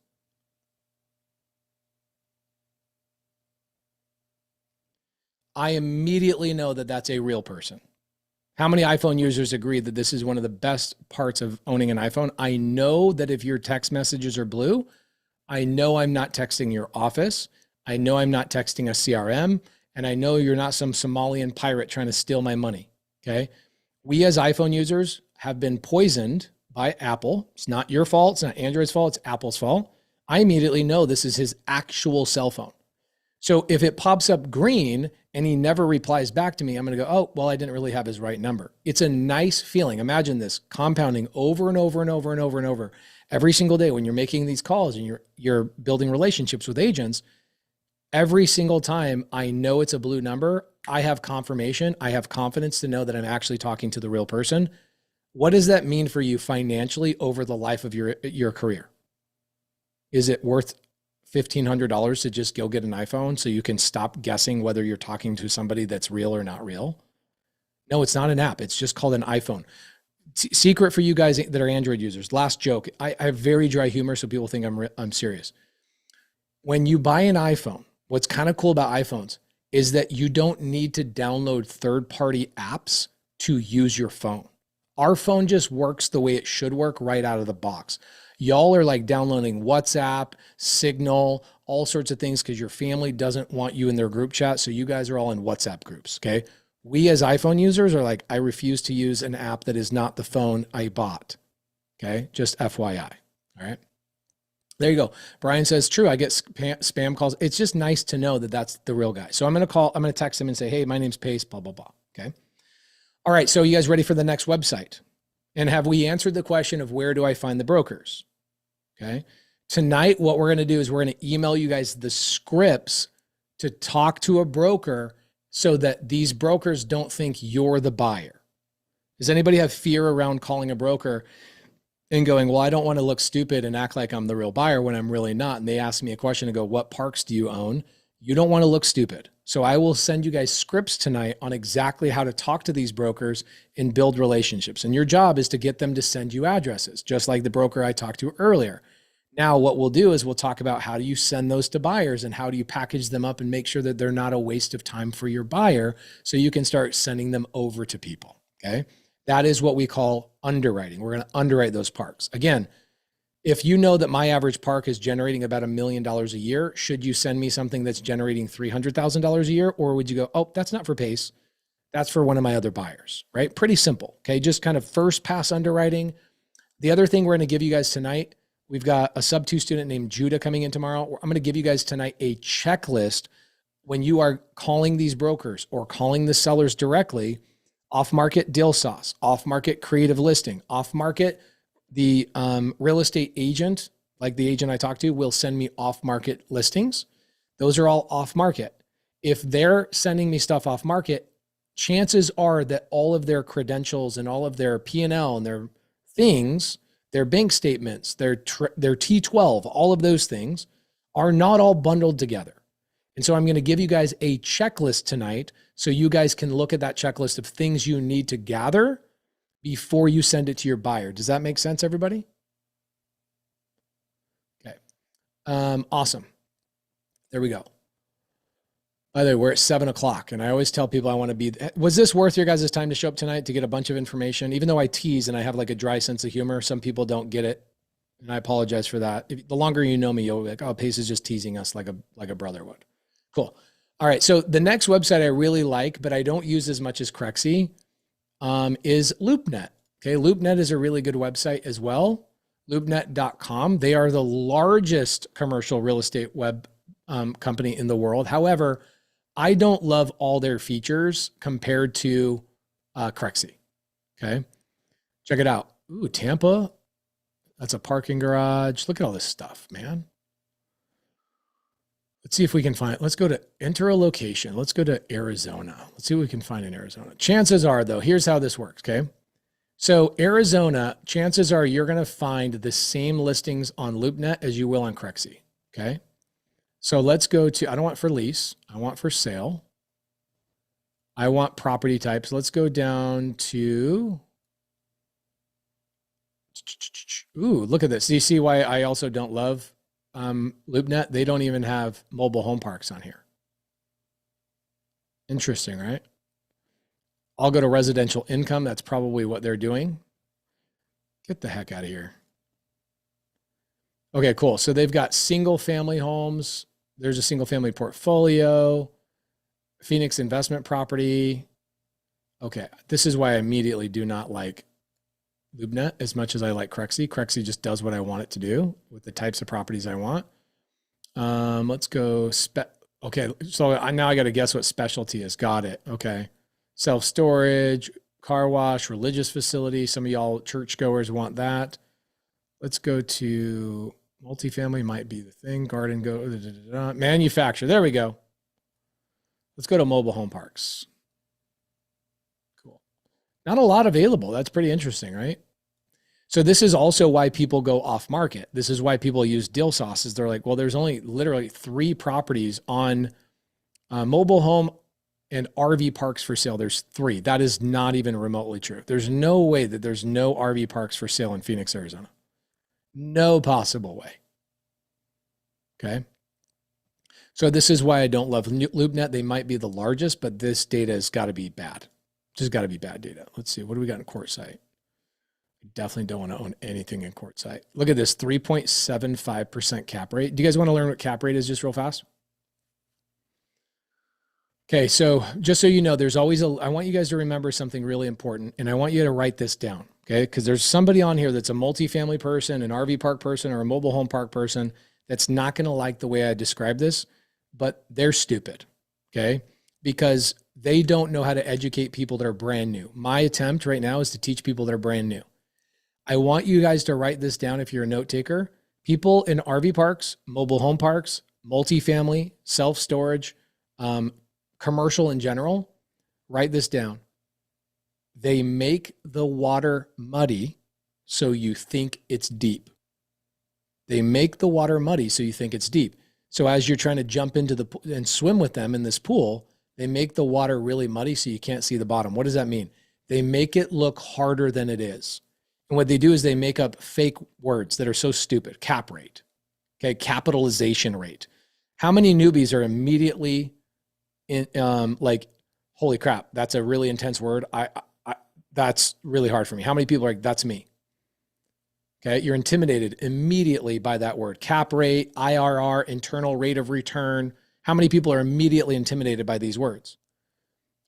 I immediately know that that's a real person. How many iPhone users agree that this is one of the best parts of owning an iPhone? I know that if your text messages are blue, I know I'm not texting your office. I know I'm not texting a CRM, and I know you're not some Somalian pirate trying to steal my money. Okay. We as iPhone users have been poisoned by Apple. It's not your fault. It's not Android's fault. It's Apple's fault. I immediately know this is his actual cell phone. So if it pops up green and he never replies back to me, I'm going to go, oh, well, I didn't really have his right number. It's a nice feeling. Imagine this compounding over and over and over and over and over every single day when you're making these calls and you're building relationships with agents. Every single time I know it's a blue number, I have confirmation. I have confidence to know that I'm actually talking to the real person. What does that mean for you financially over the life of your career? Is it worth $1,500 to just go get an iPhone so you can stop guessing whether you're talking to somebody that's real or not real? No, it's not an app. It's just called an iPhone. Secret for you guys that are Android users. Last joke. I have very dry humor, so people think I'm serious. When you buy an iPhone, what's kind of cool about iPhones is that you don't need to download third-party apps to use your phone. Our phone just works the way it should work right out of the box. Y'all are like downloading WhatsApp, Signal, all sorts of things because your family doesn't want you in their group chat. So you guys are all in WhatsApp groups, okay? We as iPhone users are like, I refuse to use an app that is not the phone I bought, okay? Just FYI, all right? There you go. Brian says, true, I get spam calls. It's just nice to know that that's the real guy. So I'm going to text him and say, hey, my name's Pace, blah, blah, blah. Okay. All right. So you guys ready for the next website? And have we answered the question of where do I find the brokers? Okay. Tonight, what we're going to do is we're going to email you guys the scripts to talk to a broker so that these brokers don't think you're the buyer. Does anybody have fear around calling a broker and going, well, I don't want to look stupid and act like I'm the real buyer when I'm really not? And they ask me a question and go, what parks do you own? You don't want to look stupid. So I will send you guys scripts tonight on exactly how to talk to these brokers and build relationships. And your job is to get them to send you addresses, just like the broker I talked to earlier. Now, what we'll do is we'll talk about how do you send those to buyers and how do you package them up and make sure that they're not a waste of time for your buyer so you can start sending them over to people, okay? That is what we call underwriting. We're going to underwrite those parks. Again, if you know that my average park is generating about $1 million a year, should you send me something that's generating $300,000 a year? Or would you go, oh, that's not for Pace. That's for one of my other buyers, right? Pretty simple, okay? Just kind of first pass underwriting. The other thing we're going to give you guys tonight, we've got a SubTo student named Judah coming in tomorrow. I'm going to give you guys tonight a checklist when you are calling these brokers or calling the sellers directly. Off-market deal sauce, off-market creative listing, off-market the real estate agent, like the agent I talked to, will send me off-market listings. Those are all off-market. If they're sending me stuff off-market, chances are that all of their credentials and all of their P&L and their things, their bank statements, their T12, all of those things are not all bundled together. And so I'm going to give you guys a checklist tonight so you guys can look at that checklist of things you need to gather before you send it to your buyer. Does that make sense, everybody? Okay. Awesome. There we go. By the way, we're at 7 o'clock, and I always tell people I want to be, was this worth your guys' time to show up tonight to get a bunch of information? Even though I tease and I have like a dry sense of humor, some people don't get it, and I apologize for that. The longer you know me, you'll be like, oh, Pace is just teasing us like a brother would. Cool. All right, so the next website I really like, but I don't use as much as Crexy, is LoopNet. Okay, LoopNet is a really good website as well, loopnet.com. They are the largest commercial real estate web company in the world. However, I don't love all their features compared to Crexy. Okay. Check it out. Ooh, Tampa. That's a parking garage. Look at all this stuff, man. Let's see if we can find, let's go to enter a location. Let's go to Arizona. Let's see what we can find in Arizona. Chances are though, here's how this works. Okay. So Arizona, chances are you're going to find the same listings on LoopNet as you will on Crexy. Okay. So let's go to, I don't want for lease. I want for sale. I want property types. Let's go down to, ooh, look at this. Do you see why I also don't love LoopNet? They don't even have mobile home parks on here. Interesting, right? I'll go to residential income. That's probably what they're doing. Get the heck out of here. Okay, cool. So they've got single family homes. There's a single family portfolio, Phoenix investment property. Okay, this is why I immediately do not like LoopNet as much as I like Crexy. Crexy just does what I want it to do with the types of properties I want. Let's go okay, so now I got to guess what specialty is. Got it. Okay. Self-storage, car wash, religious facility. Some of y'all churchgoers want that. Let's go to multifamily, might be the thing. Garden, manufacture. There we go. Let's go to mobile home parks. Cool. Not a lot available. That's pretty interesting, right? So this is also why people go off market. This is why people use deal sauces. They're like, well, there's only literally 3 properties on mobile home and RV parks for sale. There's 3. That is not even remotely true. There's no way that there's no RV parks for sale in Phoenix, Arizona. No possible way. Okay. So this is why I don't love LoopNet. They might be the largest, but this data has got to be bad. Just got to be bad data. Let's see. What do we got in QuartSite? I definitely don't want to own anything in QuartSite. Look at this 3.75% cap rate. Do you guys want to learn what cap rate is just real fast? Okay. So just so you know, there's always I want you guys to remember something really important, and I want you to write this down. Okay. Because there's somebody on here that's a multifamily person, an RV park person, or a mobile home park person that's not going to like the way I describe this, but they're stupid. Okay. Because they don't know how to educate people that are brand new. My attempt right now is to teach people that are brand new. I want you guys to write this down if you're a note taker. People in RV parks, mobile home parks, multifamily, self-storage, commercial in general, write this down. They make the water muddy so you think it's deep. They make the water muddy so you think it's deep. So as you're trying to jump into the pool and swim with them in this pool, they make the water really muddy so you can't see the bottom. What does that mean? They make it look harder than it is. And what they do is they make up fake words that are so stupid. Cap rate. Okay, capitalization rate. How many newbies are immediately in like, holy crap, that's a really intense word. That's really hard for me. How many people are like, that's me? Okay, you're intimidated immediately by that word. Cap rate, IRR, internal rate of return. How many people are immediately intimidated by these words?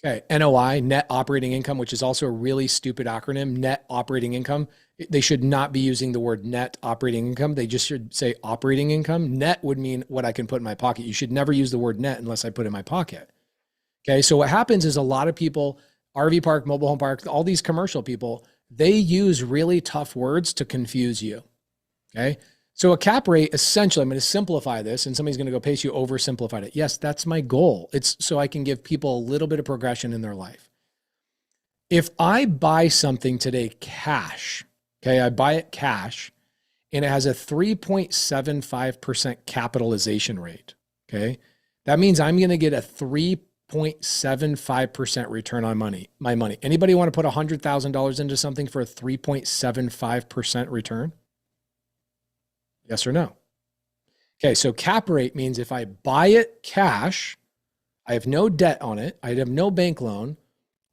Okay, NOI, net operating income, which is also a really stupid acronym, net operating income. They should not be using the word net operating income. They just should say operating income. Net would mean what I can put in my pocket. You should never use the word net unless I put it in my pocket. Okay, so what happens is a lot of people, RV park, mobile home park, all these commercial people, they use really tough words to confuse you. Okay, So a cap rate, essentially, I'm going to simplify this and somebody's going to go, Pace, you oversimplified it. Yes, that's my goal. It's so I can give people a little bit of progression in their life. If I buy something today cash, okay, I buy it cash and it has a 3.75% capitalization rate, okay, that means I'm going to get a 3.75% return on my money. Anybody want to put $100,000 into something for a 3.75% return? Yes or no? Okay, so cap rate means if I buy it cash, I have no debt on it, I have no bank loan,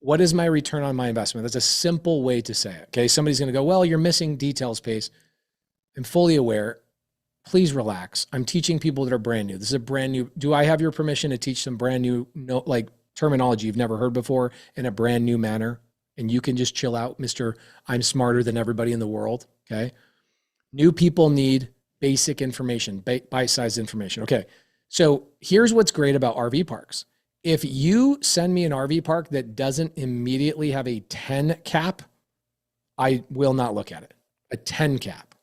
what is my return on my investment? That's a simple way to say it. Okay, somebody's going to go, well, you're missing details, Pace. I'm fully aware. Please relax. I'm teaching people that are brand new. This is a brand new. Do I have your permission to teach some brand new, like terminology you've never heard before in a brand new manner? And you can just chill out, Mr. I'm smarter than everybody in the world. Okay. New people need basic information, bite-sized information. Okay. So here's what's great about RV parks. If you send me an RV park that doesn't immediately have a 10 cap, I will not look at it. A 10 cap.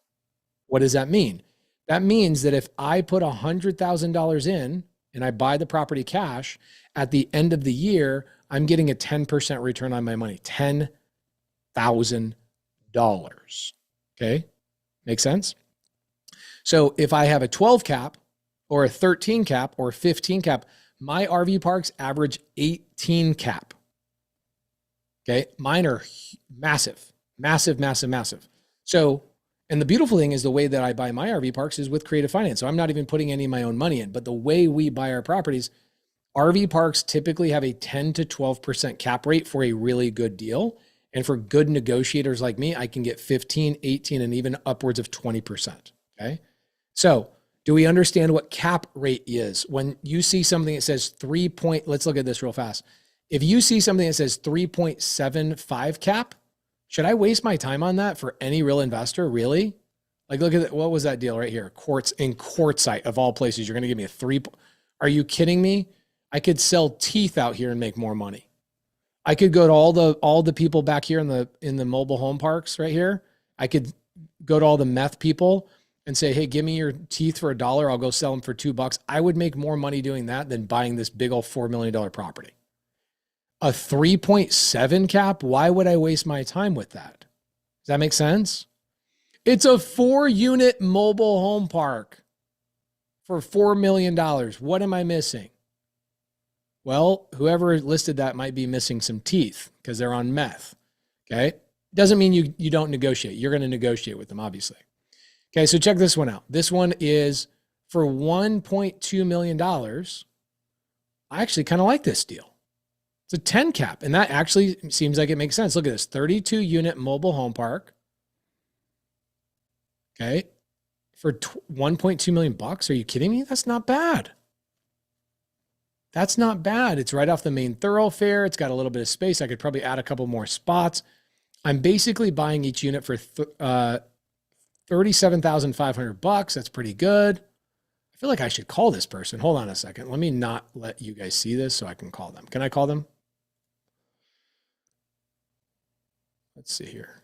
What does that mean? That means that if I put $100,000 in and I buy the property cash, at the end of the year, I'm getting a 10% return on my money, $10,000. Okay, make sense? So if I have a 12 cap or a 13 cap or a 15 cap, my RV parks average 18 cap. Okay, mine are massive, massive, massive, massive. So, and the beautiful thing is the way that I buy my RV parks is with creative finance. So I'm not even putting any of my own money in, but the way we buy our properties, RV parks typically have a 10 to 12% cap rate for a really good deal. And for good negotiators like me, I can get 15, 18, and even upwards of 20%. Okay. So do we understand what cap rate is? When you see something that says let's look at this real fast. If you see something that says 3.75 cap, should I waste my time on that for any real investor? Really? Like, look at that. What was that deal right here? Quartzsite of all places. You're going to give me a 3. Are you kidding me? I could sell teeth out here and make more money. I could go to all the people back here in the mobile home parks right here. I could go to all the meth people and say, hey, give me your teeth for $1. I'll go sell them for $2. I would make more money doing that than buying this big old $4 million property. A 3.7 cap, why would I waste my time with that? Does that make sense? It's a 4-unit mobile home park for $4 million. What am I missing? Well, whoever listed that might be missing some teeth because they're on meth. Okay. Doesn't mean you don't negotiate. You're going to negotiate with them, obviously. Okay. So check this one out. This one is for $1.2 million. I actually kind of like this deal. It's a 10 cap, and that actually seems like it makes sense. Look at this, 32-unit mobile home park. Okay, for $1.2 million. Are you kidding me? That's not bad. That's not bad. It's right off the main thoroughfare. It's got a little bit of space. I could probably add a couple more spots. I'm basically buying each unit for $37,500. That's pretty good. I feel like I should call this person. Hold on a second. Let me not let you guys see this so I can call them. Can I call them? Let's see here.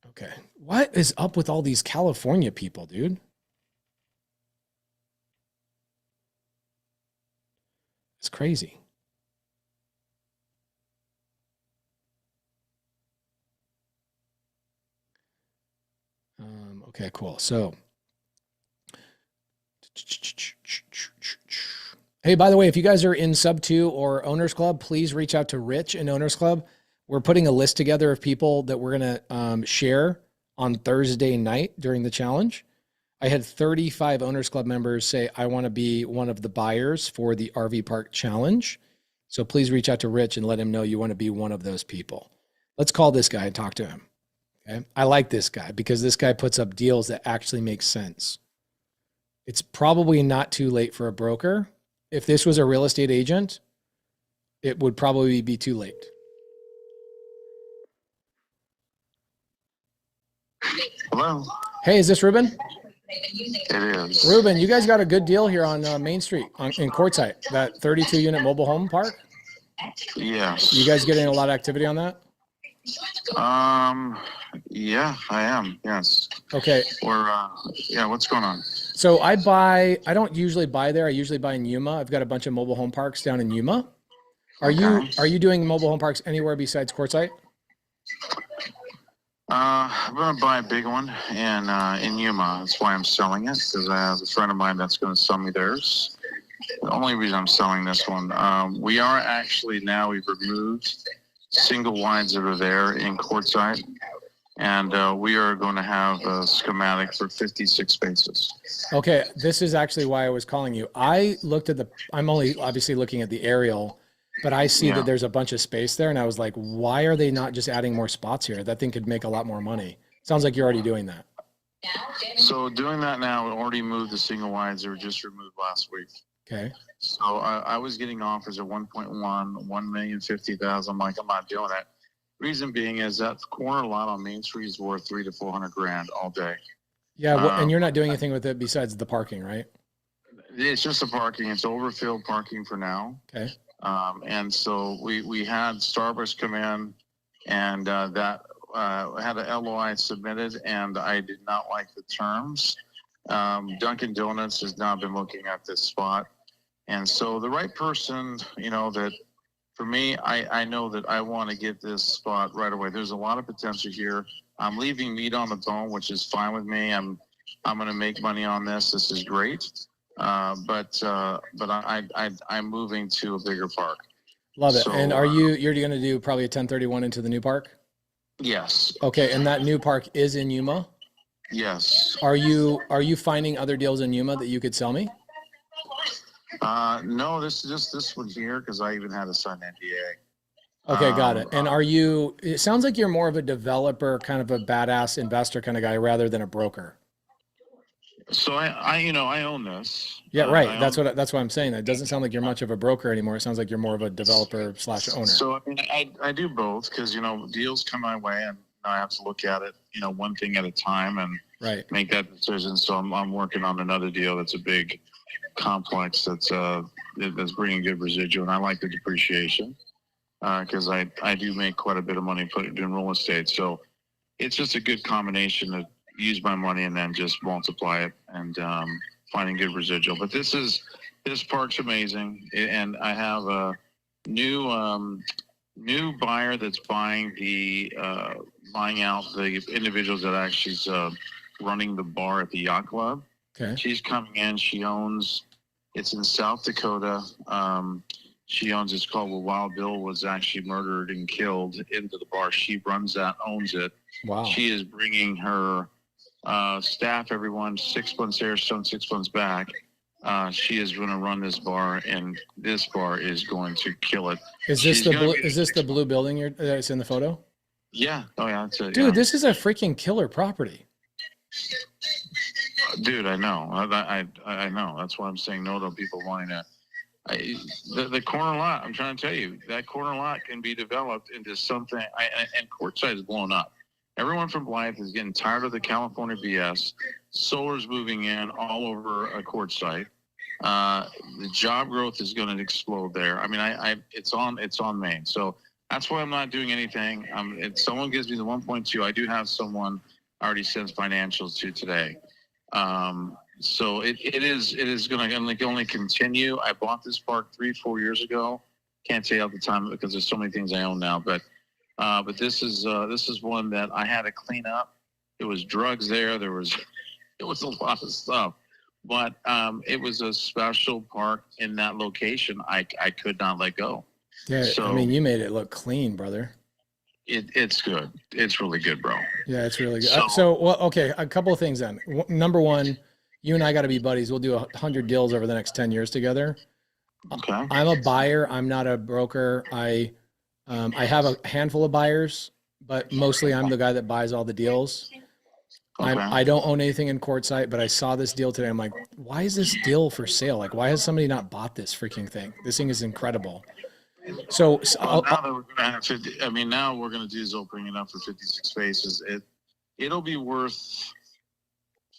Okay. What is up with all these California people, dude? It's crazy. Okay, cool. So, hey, by the way, if you guys are in SubTo or Owners Club, please reach out to Rich in Owners Club. We're putting a list together of people that we're going to share on Thursday night during the challenge. I had 35 Owners Club members say, I want to be one of the buyers for the RV Park Challenge. So please reach out to Rich and let him know you want to be one of those people. Let's call this guy and talk to him. Okay? I like this guy because this guy puts up deals that actually make sense. It's probably not too late for a broker. If this was a real estate agent, it would probably be too late. Hello. Hey, is this Ruben? It is. Ruben, you guys got a good deal here on Main Street in Quartzsite, that 32-unit mobile home park. Yes. You guys getting a lot of activity on that? Yeah, I am. Yes. Okay. Yeah, what's going on? So I don't usually buy there. I usually buy in Yuma. I've got a bunch of mobile home parks down in Yuma. Are you doing mobile home parks anywhere besides Quartzsite? I'm gonna buy a big one in Yuma. That's why I'm selling it, because I have a friend of mine that's gonna sell me theirs. The only reason I'm selling this one, we are actually now, we've removed single wides that are there in Quartzsite, and we are going to have a schematic for 56 spaces. Okay, this is actually why I was calling you. I looked at I'm only obviously looking at the aerial, but I see that there's a bunch of space there, and I was like, why are they not just adding more spots here? That thing could make a lot more money. Sounds like you're already doing that. So doing that now, we already moved the single wides that were just removed last week. Okay. So I was getting offers at 1.1, 1,050,000. I'm like, I'm not doing it. Reason being is that corner lot on Main Street is worth $300 to $400,000 all day. Yeah, and you're not doing anything with it besides the parking, right? It's just the parking. It's overfilled parking for now. Okay. And so we had Starbucks come in, and that had an LOI submitted, and I did not like the terms. Dunkin' Donuts has now been looking at this spot. And so the right person, that for me, I know that I want to get this spot right away. There's a lot of potential here. I'm leaving meat on the bone, which is fine with me. I'm going to make money on this. This is great. But I'm moving to a bigger park. Love it. So, and you're going to do probably a 1031 into the new park? Yes. Okay. And that new park is in Yuma? Yes. Are you finding other deals in Yuma that you could sell me? No, this is just this one here, because I even had to sign NDA. Okay, got it. And it sounds like you're more of a developer, kind of a badass investor kind of guy rather than a broker. So I own this. Yeah, right. That's what I'm saying. It doesn't sound like you're much of a broker anymore. It sounds like you're more of a developer / owner. So I mean, I do both, because deals come my way, and I have to look at it, one thing at a time, and make that decision. So I'm working on another deal that's a big complex that's bringing good residual, and I like the depreciation because I do make quite a bit of money putting in real estate. So it's just a good combination to use my money and then just multiply it and finding good residual. But this park's amazing, and I have a new buyer that's buying out the individuals that actually running the bar at the yacht club. Okay. She's coming in. She owns. It's in South Dakota. She owns. It's called where Wild Bill was actually murdered and killed into the bar. She runs that, owns it. Wow. She is bringing her staff, everyone, 6 months there, 6 months back. She is going to run this bar, and this bar is going to kill it. Is this the blue building that's in the photo? Yeah. Oh yeah. That's it. Dude, yeah. This is a freaking killer property. Dude, I know. I know. That's why I'm saying no to people wanting to. The corner lot, I'm trying to tell you, that corner lot can be developed into something. And Quartzsite is blown up. Everyone from Blythe is getting tired of the California BS. Solar's moving in all over a Quartzsite. The job growth is going to explode there. I mean, it's on Main. So that's why I'm not doing anything. If someone gives me the 1.2, I do have someone already sends financials to today. So it is going to only continue. I bought this park 3-4 years ago. Can't say at the time because there's so many things I own now, but this is one that I had to clean up. It was drugs there. It was a lot of stuff, but it was a special park in that location. I could not let go. Yeah, so, I mean, you made it look clean, brother. It's good. It's really good, bro. Yeah, it's really good. Okay, a couple of things then. Number one, you and I got to be buddies. We'll do 100 deals over the next 10 years together. Okay. I'm a buyer. I'm not a broker. I have a handful of buyers, but mostly I'm the guy that buys all the deals. Okay. I don't own anything in Quartzsite, but I saw this deal today. I'm like, why is this deal for sale? Like, why has somebody not bought this freaking thing? This thing is incredible. So now that we're going to have 50, I mean, now we're going to do is opening it up for 56 spaces. It'll be worth,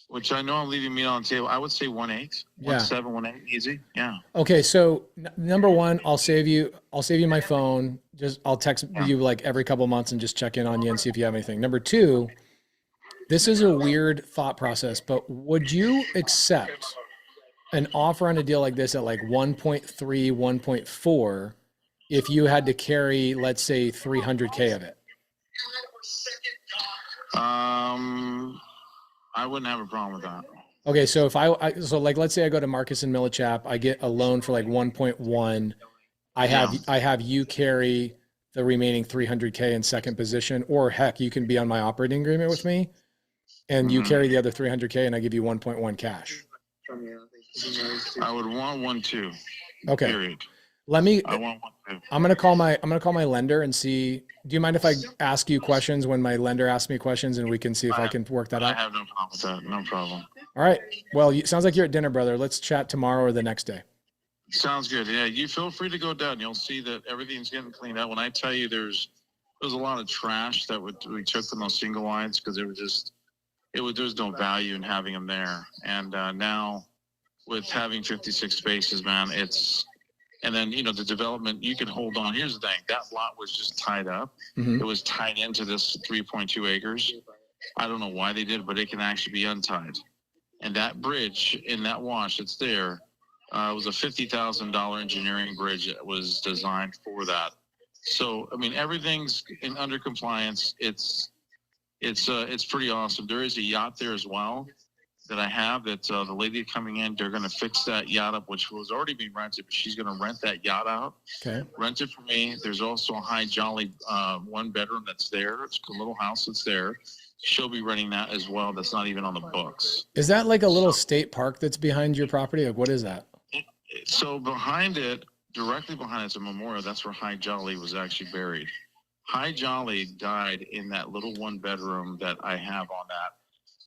which I know I'm leaving meat on the table. I would say 1.8, 1.7, 1.8, easy. Yeah. Okay. So number one, I'll save you my phone. I'll text you like every couple months and just check in on you and see if you have anything. Number two, this is a weird thought process, but would you accept an offer on a deal like this at like 1.3, 1.4 if you had to carry, let's say, 300K of it? I wouldn't have a problem with that. Okay, so if so like let's say I go to Marcus and Millichap, I get a loan for like 1.1. I have you carry the remaining 300K in second position, or heck, you can be on my operating agreement with me and you carry the other 300K and I give you 1.1 cash. I would want 1.2. Okay. Period. Let me, I want 1.2. I'm going to call my lender and see, do you mind if I ask you questions when my lender asks me questions and we can see if I can work that out? I have no problem with that. No problem. All right. Well, sounds like you're at dinner, brother. Let's chat tomorrow or the next day. Sounds good. Yeah, you feel free to go down. You'll see that everything's getting cleaned out. When I tell you there's a lot of trash that we took from those single wides because there's no value in having them there. And now with having 56 spaces, man, and then, the development, you can hold on. Here's the thing. That lot was just tied up. Mm-hmm. It was tied into this 3.2 acres. I don't know why they did, but it can actually be untied. And that bridge in that wash that's there, it was a $50,000 engineering bridge that was designed for that. So, I mean, everything's under compliance. It's pretty awesome. There is a yacht there as well that I have that the lady coming in, they're going to fix that yacht up, which was already being rented, but she's going to rent that yacht out. Okay. Rent it for me. There's also a high jolly one bedroom that's there. It's a little house that's there. She'll be renting that as well. That's not even on the books. Is that like a little state park that's behind your property? Like, what is that? So behind it, directly behind it's a memorial. That's where High Jolly was actually buried. High Jolly died in that little one bedroom that I have on that.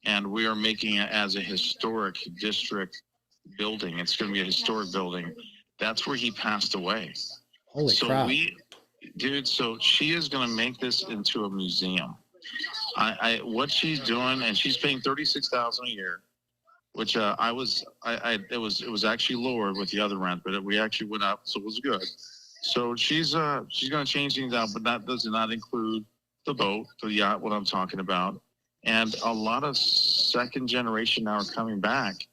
And we are making it as a historic district building. It's going to be a historic building. That's where he passed away. Holy crap. So she is going to make this into a museum. What she's doing, and she's paying $36,000 a year, which it was actually lower with the other rent, but we actually went up, so it was good. So she's going to change things out, but that does not include the boat, the yacht, what I'm talking about. And a lot of second generation now are coming back.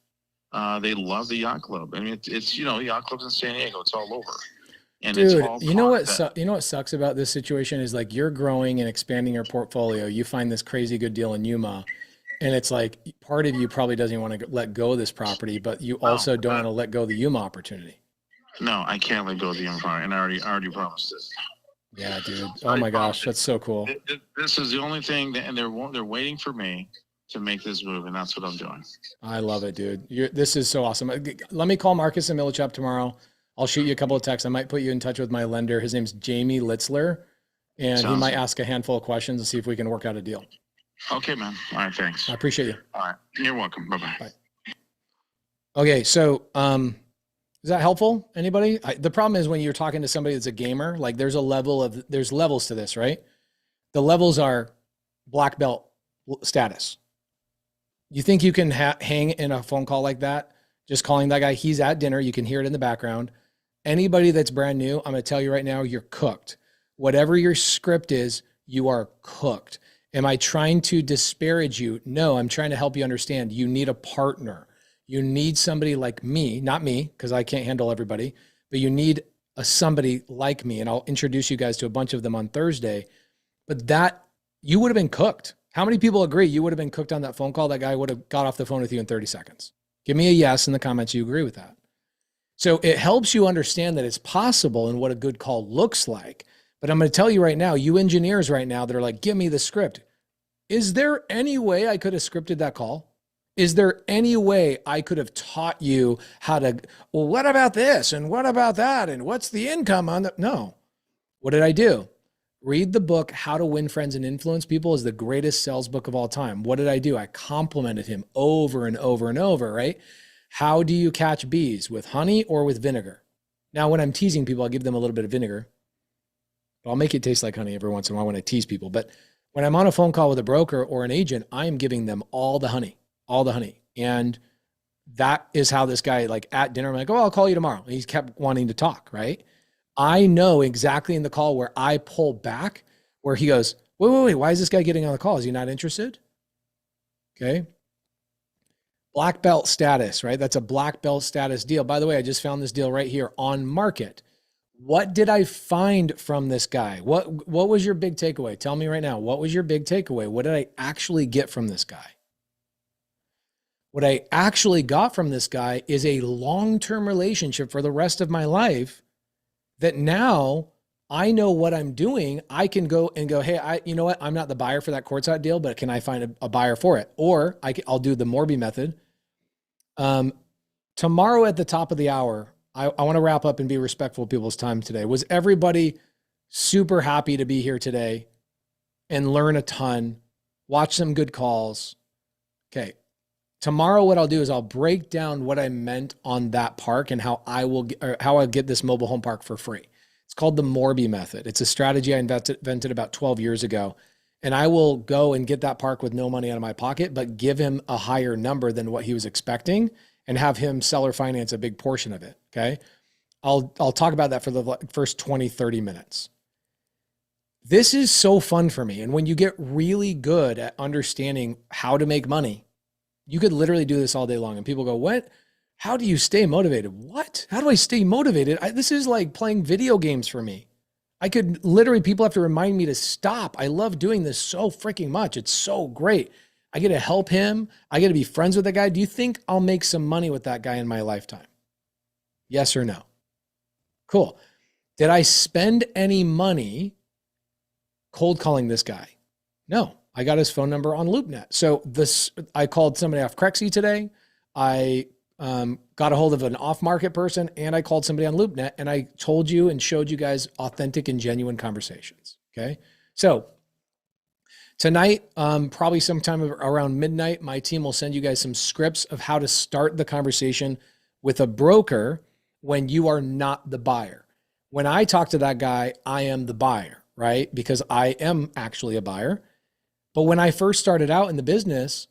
They love the yacht club. I mean, it's yacht clubs in San Diego. It's all over. And dude, it's all you know what sucks about this situation is like you're growing and expanding your portfolio. You find this crazy good deal in Yuma, and it's like part of you probably doesn't even want to let go of this property, but you also don't want to let go of the Yuma opportunity. No, I can't let go of the Yuma, and I already promised it. Yeah, dude. Oh my gosh, that's so cool. This is the only thing, and they're waiting for me to make this move, and that's what I'm doing. I love it, dude. This is so awesome. Let me call Marcus and Millichap tomorrow. I'll shoot you a couple of texts. I might put you in touch with my lender. His name's Jamie Litzler, and he might ask a handful of questions and see if we can work out a deal. Okay, man. All right, thanks. I appreciate you. All right, you're welcome. Bye-bye. Bye. Okay, so is that helpful? Anybody? The problem is when you're talking to somebody that's a gamer, like there's levels to this, right? The levels are black belt status. You think you can hang in a phone call like that? Just calling that guy, he's at dinner. You can hear it in the background. Anybody that's brand new, I'm going to tell you right now, you're cooked. Whatever your script is, you are cooked. Am I trying to disparage you? No, I'm trying to help you understand. You need a partner. You need somebody like me, not me, because I can't handle everybody, but you need somebody like me. And I'll introduce you guys to a bunch of them on Thursday. But that, you would have been cooked. How many people agree you would have been cooked on that phone call? That guy would have got off the phone with you in 30 seconds. Give me a yes in the comments. You agree with that. So it helps you understand that it's possible and what a good call looks like. But I'm going to tell you right now, you engineers right now that are like, give me the script. Is there any way I could have scripted that call? Is there any way I could have taught you how to, well, what about this? And what about that? And what's the income on that? No. What did I do? Read the book, How to Win Friends and Influence People is the greatest sales book of all time. What did I do? I complimented him over and over and over, right? How do you catch bees? With honey or with vinegar? Now, when I'm teasing people, I'll give them a little bit of vinegar. But I'll make it taste like honey every once in a while when I tease people. But when I'm on a phone call with a broker or an agent, I am giving them all the honey. And that is how this guy, like at dinner, I'm like, oh, I'll call you tomorrow. And he's kept wanting to talk, right? I know exactly in the call where I pull back, where he goes, wait, why is this guy getting on the call? Is he not interested? Okay. Black belt status, right? That's a black belt status deal. By the way, I just found this deal right here on market. What did I find from this guy? What was your big takeaway? Tell me right now. What was your big takeaway? What did I actually get from this guy? What I actually got from this guy is a long-term relationship for the rest of my life that now I know what I'm doing. I can go and go, hey, you know what? I'm not the buyer for that courtside deal, but can I find a buyer for it? Or I'll do the Morby method. Tomorrow at the top of the hour, I want to wrap up and be respectful of people's time today. Was everybody super happy to be here today and learn a ton, watch some good calls? Okay. Tomorrow, what I'll do is I'll break down what I meant on that park and how I get this mobile home park for free. It's called the Morby method. It's a strategy I invented about 12 years ago. And I will go and get that park with no money out of my pocket, but give him a higher number than what he was expecting and have him seller finance a big portion of it. Okay. I'll talk about that for the first 20, 30 minutes. This is so fun for me. And when you get really good at understanding how to make money, you could literally do this all day long. And people go, what? How do you stay motivated? What? How do I stay motivated? This is like playing video games for me. I could literally, people have to remind me to stop. I love doing this so freaking much. It's so great. I get to help him. I get to be friends with the guy. Do you think I'll make some money with that guy in my lifetime? Yes or no? Cool. Did I spend any money cold calling this guy? No. I got his phone number on LoopNet. So I called somebody off Crexy today. I got a hold of an off-market person, and I called somebody on LoopNet, and I told you and showed you guys authentic and genuine conversations. Okay. So tonight, probably sometime around midnight, my team will send you guys some scripts of how to start the conversation with a broker when you are not the buyer. When I talk to that guy, I am the buyer, right? Because I am actually a buyer. But when I first started out in the business,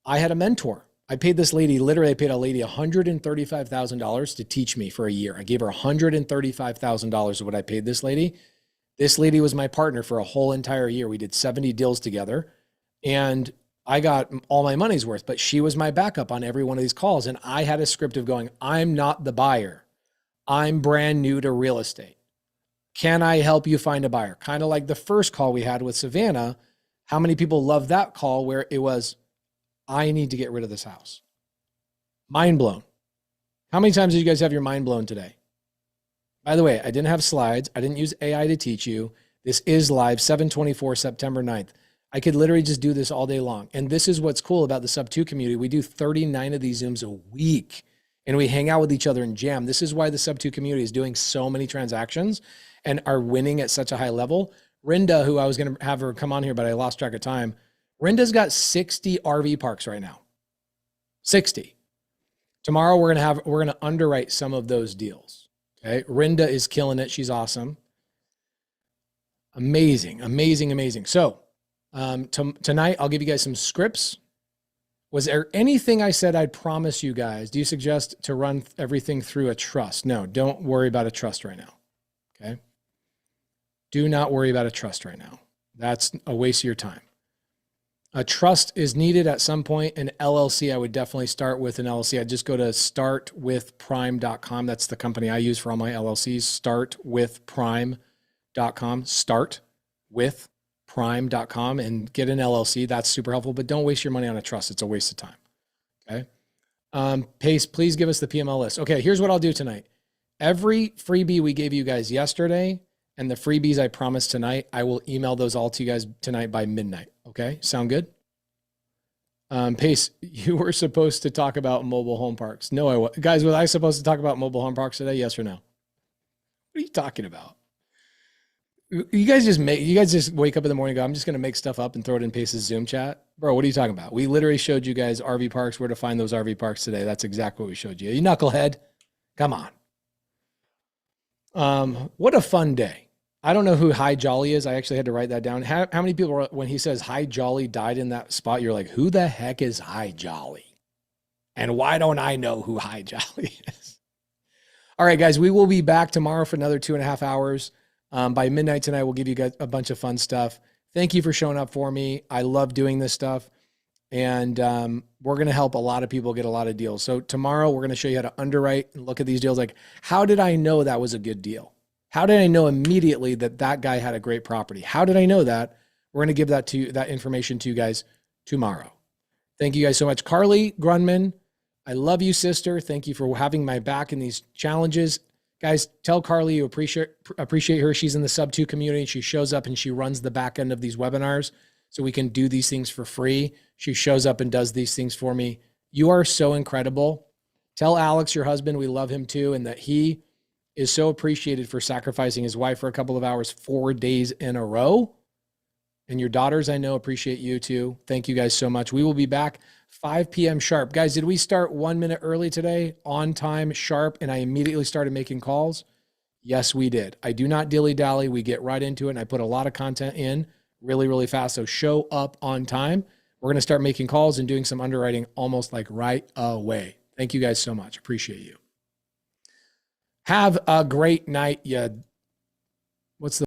I had a mentor. I paid this lady, literally I paid a lady $135,000 to teach me for a year. I gave her $135,000 of what I paid this lady. This lady was my partner for a whole entire year. We did 70 deals together and I got all my money's worth, but she was my backup on every one of these calls. And I had a script of going, I'm not the buyer. I'm brand new to real estate. Can I help you find a buyer? Kind of like the first call we had with Savannah. How many people love that call where it was, I need to get rid of this house? Mind blown. How many times did you guys have your mind blown today? By the way, I didn't have slides. I didn't use AI to teach you. This is live, 7/24, September 9th. I could literally just do this all day long. And this is what's cool about the SubTo community. We do 39 of these Zooms a week and we hang out with each other and jam. This is why the SubTo community is doing so many transactions and are winning at such a high level. Rinda, who I was going to have her come on here, but I lost track of time. Rinda's got 60 RV parks right now. 60. Tomorrow we're going to underwrite some of those deals. Okay. Rinda is killing it. She's awesome. Amazing, amazing, amazing. So tonight I'll give you guys some scripts. Was there anything I said I'd promise you guys? Do you suggest to run everything through a trust? No, don't worry about a trust right now. Okay. Do not worry about a trust right now. That's a waste of your time. A trust is needed at some point. An LLC, I would definitely start with an LLC. I'd just go to startwithprime.com. That's the company I use for all my LLCs. Startwithprime.com. Startwithprime.com and get an LLC. That's super helpful, but don't waste your money on a trust. It's a waste of time. Okay. Pace, please give us the PML list. Okay. Here's what I'll do tonight. Every freebie we gave you guys yesterday and the freebies I promised tonight, I will email those all to you guys tonight by midnight. Okay. Sound good? Pace, you were supposed to talk about mobile home parks. No, guys, was I supposed to talk about mobile home parks today? Yes or no? What are you talking about? You guys just wake up in the morning and go, I'm just going to make stuff up and throw it in Pace's Zoom chat. Bro, what are you talking about? We literally showed you guys RV parks, where to find those RV parks today. That's exactly what we showed you. You knucklehead. Come on. What a fun day. I don't know who High Jolly is. I actually had to write that down. How many people, when he says High Jolly died in that spot, you're like, who the heck is High Jolly? And why don't I know who High Jolly is? All right, guys, we will be back tomorrow for another 2.5 hours. By midnight tonight, we'll give you guys a bunch of fun stuff. Thank you for showing up for me. I love doing this stuff. And we're going to help a lot of people get a lot of deals. So tomorrow we're going to show you how to underwrite and look at these deals. Like, how did I know that was a good deal? How did I know immediately that that guy had a great property? How did I know that? We're going to give that information to you guys tomorrow. Thank you guys so much. Carly Grunman, I love you, sister. Thank you for having my back in these challenges. Guys, tell Carly you appreciate her. She's in the SubTo community. She shows up and she runs the back end of these webinars so we can do these things for free. She shows up and does these things for me. You are so incredible. Tell Alex, your husband, we love him too, and that he is so appreciated for sacrificing his wife for a couple of hours, 4 days in a row. And your daughters, I know, appreciate you too. Thank you guys so much. We will be back 5 p.m. sharp. Guys, did we start 1 minute early today? On time, sharp, and I immediately started making calls? Yes, we did. I do not dilly-dally. We get right into it, and I put a lot of content in really, really fast. So show up on time. We're going to start making calls and doing some underwriting almost like right away. Thank you guys so much. Appreciate you. Have a great night. What's the